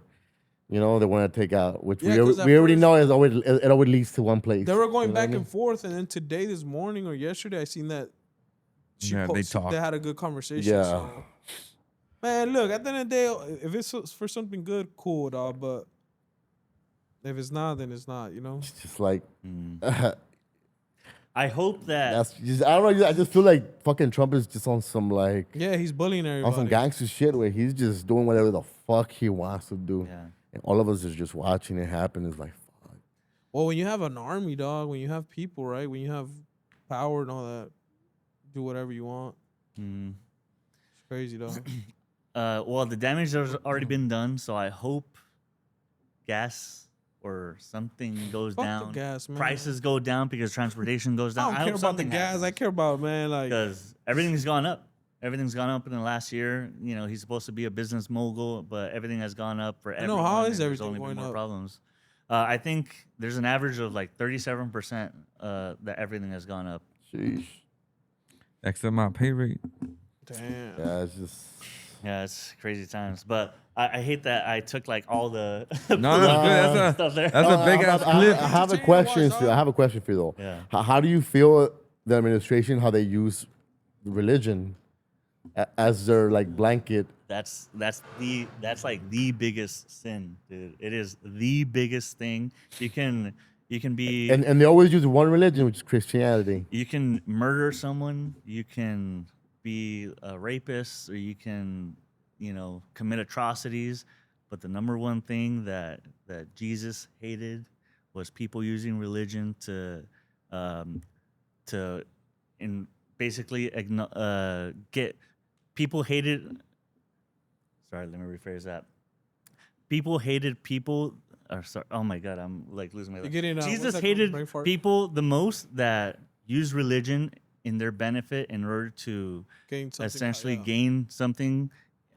they want to take out, which Yeah, 'cause at we already first- know it always leads to one place. They were going You know what I back mean? and forth, and then today, this morning or yesterday, I seen that Yeah, they talked. They had a good conversation. Yeah. So. Man, look, at the end of the day, if it's for something good, cool, dog. But if it's not, then it's not. It's just like I hope that that's just I don't know. I just feel like fucking Trump is just on some like Yeah, he's bullying on everybody. some gangster shit where he's just doing whatever the fuck he wants to do, Yeah. and all of us is just watching it happen. It's like fuck. Well, when you have an army, dog, when you have people, right? When you have power and all that, do whatever you want. Mm. It's crazy, dog. Well, the damage has already been done, so I hope gas or something goes Fuck the down. gas, man. Prices go down because transportation goes I down. don't care hope about the something gas. happens. I care about, man, like Because everything's gone up. Everything's gone up in the last year. He's supposed to be a business mogul, but everything has gone up for I everyone. know, how is and there's everything only going been more up? problems. I think there's an average of like 37% that everything has gone up. Sheesh. Except my pay rate. damn. Yeah, it's just. Yeah, it's crazy times. But I hate that I took like all the No, that's stuff there. a big ass I clip. have a Entertaining question watch, for you. dog. I have a question for you though. Yeah. How do you feel the administration how they use religion as their like blanket? That's like the biggest sin, dude. It is the biggest thing. You can be And they always use one religion, which is Christianity. you can murder someone, you can be a rapist, or you can, commit atrocities. But the number one thing that Jesus hated was people using religion to basically get people hated. Sorry, let me rephrase that. People hated people. Or sorry, oh my God, I'm like losing my. You're getting, what's Jesus that called? hated Brain fart? people the most that use religion in their benefit in order to Gain something, essentially yeah. gain something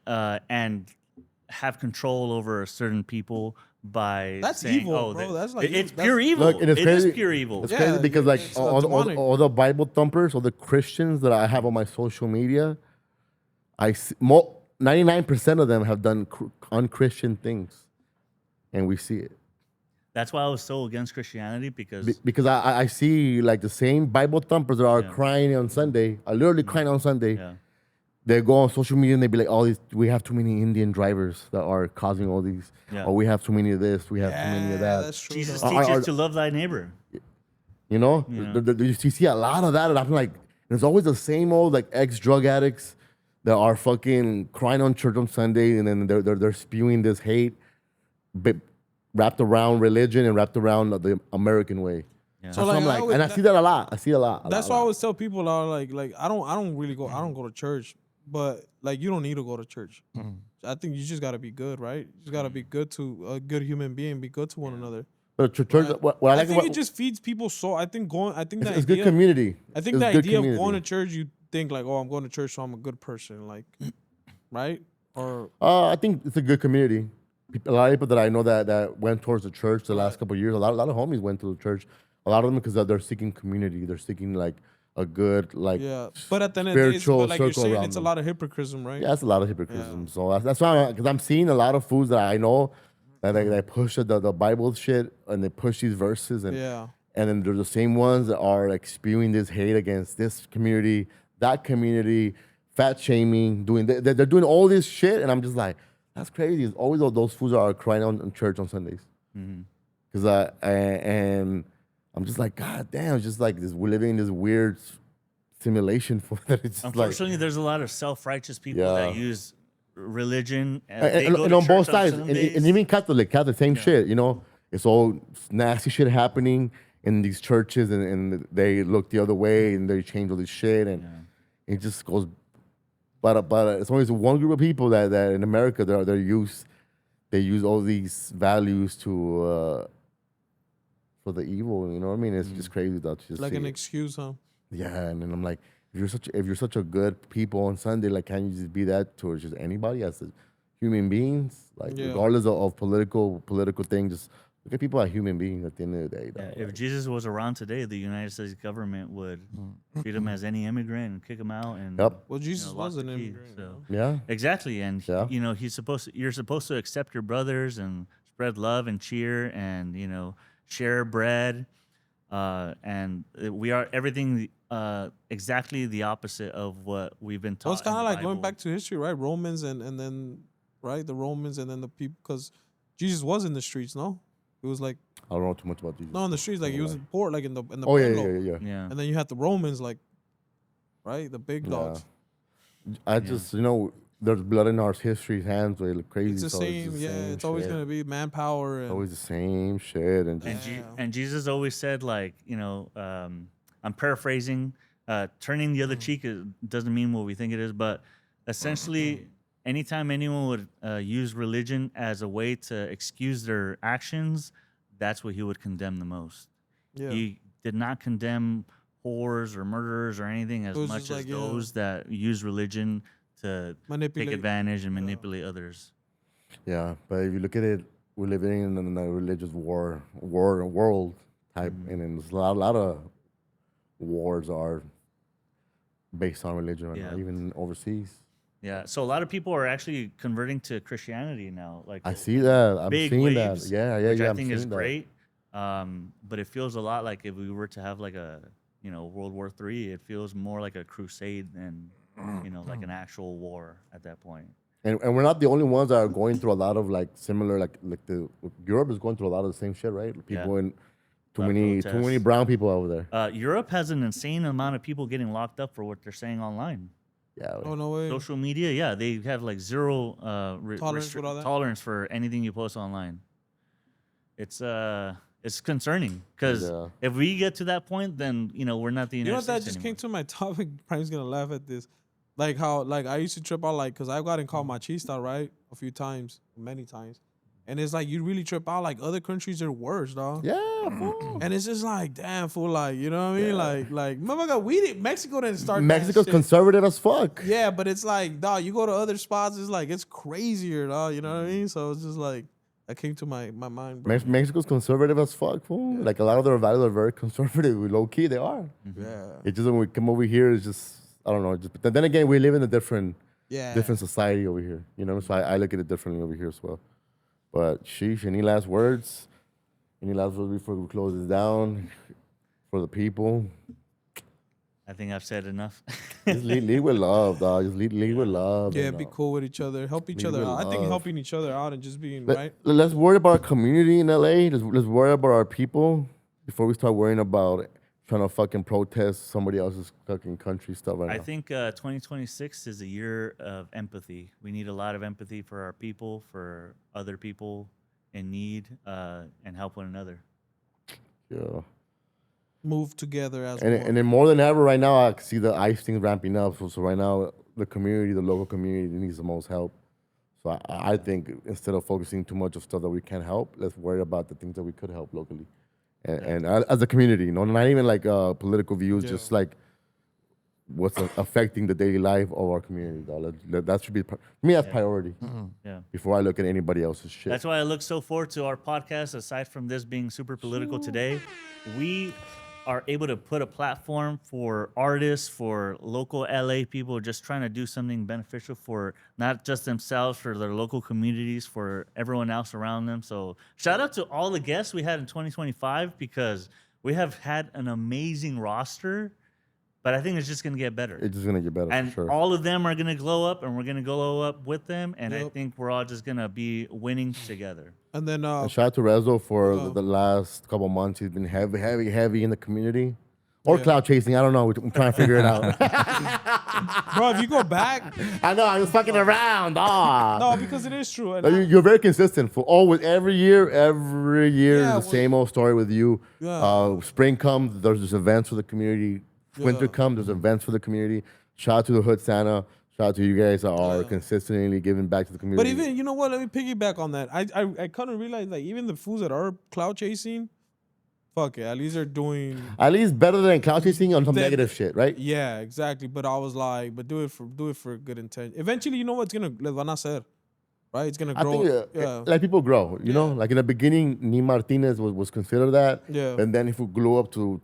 and have control over certain people by That's saying, evil, "Oh, bro. that- That's like it's that's- pure evil. Look, and it's It crazy. is pure evil." It's Yeah, crazy because like it's all, demonic. all the Bible thumpers, all the Christians that I have on my social media, 99% of them have done unchristian things, and we see it. That's why I was so against Christianity because Because I see like the same Bible thumpers that are Yeah. crying on Sunday, are literally crying on Sunday. yeah, They go on social media and they be like, "Oh, we have too many Indian drivers that are causing all these. Yeah. Or we have too many of this. We have too many of Yeah, that." that's true. Jesus dog. teaches to love thy neighbor. You know, Yeah. you see a lot of that, and I'm like, there's always the same old like ex-drug addicts that are fucking crying on church on Sunday, and then they're spewing this hate, wrapped around religion and wrapped around the American way. Yeah. So So, like, I'm I like, always- and I see that a lot. I see a lot. That's a why I lot. always tell people, like I don't really go. I don't go to church, but like you don't need to go to church. I think you just gotta be good, right? You just gotta be good to a good human being, be good to one another. But church, Right. what I I like think about it just feeds people soul. I think it's the good idea. community. I think It's the good idea of community. going to church, you think like, oh, I'm going to church, so I'm a good person, like, right? Or I think it's a good community. A lot of people that I know that went towards the church the last couple of years, a lot of homies went to the church. A lot of them because they're seeking community. They're seeking like a good like yeah, but at the end of the day, spiritual but like you're circle saying, around it's them. a lot of hypocrisy, right? Yeah, that's a lot of hypocrisy. So that's why because I'm seeing a lot of foods that I know that they push the Bible shit and they push these verses and Yeah. and then they're the same ones that are like spewing this hate against this community, that community, fat shaming, they're doing all this shit, and I'm just like, that's crazy. It's always all those fools that are crying on church on Sundays. Because and I'm just like, God damn, it's just like this. We're living in this weird simulation for that. It's just like, Unfortunately, there's a lot of self-righteous people Yeah. that use religion and, they and, go and to on both church on sides, and Sundays. even Catholic, same shit. You know, it's all nasty shit happening in these churches, and they look the other way and they change all this shit, and it just goes. But it's always one group of people that in America they use all these values to for the evil. You know what I mean? It's just crazy that just Like see an it. excuse, huh? Yeah, and then I'm like, if you're such a good people on Sunday, like, can't you just be that towards just anybody as a human beings? Like, Yeah. regardless of political things, just look at people as human beings at the end of the day. Yeah, dog. if Jesus was around today, the United States government would treat him as any immigrant and kick him out and Yep. Well, Jesus lock was the an key, immigrant. so. Yeah. Exactly, and Yeah. you're supposed to accept your brothers and spread love and cheer and share bread, and we are everything exactly the opposite of what we've been taught. Well, it's kind in of the like going Bible. back to history, right? Romans and then right the Romans and then the people, because Jesus was in the streets. No, it was like I don't know too much about these. no in the streets, like he was in port, like in the Oh yeah, pueblo. yeah, yeah, yeah. Yeah, And then you had the Romans, like right, the big Yeah. dogs. I just there's blood in our history's hands, way like crazy. It's the so same, the yeah. same It's always shit. gonna be manpower and always the same shit and and just Yeah. Jesus always said, like, I'm paraphrasing, turning the other cheek doesn't mean what we think it is, but essentially, anytime anyone would use religion as a way to excuse their actions, that's what he would condemn the most. yeah. He did not condemn whores or murderers or anything as was much just as like, yeah. those that use religion to Manipulate. take advantage and manipulate others. yeah. But if you look at it, we're living in a religious world type, and then there's a lot of wars are based on religion right now, Yeah. even overseas. Yeah, so a lot of people are actually converting to Christianity now. Like I see that. I'm big seeing waves, that. Yeah, yeah, which yeah. I I'm think is seeing that. great. But it feels a lot like if we were to have like a World War III, it feels more like a crusade than like an actual war at that point. And we're not the only ones that are going through a lot of like similar like the Europe is going through a lot of the same shit, right? People in too lot of many protests. brown people over there. Europe has an insane amount of people getting locked up for what they're saying online. Yeah. Oh no way. Social media, yeah, they have like zero Tolerance with all that? tolerance for anything you post online. It's concerning because Yeah. if we get to that point, then we're not the You United know what? That States just anymore. came to my topic. Brian's gonna laugh at this. Like how like I used to trip out like because I've gotten called machista, right? A few times, many times. And it's like you really trip out like other countries are worse, dog. Yeah. Fool. And it's just like, damn, fool, like, you know what I mean? Like, motherfucker, Mexico didn't start that Mexico's shit. conservative as fuck. Yeah, but it's like, dog, you go to other spots, it's like, it's crazier, dog, you know what I mean? So it's just like, that came to my mind, bro. Mexico's conservative as fuck, fool. Like a lot of their values are very conservative. Low key, they are. Yeah. It's just when we come over here, it's just I don't know. But then again, we live in a different society over here. So I look at it differently over here as well. But sheesh, any last words? Any last words before we close this down for the people? I think I've said enough. Just lead with love, dog. Just lead with love. Yeah, and, be cool with each other. Help each Lead other with out. I think love. helping each other out and just being, Let, right? Let's worry about our community in LA. Let's worry about our people before we start worrying about trying to fucking protest somebody else's fucking country stuff right I now. think 2026 is a year of empathy. We need a lot of empathy for our people, for other people in need, and help one another. Yeah. Move together as And, one. and then more than ever right now, I see the ICE thing ramping up. So right now, the local community needs the most help. So I think instead of focusing too much of stuff that we can't help, let's worry about the things that we could help locally. And as a community, not even like political views, just like what's affecting the daily life of our community. That should be, for me, that's priority Yeah. before I look at anybody else's shit. That's why I look so forward to our podcast. Aside from this being super political today, we are able to put a platform for artists, for local LA people just trying to do something beneficial for not just themselves, for their local communities, for everyone else around them. So shout out to all the guests we had in 2025 because we have had an amazing roster, but I think it's just going to get better. It's just going to get better And for sure. all of them are going to glow up, and we're going to glow up with them. And I Yep. think we're all just going to be winning together. And then, And shout out to Rezo for the last couple months. He's been heavy in the community. Or cloud chasing. I don't know. I'm trying to figure it out. bro, if you go back, I know. I was fucking around. no, because it is true. And No, you're very consistent. For always, every year, Yeah, the same old story with you. Yeah. Spring comes, there's just events for the community. Winter Yeah. comes, there's events for the community. Shout out to the Hood Santa. Shout out to you guys that are consistently giving back to the community. But even, you know what? Let me piggyback on that. I couldn't realize, like, even the fools that are cloud chasing, fuck it. At least they're doing. At least better than cloud chasing on some That- negative shit, right? Yeah, exactly. But I was like, but do it for good intent. Eventually, you know what's gonna les van a hacer, right? It's gonna I grow. think yeah. like people grow, you know. Yeah. Like in the beginning, Ni Martinez was considered that, Yeah. and then if we grew up to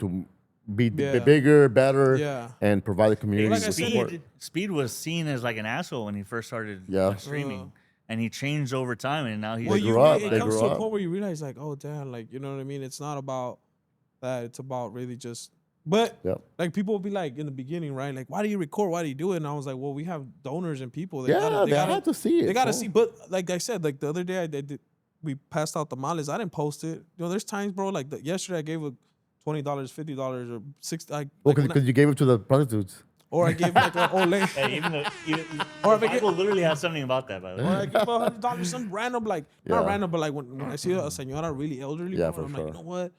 be Yeah. bigger, better, Yeah. and provide the community Like I said, support. Speed was seen as like an asshole when he first started streaming, and he changed over time, and now he's Well, grew up. it They comes grew to a up. point where you realize, like, oh damn, like you know what I mean. It's not about that. It's about really just. But Yep. like people will be like in the beginning, right? Like, why do you record? Why do you do it? And I was like, well, we have donors and people. They Yeah, gotta, they have to see it. They gotta bro. see. But like I said, like the other day, we passed out tamales. I didn't post it. You know, there's times, bro. Like yesterday, I gave a $20, $50, or $60. Well, Like, when because you gave it to the prostitutes. or I gave like an old lady. Hey, even though Or the if I get- Bible literally has something about that, by the Or way. I give $100, some random, like, not Yeah. random, but like when I see a señora really elderly, Yeah, bro, for I'm sure. like, you know what?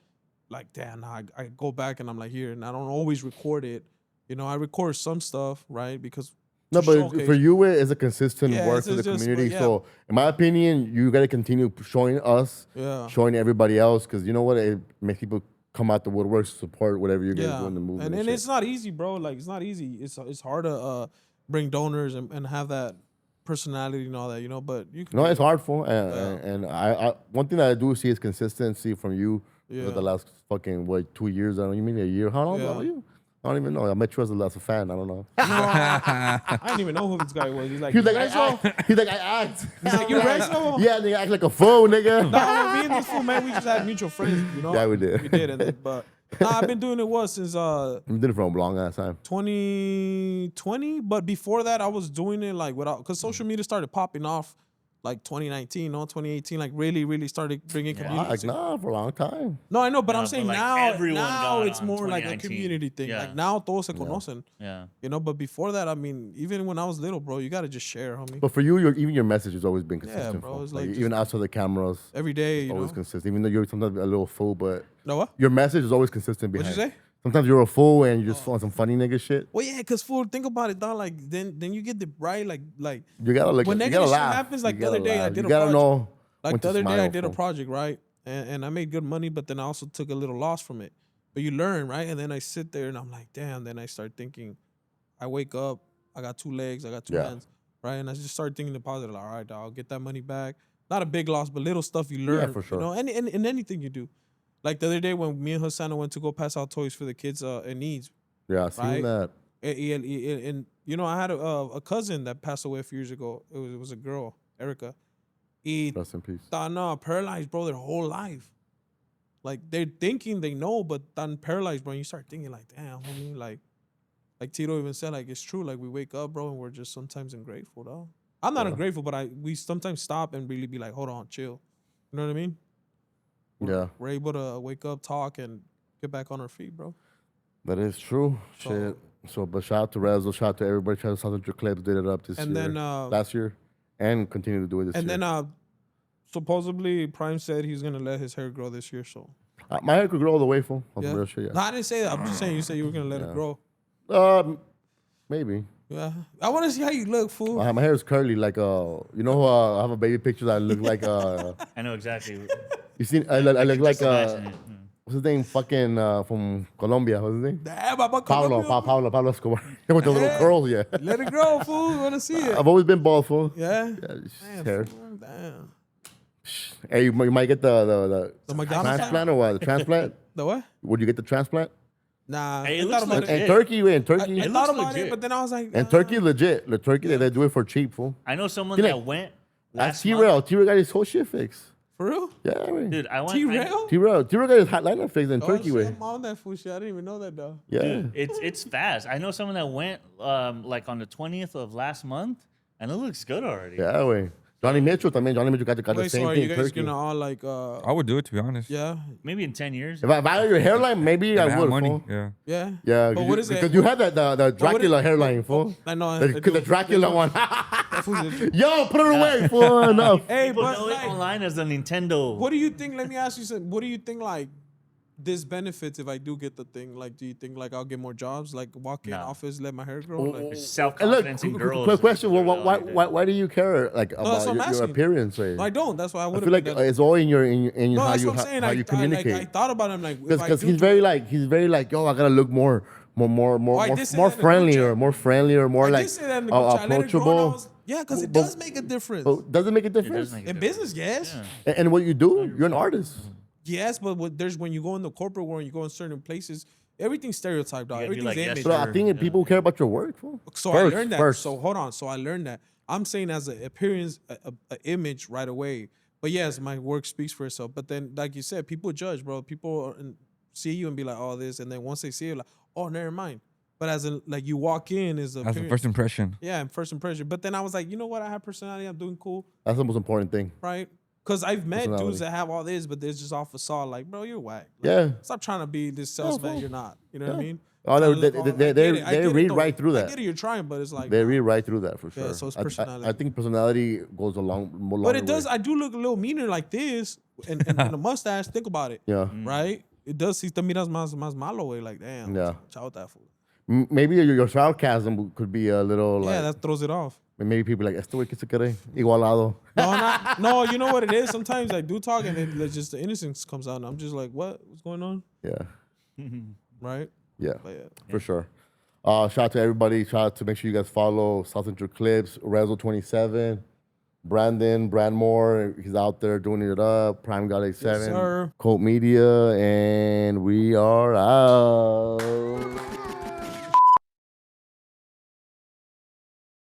Like, damn, nah, I go back and I'm like, here, and I don't always record it. You know, I record some stuff, right? Because No, to but showcase- for you, it's a consistent Yeah, work it's for the just- community. yeah. So, in my opinion, you got to continue showing us, Yeah. showing everybody else, because you know what? It makes people come out the woodwork to support whatever you guys do in the movement. and shit. it's not easy, bro. Like, it's not easy. It's hard to bring donors and have that personality and all that, you know. But you can No, do it's it. hard for, and I one thing that I do see is consistency from you Yeah. for the last fucking 2 years. I don't you mean a year? How long Yeah. are you? I don't even know. I met you as a fan. I don't know. I didn't even know who this guy was. He's like, He's like, "You I Renzo?" act. He's like, I act. He's like, "You Renzo?" Yeah, they act like a fool, nigga. Nah, me and this fool, man, we just had mutual friends, you know. Yeah, we did. We did, and then, but nah, I've been doing it since I've been doing it for a long ass time. 2020. But before that, I was doing it like without, because social media started popping off like 2019, no, 2018, like really started bringing community. Like, nah, for a long time. No, I know, but No, I'm but, saying like, now everyone got it's on more like a 2019. community thing. Yeah. Like now todos se conocen, Yeah. you know. But before that, I mean, even when I was little, bro, you gotta just share, homie. But for you, even your message has always been consistent. bro, fool. it's Like, like even outside the cameras, Every day, you always know. consistent. Even though you're sometimes a little fool, but No what? your message is always consistent What'd behind. you say? Sometimes you're a fool and you just on some funny nigga shit. Well, yeah, cause fool, think about it, dog. Like then you get the right, like You gotta look. when you negative gotta shit laugh. happens, like You the other gotta day, I laugh. did You a gotta project. know. Like when the to other day, I smile, did a fool. project, right? And I made good money, but then I also took a little loss from it. But you learn, right? And then I sit there and I'm like, damn. Then I start thinking, I wake up, I got 2 legs, I got 2 Yeah. hands, right? And I just start thinking the positive. Like, all right, dog, I'll get that money back. Not a big loss, but little stuff you learn. for sure. You know, and in anything you do. Like the other day when me and Hassan went to go pass out toys for the kids in needs. Yeah, I seen Right? that. And you know, I had a cousin that passed away a few years ago. It was a girl, Erica. Y Rest in peace. no, paralyzed, bro, their whole life. Like they're thinking they know, but then paralyzed, bro. And you start thinking like, damn, homie, like Tito even said, like it's true. Like we wake up, bro, and we're just sometimes ungrateful, dog. I'm not ungrateful, but we sometimes stop and really be like, hold on, chill. You know what I mean? Yeah, We're able to wake up, talk, and get back on our feet, bro. that is true. So- Shit. So, but shout out to Rezo, shout out to everybody. Shout out to your clips, did it up this And year, then, last year, and continue to do it this And year. then supposedly Prime said he's gonna let his hair grow this year, so My hair could grow all the way, fool. On yeah. some real shit, No, yeah. I didn't say that. I'm just saying you said you were gonna let it grow. Maybe. Yeah. I wanna see how you look, fool. My hair is curly, like you know, I have a baby picture that I look like I know exactly. you seen? I look like Just imagine it. what's his name? Fucking from Colombia. What's his name? Damn, Pablo Pablo Escobar. With the little Yeah. curls, yeah. Let it grow, fool. You wanna see it? I've always been bald, fool. Yeah. Yeah, it's Damn, hair. fool, damn. Hey, you might get the The McDonald's transplant or what? The transplant? The what? Would you get the transplant? Nah. Hey, I it thought looks about legit. And Turkey, wait, in Turkey. I It thought looks about it, legit. but then I was like, And Turkey legit. The Turkey, they do it for cheap, fool. I know someone You that like- went That's last month. T-Rail. T-Rail got his whole shit fixed. For real? Yeah, I mean. Dude, I went. T-Rail? T-Rail got his hotliner fixed in Oh, Turkey, shit, way. I'm on that fool shit. I didn't even know that, though. Yeah. Dude, it's fast. I know someone that went like on the 20th of last month, and it looks good already. Yeah, way. Johnny Mitchell, también. Johnny Mitchell got the Wait, so same are thing you in guys Turkey. gonna all like, I would do it, to be honest. yeah, Maybe in 10 years. If I had your hairline, maybe If I had would, money. fool. Yeah. yeah? Yeah, But what is it? because you had the what is- Dracula hairline, fool. I know. The Dracula one. That fool's a- Yo, put it away, fool. Enough. Hey, People but know it like, online as the Nintendo. what do you think? Let me ask you something. What do you think? Like, disbenefits if I do get the thing? Like, do you think like I'll get more jobs? Like walk in No. office, let my hair grow? Oh, Like, oh, Self And look, confidence in girls. quick is question. Well, really all you do. why do you care like that's about what I'm your asking. appearance? Right? no, I don't. That's why I I would feel like have done. it's all in your No, how that's you what I'm saying. how you communicate. I thought about him like if I Because do he's do very it- like yo, I gotta look more I did say that in the group friendlier, chat. more friendlier, more I like did say that in the group chat. I let it grow, and I approachable. was- Yeah, because it But- does make a difference. But does it make a It does difference? make a In difference. business, yes. Yeah. And what you do, you're an artist. Yes, but there's when you go in the corporate world, you go in certain places, everything's stereotyped, dog. You gotta be Everything's like, yes, image. But I Sure, think yeah. people care about your work. Fool. So First, I learned that. first. So hold on. So I learned that. I'm saying as an appearance, a image right away. But yes, my work speaks for itself. But then, like you said, people judge, bro. People see you and be like, "Oh, this," and then once they see it, like, "Oh, never mind." But as in, like, you walk in is That's the first impression. Yeah, first impression. But then I was like, you know what? I have personality. I'm doing cool, That's the most important thing. right? Because I've met Personality. dudes that have all this, but they're just off facade. Like, bro, you're whack. Like, Yeah. Stop trying to be this salesman. fool. You're not. You know what I Yeah. mean? Oh, Trying to they look all- I get they it. I get it, read though. right through I that. get it. You're trying, but it's like They nah. read right through that for sure. Yeah, so it's I personality. think personality goes a long more. But it does. I do look a little meaner like this, and a mustache. Think about it. Yeah. Right. It does. Si te miras más malo way. Like damn. Yeah. Chao that fool. Maybe your sarcasm could be a little Yeah, like. that throws it off. Maybe people like, este güey que se cree igualado. No, you know what it is. Sometimes I do talk, and then just the innocence comes out, and I'm just like, what's going on? Yeah. Right. Yeah. But yeah. For sure. Shout out to everybody. Shout out to make sure you guys follow South Central Clips, Rezo27, Brandon, Brandmore. He's out there doing it up. Prime God 87, sir. Colt Media, and we are out.